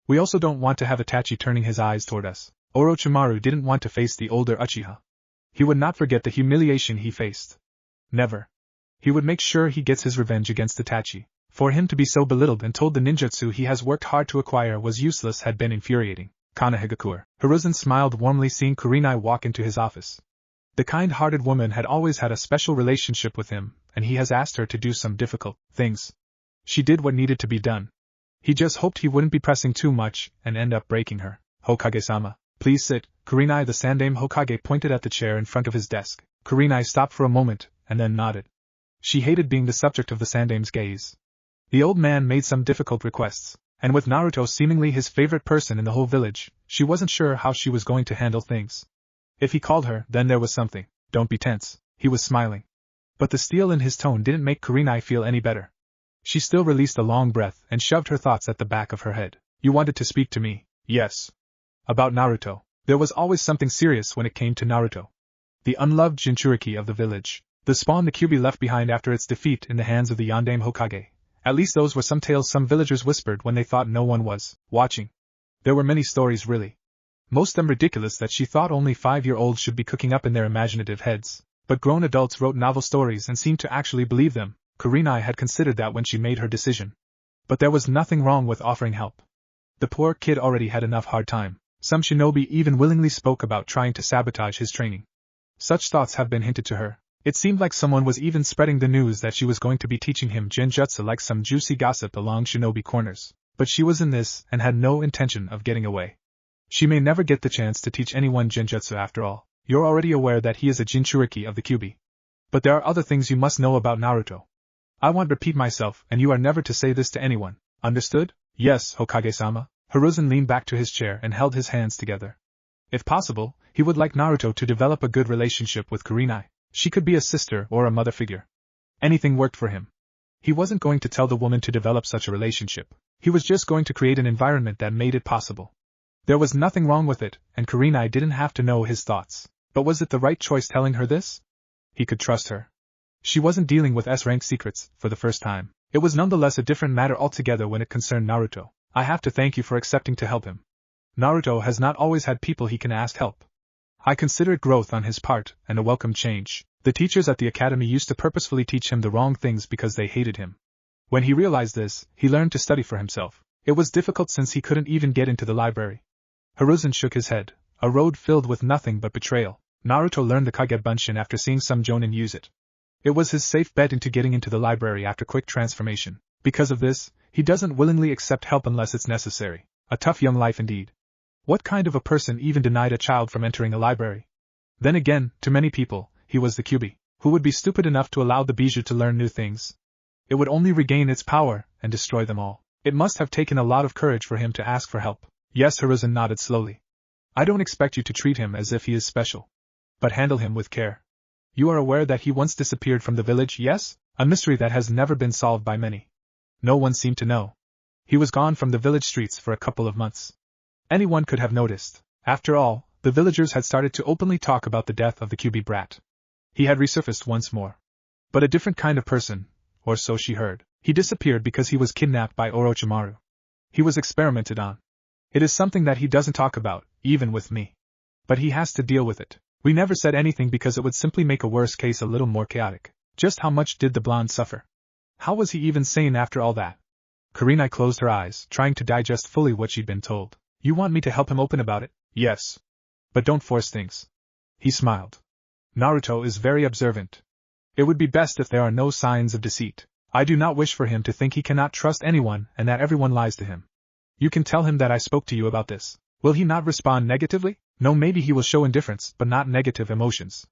We also don't want to have Itachi turning his eyes toward us. Orochimaru didn't want to face the older Uchiha. He would not forget the humiliation he faced. Never. He would make sure he gets his revenge against Itachi. For him to be so belittled and told the ninjutsu he has worked hard to acquire was useless had been infuriating. Kanehigakure. Hiruzen smiled warmly seeing Kurenai walk into his office. The kind-hearted woman had always had a special relationship with him, and he has asked her to do some difficult things. She did what needed to be done. He just hoped he wouldn't be pressing too much and end up breaking her. Hokage-sama, please sit. Kurenai the Sandaime Hokage pointed at the chair in front of his desk. Kurenai stopped for a moment, and then nodded. She hated being the subject of the Sandaime's gaze. The old man made some difficult requests, and with Naruto seemingly his favorite person in the whole village, she wasn't sure how she was going to handle things. If he called her, then there was something. Don't be tense. He was smiling. But the steel in his tone didn't make Kurenai feel any better. She still released a long breath and shoved her thoughts at the back of her head. You wanted to speak to me? Yes. About Naruto. There was always something serious when it came to Naruto. The unloved Jinchuriki of the village. The spawn the Kyuubi left behind after its defeat in the hands of the Yondaime Hokage. At least those were some tales some villagers whispered when they thought no one was watching. There were many stories really. Most of them ridiculous that she thought only 5-year-olds should be cooking up in their imaginative heads. But grown adults wrote novel stories and seemed to actually believe them. Kurenai had considered that when she made her decision. But there was nothing wrong with offering help. The poor kid already had enough hard time. Some shinobi even willingly spoke about trying to sabotage his training. Such thoughts have been hinted to her. It seemed like someone was even spreading the news that she was going to be teaching him genjutsu like some juicy gossip along shinobi corners. But she was in this and had no intention of getting away. She may never get the chance to teach anyone genjutsu after all. You're already aware that he is a Jinchuriki of the Kyuubi. But there are other things you must know about Naruto. I won't repeat myself, and you are never to say this to anyone. Understood? Yes, Hokage-sama. Hiruzen leaned back to his chair and held his hands together. If possible, he would like Naruto to develop a good relationship with Kurenai. She could be a sister or a mother figure. Anything worked for him. He wasn't going to tell the woman to develop such a relationship. He was just going to create an environment that made it possible. There was nothing wrong with it, and Kurenai didn't have to know his thoughts. But was it the right choice telling her this? He could trust her. She wasn't dealing with S-rank secrets for the first time. It was nonetheless a different matter altogether when it concerned Naruto. I have to thank you for accepting to help him. Naruto has not always had people he can ask help. I consider it growth on his part, and a welcome change. The teachers at the academy used to purposefully teach him the wrong things because they hated him. When he realized this, he learned to study for himself. It was difficult since he couldn't even get into the library. Hiruzen shook his head. A road filled with nothing but betrayal. Naruto learned the Kage Bunshin after seeing some jonin use it. It was his safe bet into getting into the library after quick transformation. Because of this, he doesn't willingly accept help unless it's necessary. A tough young life indeed. What kind of a person even denied a child from entering a library? Then again, to many people, he was the Kyuubi. Who would be stupid enough to allow the Bijou to learn new things? It would only regain its power and destroy them all. It must have taken a lot of courage for him to ask for help. Yes, Hiruzen nodded slowly. I don't expect you to treat him as if he is special. But handle him with care. You are aware that he once disappeared from the village, yes? A mystery that has never been solved by many. No one seemed to know. He was gone from the village streets for a couple of months. Anyone could have noticed. After all, the villagers had started to openly talk about the death of the Kyuubi brat. He had resurfaced once more. But a different kind of person, or so she heard. He disappeared because he was kidnapped by Orochimaru. He was experimented on. It is something that he doesn't talk about, even with me. But he has to deal with it. We never said anything because it would simply make a worse case a little more chaotic. Just how much did the blonde suffer? How was he even sane after all that? Kurenai closed her eyes, trying to digest fully what she'd been told. You want me to help him open about it? Yes. But don't force things. He smiled. Naruto is very observant. It would be best if there are no signs of deceit. I do not wish for him to think he cannot trust anyone and that everyone lies to him. You can tell him that I spoke to you about this. Will he not respond negatively? No, maybe he will show indifference, but not negative emotions.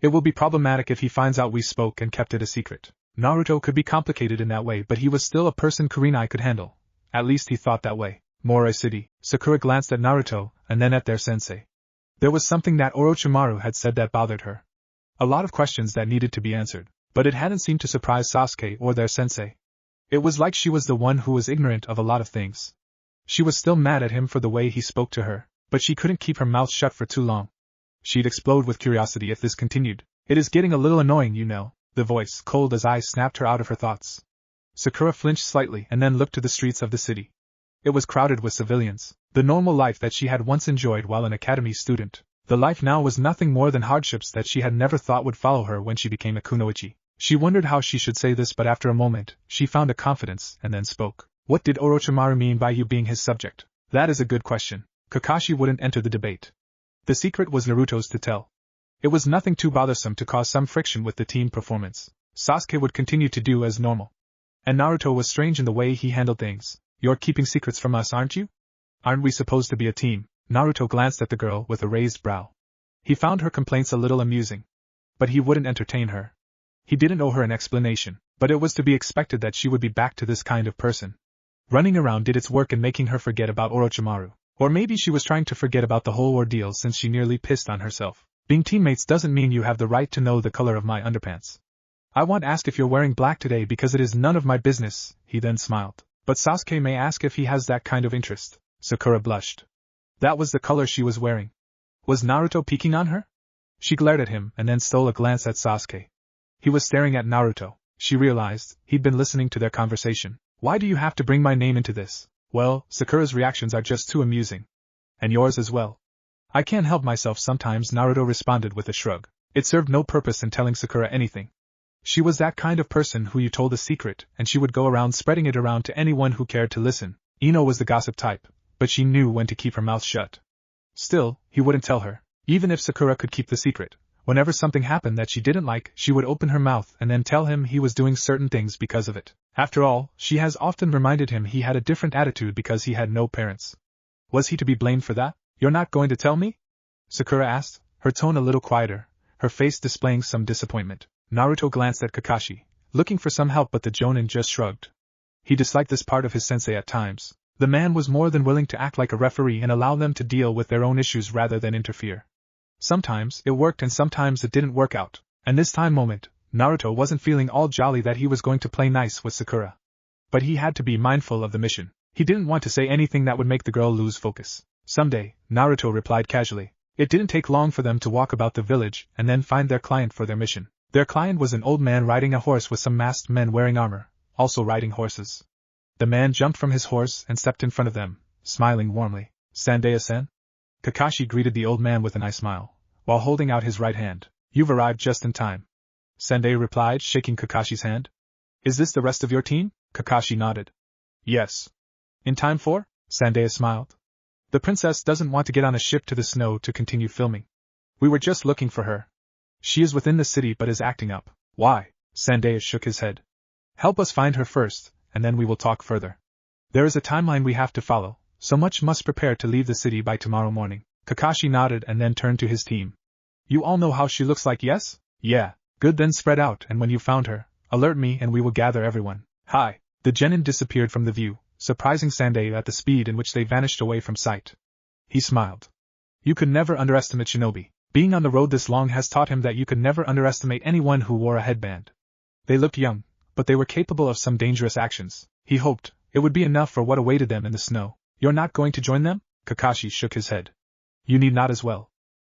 It will be problematic if he finds out we spoke and kept it a secret. Naruto could be complicated in that way, but he was still a person Kurenai could handle. At least he thought that way. Morai City. Sakura glanced at Naruto, and then at their sensei. There was something that Orochimaru had said that bothered her. A lot of questions that needed to be answered, but it hadn't seemed to surprise Sasuke or their sensei. It was like she was the one who was ignorant of a lot of things. She was still mad at him for the way he spoke to her, but she couldn't keep her mouth shut for too long. She'd explode with curiosity if this continued. It is getting a little annoying, you know. The voice, cold as ice, snapped her out of her thoughts. Sakura flinched slightly and then looked to the streets of the city. It was crowded with civilians, the normal life that she had once enjoyed while an academy student. The life now was nothing more than hardships that she had never thought would follow her when she became a kunoichi. She wondered how she should say this, but after a moment, she found a confidence and then spoke. What did Orochimaru mean by you being his subject? That is a good question. Kakashi wouldn't enter the debate. The secret was Naruto's to tell. It was nothing too bothersome to cause some friction with the team performance. Sasuke would continue to do as normal. And Naruto was strange in the way he handled things. You're keeping secrets from us, aren't you? Aren't we supposed to be a team? Naruto glanced at the girl with a raised brow. He found her complaints a little amusing. But he wouldn't entertain her. He didn't owe her an explanation, but it was to be expected that she would be back to this kind of person. Running around did its work in making her forget about Orochimaru. Or maybe she was trying to forget about the whole ordeal since she nearly pissed on herself. Being teammates doesn't mean you have the right to know the color of my underpants. I won't ask if you're wearing black today because it is none of my business, he then smiled. But Sasuke may ask if he has that kind of interest. Sakura blushed. That was the color she was wearing. Was Naruto peeking on her? She glared at him and then stole a glance at Sasuke. He was staring at Naruto. She realized he'd been listening to their conversation. Why do you have to bring my name into this? Well, Sakura's reactions are just too amusing. And yours as well. I can't help myself sometimes, Naruto responded with a shrug. It served no purpose in telling Sakura anything. She was that kind of person who you told a secret and she would go around spreading it around to anyone who cared to listen. Ino was the gossip type, but she knew when to keep her mouth shut. Still, he wouldn't tell her. Even if Sakura could keep the secret, whenever something happened that she didn't like, she would open her mouth and then tell him he was doing certain things because of it. After all, she has often reminded him he had a different attitude because he had no parents. Was he to be blamed for that? You're not going to tell me? Sakura asked, her tone a little quieter, her face displaying some disappointment. Naruto glanced at Kakashi, looking for some help, but the Jonin just shrugged. He disliked this part of his sensei at times. The man was more than willing to act like a referee and allow them to deal with their own issues rather than interfere. Sometimes it worked and sometimes it didn't work out, and this moment, Naruto wasn't feeling all jolly that he was going to play nice with Sakura. But he had to be mindful of the mission. He didn't want to say anything that would make the girl lose focus. Someday, Naruto replied casually. It didn't take long for them to walk about the village and then find their client for their mission. Their client was an old man riding a horse with some masked men wearing armor, also riding horses. The man jumped from his horse and stepped in front of them, smiling warmly. Sandeya-sen? Kakashi greeted the old man with an eye smile, while holding out his right hand. You've arrived just in time. Sandeya replied, shaking Kakashi's hand. Is this the rest of your team? Kakashi nodded. Yes. In time for? Sandeya smiled. The princess doesn't want to get on a ship to the snow to continue filming. We were just looking for her. She is within the city but is acting up. Why? Sandeya shook his head. Help us find her first, and then we will talk further. There is a timeline we have to follow, so much must prepare to leave the city by tomorrow morning. Kakashi nodded and then turned to his team. You all know how she looks like, yes? Yeah. Good, then spread out, and when you found her, alert me and we will gather everyone. Hi. The genin disappeared from the view, surprising Sandeya at the speed in which they vanished away from sight. He smiled. You could never underestimate shinobi. Being on the road this long has taught him that you could never underestimate anyone who wore a headband. They looked young, but they were capable of some dangerous actions. He hoped it would be enough for what awaited them in the snow. You're not going to join them? Kakashi shook his head. You need not as well.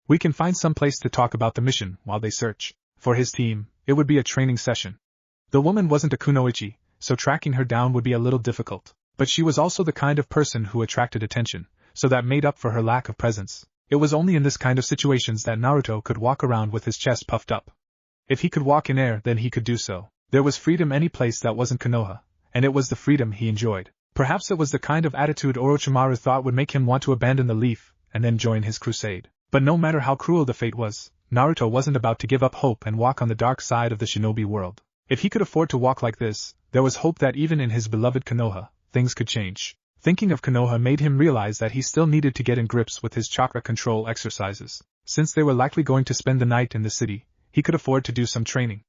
We can find some place to talk about the mission while they search. For his team, it would be a training session. The woman wasn't a kunoichi, so tracking her down would be a little difficult. But she was also the kind of person who attracted attention, so that made up for her lack of presence. It was only in this kind of situations that Naruto could walk around with his chest puffed up. If he could walk in air, then he could do so. There was freedom any place that wasn't Konoha, and it was the freedom he enjoyed. Perhaps it was the kind of attitude Orochimaru thought would make him want to abandon the leaf, and then join his crusade. But no matter how cruel the fate was, Naruto wasn't about to give up hope and walk on the dark side of the shinobi world. If he could afford to walk like this, there was hope that even in his beloved Konoha, things could change. Thinking of Konoha made him realize that he still needed to get in grips with his chakra control exercises. Since they were likely going to spend the night in the city, he could afford to do some training.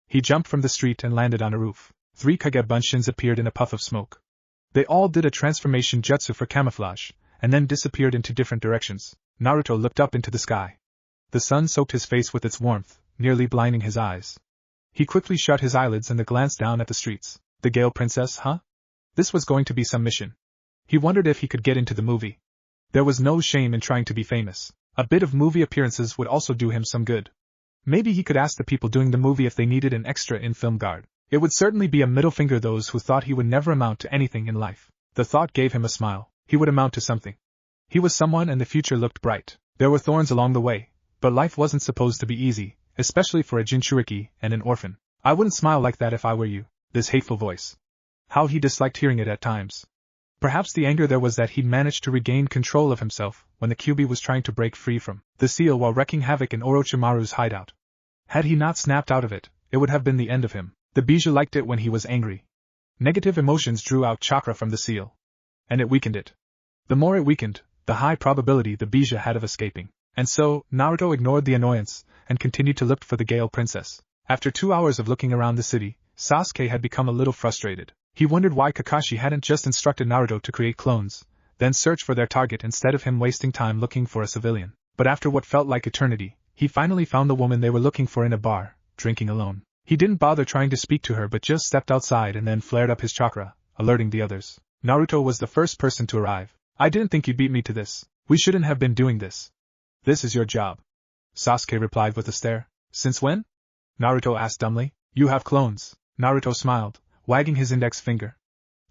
He jumped from the street and landed on a roof. 3 Kage Bunshins appeared in a puff of smoke. They all did a transformation jutsu for camouflage, and then disappeared into different directions. Naruto looked up into the sky. The sun soaked his face with its warmth, nearly blinding his eyes. He quickly shut his eyelids and glanced down at the streets. The Gale Princess, huh? This was going to be some mission. He wondered if he could get into the movie. There was no shame in trying to be famous. A bit of movie appearances would also do him some good. Maybe he could ask the people doing the movie if they needed an extra in-film guard. It would certainly be a middle finger to those who thought he would never amount to anything in life. The thought gave him a smile. He would amount to something. He was someone and the future looked bright. There were thorns along the way, but life wasn't supposed to be easy, especially for a Jinchuriki and an orphan. I wouldn't smile like that if I were you. This hateful voice. How he disliked hearing it at times. Perhaps the anger there was that he'd managed to regain control of himself when the Kyuubi was trying to break free from the seal while wreaking havoc in Orochimaru's hideout. Had he not snapped out of it, it would have been the end of him. The Bijou liked it when he was angry. Negative emotions drew out chakra from the seal. And it weakened it. The more it weakened, the high probability the Bijou had of escaping. And so, Naruto ignored the annoyance, and continued to look for the Gale Princess. After 2 hours of looking around the city, Sasuke had become a little frustrated. He wondered why Kakashi hadn't just instructed Naruto to create clones, then search for their target instead of him wasting time looking for a civilian. But after what felt like eternity, he finally found the woman they were looking for in a bar, drinking alone. He didn't bother trying to speak to her but just stepped outside and then flared up his chakra, alerting the others. Naruto was the first person to arrive. I didn't think you'd beat me to this. We shouldn't have been doing this. This is your job. Sasuke replied with a stare. Since when? Naruto asked dumbly. You have clones. Naruto smiled, wagging his index finger.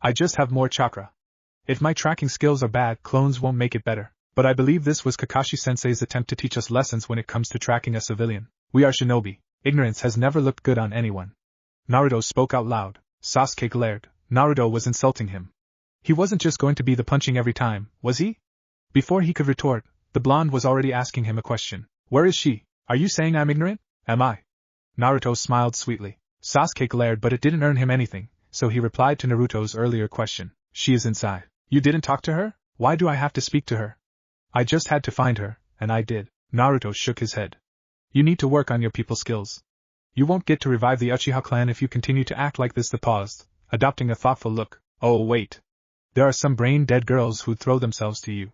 I just have more chakra. If my tracking skills are bad, clones won't make it better. But I believe this was Kakashi-sensei's attempt to teach us lessons when it comes to tracking a civilian. We are shinobi. Ignorance has never looked good on anyone. Naruto spoke out loud. Sasuke glared. Naruto was insulting him. He wasn't just going to be the punching every time, was he? Before he could retort, the blonde was already asking him a question. Where is she? Are you saying I'm ignorant? Am I? Naruto smiled sweetly. Sasuke glared, but it didn't earn him anything, so he replied to Naruto's earlier question. She is inside. You didn't talk to her? Why do I have to speak to her? I just had to find her, and I did. Naruto shook his head. You need to work on your people skills. You won't get to revive the Uchiha clan if you continue to act like this. They paused, adopting a thoughtful look. Oh wait. There are some brain-dead girls who'd throw themselves to you.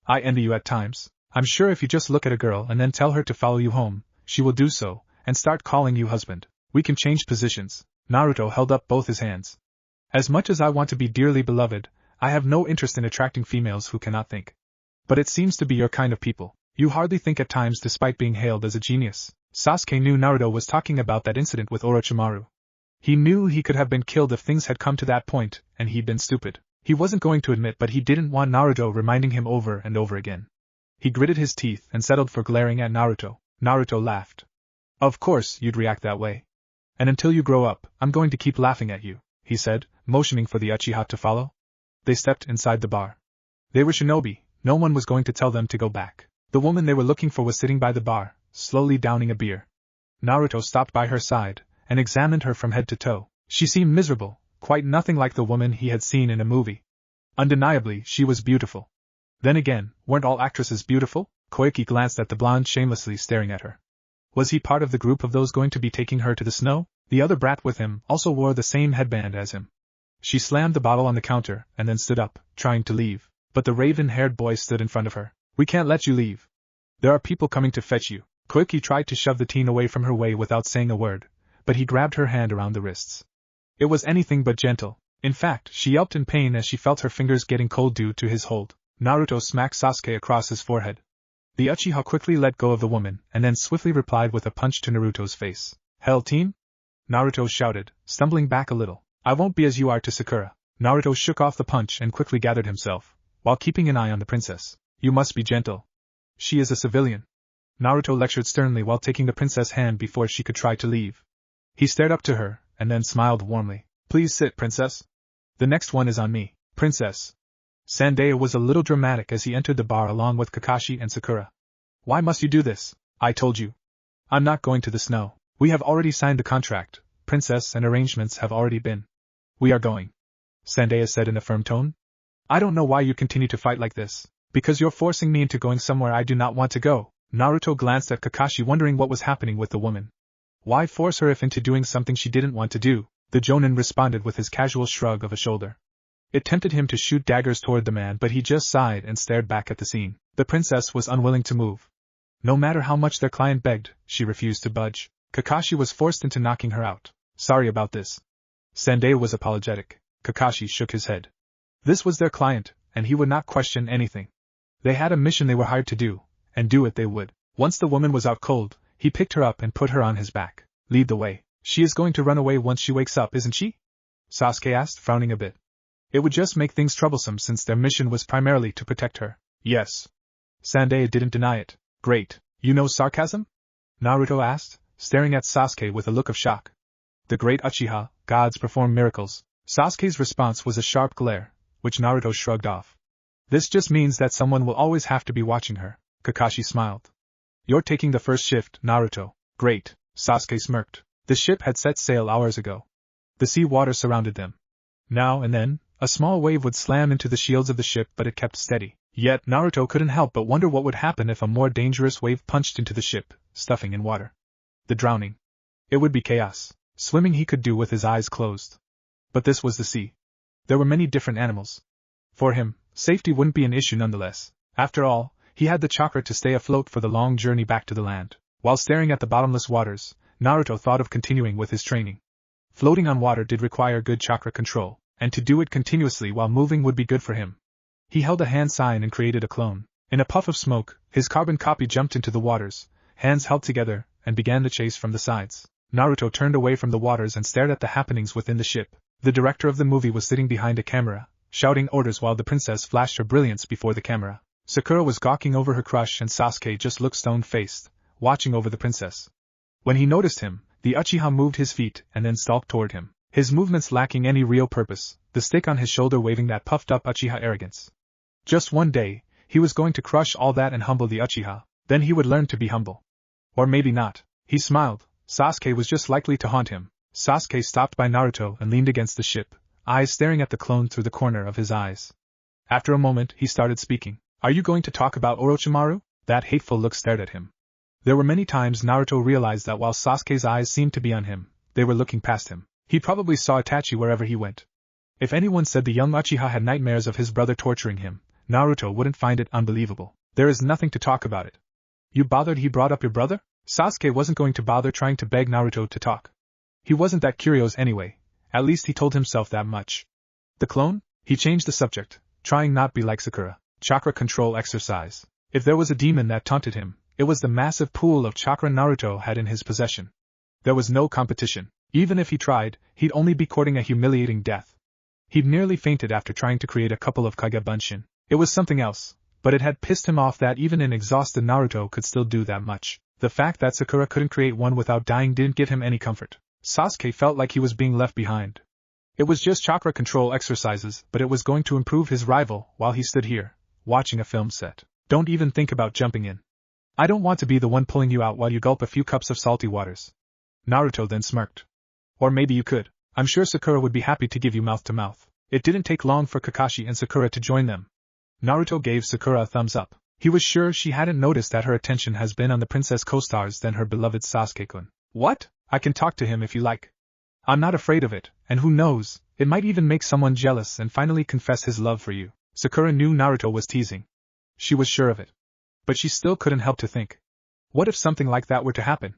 I envy you at times. I'm sure if you just look at a girl and then tell her to follow you home, she will do so, and start calling you husband. We can change positions. Naruto held up both his hands. As much as I want to be dearly beloved, I have no interest in attracting females who cannot think. But it seems to be your kind of people. You hardly think at times despite being hailed as a genius. Sasuke knew Naruto was talking about that incident with Orochimaru. He knew he could have been killed if things had come to that point, and he'd been stupid. He wasn't going to admit, but he didn't want Naruto reminding him over and over again. He gritted his teeth and settled for glaring at Naruto. Naruto laughed. Of course you'd react that way. And until you grow up, I'm going to keep laughing at you, he said, motioning for the Uchiha to follow. They stepped inside the bar. They were shinobi, no one was going to tell them to go back. The woman they were looking for was sitting by the bar, slowly downing a beer. Naruto stopped by her side, and examined her from head to toe. She seemed miserable, quite nothing like the woman he had seen in a movie. Undeniably, she was beautiful. Then again, weren't all actresses beautiful? Koike glanced at the blonde shamelessly staring at her. Was he part of the group of those going to be taking her to the snow? The other brat with him also wore the same headband as him. She slammed the bottle on the counter and then stood up, trying to leave. But the raven-haired boy stood in front of her. We can't let you leave. There are people coming to fetch you. Koike tried to shove the teen away from her way without saying a word, but he grabbed her hand around the wrists. It was anything but gentle. In fact, she yelped in pain as she felt her fingers getting cold due to his hold. Naruto smacked Sasuke across his forehead. The Uchiha quickly let go of the woman and then swiftly replied with a punch to Naruto's face. Hell, teen? Naruto shouted, stumbling back a little. I won't be as you are to Sakura. Naruto shook off the punch and quickly gathered himself, while keeping an eye on the princess. You must be gentle. She is a civilian. Naruto lectured sternly while taking the princess' hand before she could try to leave. He stared up to her, and then smiled warmly. Please sit, princess. The next one is on me, princess. Sandae was a little dramatic as he entered the bar along with Kakashi and Sakura. Why must you do this? I told you. I'm not going to the snow. We have already signed the contract, princess, and arrangements have already been. We are going. Zendaya said in a firm tone. I don't know why you continue to fight like this. Because you're forcing me into going somewhere I do not want to go. Naruto glanced at Kakashi, wondering what was happening with the woman. Why force her if into doing something she didn't want to do? The Jonin responded with his casual shrug of a shoulder. It tempted him to shoot daggers toward the man, but he just sighed and stared back at the scene. The princess was unwilling to move. No matter how much their client begged, she refused to budge. Kakashi was forced into knocking her out. Sorry about this. Zendaya was apologetic. Kakashi shook his head. This was their client, and he would not question anything. They had a mission they were hired to do, and do it they would. Once the woman was out cold, he picked her up and put her on his back. Lead the way. She is going to run away once she wakes up, isn't she? Sasuke asked, frowning a bit. It would just make things troublesome since their mission was primarily to protect her. Yes. Zendaya didn't deny it. Great. You know sarcasm? Naruto asked, staring at Sasuke with a look of shock. The great Uchiha, gods perform miracles. Sasuke's response was a sharp glare, which Naruto shrugged off. This just means that someone will always have to be watching her. Kakashi smiled. You're taking the first shift, Naruto. Great. Sasuke smirked. The ship had set sail hours ago. The sea water surrounded them. Now and then, a small wave would slam into the shields of the ship, but it kept steady. Yet Naruto couldn't help but wonder what would happen if a more dangerous wave punched into the ship, stuffing in water. The drowning. It would be chaos. Swimming he could do with his eyes closed. But this was the sea. There were many different animals. For him, safety wouldn't be an issue nonetheless. After all, he had the chakra to stay afloat for the long journey back to the land. While staring at the bottomless waters, Naruto thought of continuing with his training. Floating on water did require good chakra control, and to do it continuously while moving would be good for him. He held a hand sign and created a clone. In a puff of smoke, his carbon copy jumped into the waters, hands held together, and began the chase from the sides. Naruto turned away from the waters and stared at the happenings within the ship. The director of the movie was sitting behind a camera, shouting orders while the princess flashed her brilliance before the camera. Sakura was gawking over her crush and Sasuke just looked stone-faced, watching over the princess. When he noticed him, the Uchiha moved his feet and then stalked toward him, his movements lacking any real purpose, the stick on his shoulder waving that puffed-up Uchiha arrogance. Just one day, he was going to crush all that and humble the Uchiha, then he would learn to be humble. Or maybe not. He smiled. Sasuke was just likely to haunt him. Sasuke stopped by Naruto and leaned against the ship, eyes staring at the clone through the corner of his eyes. After a moment, he started speaking. Are you going to talk about Orochimaru? That hateful look stared at him. There were many times Naruto realized that while Sasuke's eyes seemed to be on him, they were looking past him. He probably saw Itachi wherever he went. If anyone said the young Uchiha had nightmares of his brother torturing him, Naruto wouldn't find it unbelievable. There is nothing to talk about it. You bothered he brought up your brother? Sasuke wasn't going to bother trying to beg Naruto to talk. He wasn't that curious anyway, at least he told himself that much. The clone? He changed the subject, trying not be like Sakura. Chakra control exercise. If there was a demon that taunted him, it was the massive pool of chakra Naruto had in his possession. There was no competition. Even if he tried, he'd only be courting a humiliating death. He'd nearly fainted after trying to create a couple of Kage Bunshin. It was something else, but it had pissed him off that even an exhausted Naruto could still do that much. The fact that Sakura couldn't create one without dying didn't give him any comfort. Sasuke felt like he was being left behind. It was just chakra control exercises, but it was going to improve his rival while he stood here, watching a film set. Don't even think about jumping in. I don't want to be the one pulling you out while you gulp a few cups of salty waters. Naruto then smirked. Or maybe you could. I'm sure Sakura would be happy to give you mouth to mouth. It didn't take long for Kakashi and Sakura to join them. Naruto gave Sakura a thumbs up. He was sure she hadn't noticed that her attention has been on the princess co-stars than her beloved Sasuke-kun. What? I can talk to him if you like. I'm not afraid of it, and who knows, it might even make someone jealous and finally confess his love for you. Sakura knew Naruto was teasing. She was sure of it. But she still couldn't help to think. What if something like that were to happen?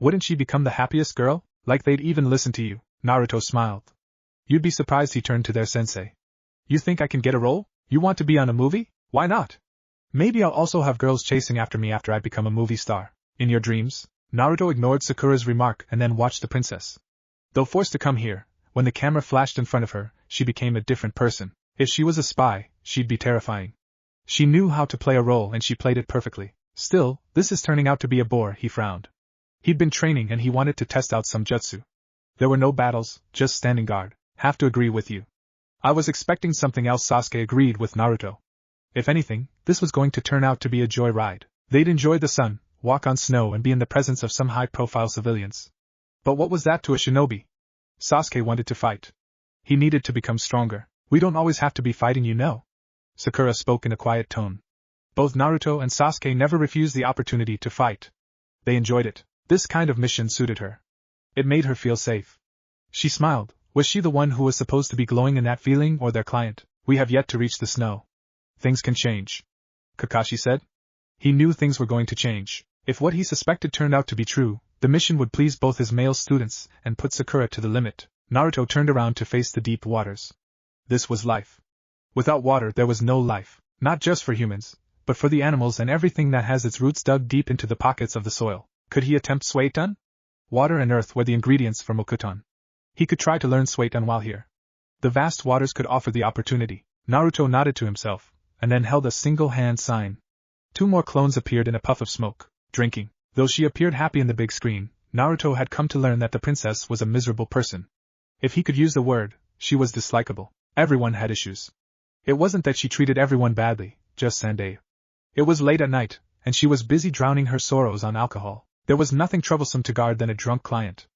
Wouldn't she become the happiest girl? Like they'd even listen to you. Naruto smiled. You'd be surprised, he turned to their sensei. You think I can get a role? You want to be on a movie? Why not? Maybe I'll also have girls chasing after me after I become a movie star. In your dreams? Naruto ignored Sakura's remark and then watched the princess. Though forced to come here, when the camera flashed in front of her, she became a different person. If she was a spy, she'd be terrifying. She knew how to play a role and she played it perfectly. Still, this is turning out to be a bore, he frowned. He'd been training and he wanted to test out some jutsu. There were no battles, just standing guard. Have to agree with you. I was expecting something else, Sasuke agreed with Naruto. If anything, this was going to turn out to be a joy ride. They'd enjoy the sun, walk on snow and be in the presence of some high-profile civilians. But what was that to a shinobi? Sasuke wanted to fight. He needed to become stronger. We don't always have to be fighting, you know. Sakura spoke in a quiet tone. Both Naruto and Sasuke never refused the opportunity to fight. They enjoyed it. This kind of mission suited her. It made her feel safe. She smiled. Was she the one who was supposed to be glowing in that feeling, or their client? We have yet to reach the snow. Things can change, Kakashi said. He knew things were going to change. If what he suspected turned out to be true, the mission would please both his male students and put Sakura to the limit. Naruto turned around to face the deep waters. This was life. Without water there was no life, not just for humans, but for the animals and everything that has its roots dug deep into the pockets of the soil. Could he attempt Suiton? Water and earth were the ingredients for Mokuton. He could try to learn Suiton while here. The vast waters could offer the opportunity. Naruto nodded to himself, and then held a single-hand sign. 2 more clones appeared in a puff of smoke, drinking. Though she appeared happy in the big screen, Naruto had come to learn that the princess was a miserable person. If he could use the word, she was dislikable. Everyone had issues. It wasn't that she treated everyone badly, just Sandai. It was late at night, and she was busy drowning her sorrows on alcohol. There was nothing troublesome to guard than a drunk client.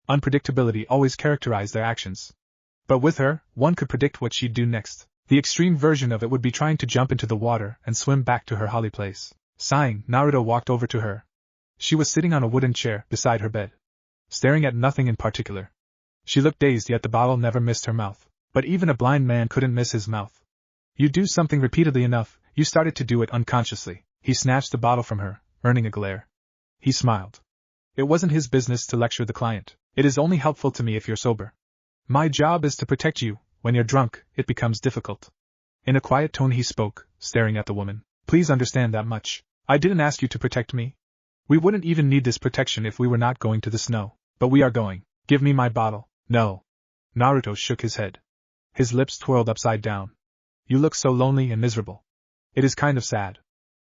Unpredictability always characterized their actions. But with her, one could predict what she'd do next. The extreme version of it would be trying to jump into the water and swim back to her holly place. Sighing, Naruto walked over to her. She was sitting on a wooden chair beside her bed, staring at nothing in particular. She looked dazed, yet the bottle never missed her mouth. But even a blind man couldn't miss his mouth. You do something repeatedly enough, you started to do it unconsciously. He snatched the bottle from her, earning a glare. He smiled. It wasn't his business to lecture the client. It is only helpful to me if you're sober. My job is to protect you. When you're drunk, it becomes difficult. In a quiet tone he spoke, staring at the woman. Please understand that much. I didn't ask you to protect me. We wouldn't even need this protection if we were not going to the snow. But we are going. Give me my bottle. No. Naruto shook his head. His lips twirled upside down. You look so lonely and miserable. It is kind of sad.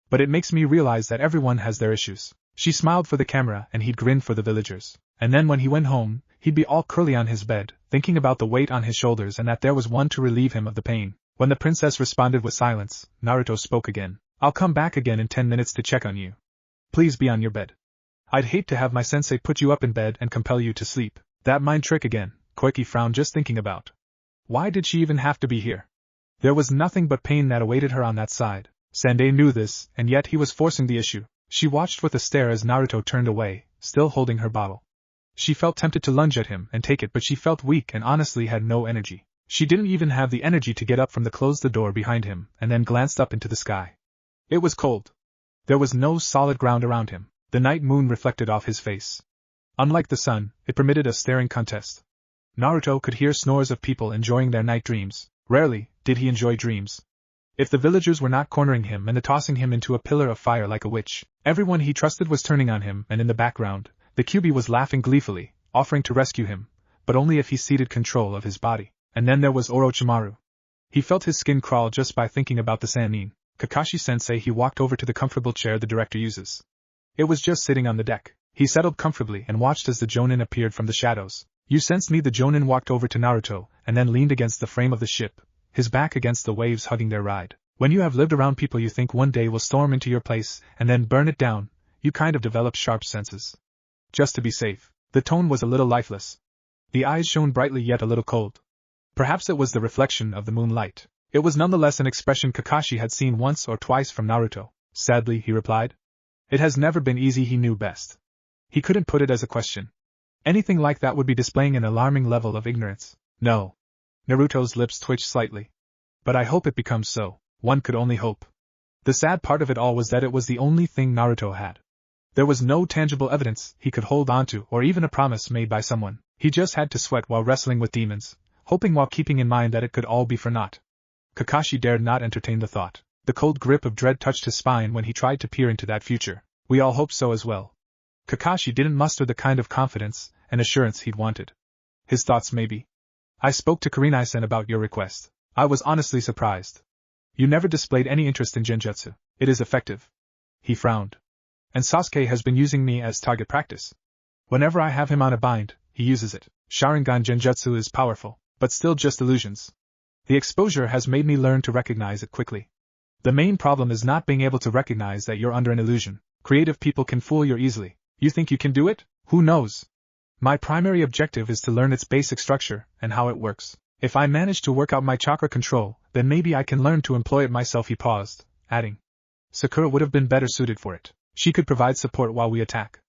But it makes me realize that everyone has their issues. She smiled for the camera and he'd grin for the villagers. And then when he went home, he'd be all curly on his bed, thinking about the weight on his shoulders and that there was one to relieve him of the pain. When the princess responded with silence, Naruto spoke again. I'll come back again in 10 minutes to check on you. Please be on your bed. I'd hate to have my sensei put you up in bed and compel you to sleep. That mind trick again, Koiki frowned just thinking about. Why did she even have to be here? There was nothing but pain that awaited her on that side. Sandai knew this, and yet he was forcing the issue. She watched with a stare as Naruto turned away, still holding her bottle. She felt tempted to lunge at him and take it, but she felt weak and honestly had no energy. She didn't even have the energy to get up from the door behind him, and then glanced up into the sky. It was cold. There was no solid ground around him. The night moon reflected off his face. Unlike the sun, it permitted a staring contest. Naruto could hear snores of people enjoying their night dreams. Rarely did he enjoy dreams. If the villagers were not cornering him and tossing him into a pillar of fire like a witch, everyone he trusted was turning on him, and in the background, the Kyuubi was laughing gleefully, offering to rescue him, but only if he ceded control of his body. And then there was Orochimaru. He felt his skin crawl just by thinking about the Sannin. Kakashi-sensei. He walked over to the comfortable chair the director uses. It was just sitting on the deck. He settled comfortably and watched as the Jonin appeared from the shadows. You sense me? The Jonin walked over to Naruto, and then leaned against the frame of the ship, his back against the waves hugging their ride. When you have lived around people you think one day will storm into your place, and then burn it down, you kind of develop sharp senses. Just to be safe. The tone was a little lifeless. The eyes shone brightly yet a little cold. Perhaps it was the reflection of the moonlight. It was nonetheless an expression Kakashi had seen once or twice from Naruto. Sadly, he replied. It has never been easy, he knew best. He couldn't put it as a question. Anything like that would be displaying an alarming level of ignorance. No. Naruto's lips twitched slightly. But I hope it becomes so. One could only hope. The sad part of it all was that it was the only thing Naruto had. There was no tangible evidence he could hold onto or even a promise made by someone. He just had to sweat while wrestling with demons, hoping while keeping in mind that it could all be for naught. Kakashi dared not entertain the thought. The cold grip of dread touched his spine when he tried to peer into that future. We all hoped so as well. Kakashi didn't muster the kind of confidence and assurance he'd wanted. His thoughts maybe. I spoke to Kurenai-sen about your request. I was honestly surprised. You never displayed any interest in genjutsu. It is effective. He frowned. And Sasuke has been using me as target practice. Whenever I have him on a bind, he uses it. Sharingan genjutsu is powerful, but still just illusions. The exposure has made me learn to recognize it quickly. The main problem is not being able to recognize that you're under an illusion. Creative people can fool you easily. You think you can do it? Who knows? My primary objective is to learn its basic structure and how it works. If I manage to work out my chakra control, then maybe I can learn to employ it myself, he paused, adding. Sakura would have been better suited for it. She could provide support while we attack.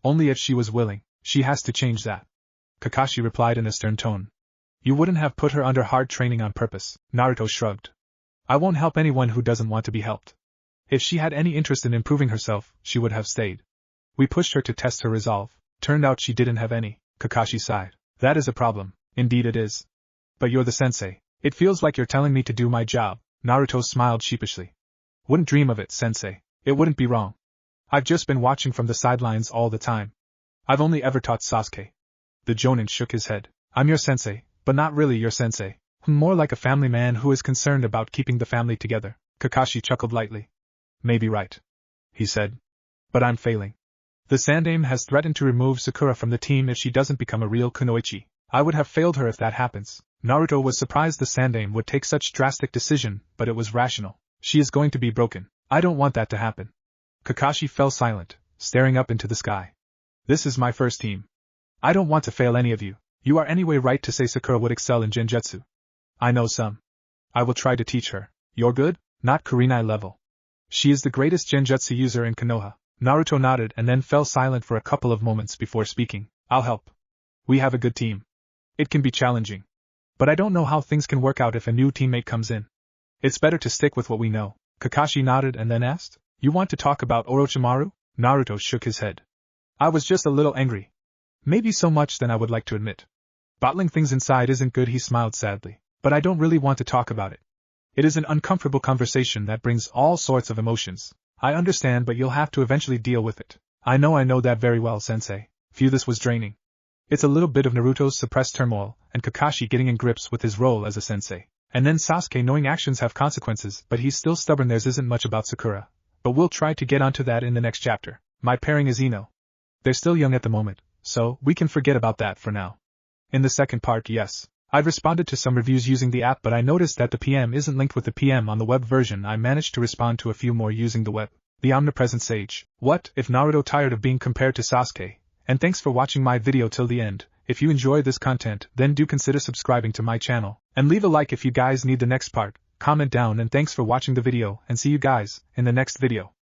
Only if she was willing. She has to change that. Kakashi replied in a stern tone. You wouldn't have put her under hard training on purpose. Naruto shrugged. I won't help anyone who doesn't want to be helped. If she had any interest in improving herself, she would have stayed. We pushed her to test her resolve. Turned out she didn't have any. Kakashi sighed. That is a problem. Indeed it is. But you're the sensei. It feels like you're telling me to do my job. Naruto smiled sheepishly. Wouldn't dream of it, sensei. It wouldn't be wrong. I've just been watching from the sidelines all the time. I've only ever taught Sasuke. The Jonin shook his head. I'm your sensei, but not really your sensei. More like a family man who is concerned about keeping the family together. Kakashi chuckled lightly. Maybe right. He said. But I'm failing. The Sandaime has threatened to remove Sakura from the team if she doesn't become a real kunoichi. I would have failed her if that happens. Naruto was surprised the Sandaime would take such drastic decision, but it was rational. She is going to be broken. I don't want that to happen. Kakashi fell silent, staring up into the sky. This is my first team. I don't want to fail any of you. You are anyway right to say Sakura would excel in Genjutsu. I know some. I will try to teach her. You're good? Not Kurenai level. She is the greatest Genjutsu user in Konoha. Naruto nodded and then fell silent for a couple of moments before speaking. I'll help. We have a good team. It can be challenging. But I don't know how things can work out if a new teammate comes in. It's better to stick with what we know. Kakashi nodded and then asked, You want to talk about Orochimaru? Naruto shook his head. I was just a little angry. Maybe so much than I would like to admit. Bottling things inside isn't good, he smiled sadly. But I don't really want to talk about it. It is an uncomfortable conversation that brings all sorts of emotions. I understand, but you'll have to eventually deal with it. I know that very well, sensei. Phew, this was draining. It's a little bit of Naruto's suppressed turmoil, and Kakashi getting in grips with his role as a sensei. And then Sasuke knowing actions have consequences, but he's still stubborn. Theirs isn't much about Sakura. But we'll try to get onto that in the next chapter. My pairing is Ino. They're still young at the moment, so we can forget about that for now. In the second part, yes. I've responded to some reviews using the app, but I noticed that the PM isn't linked with the PM on the web version. I managed to respond to a few more using the web. The Omnipresent Sage. What if Naruto tired of being compared to Sasuke? And thanks for watching my video till the end. If you enjoy this content, then do consider subscribing to my channel. And leave a like if you guys need the next part. Comment down, and thanks for watching the video, and see you guys in the next video.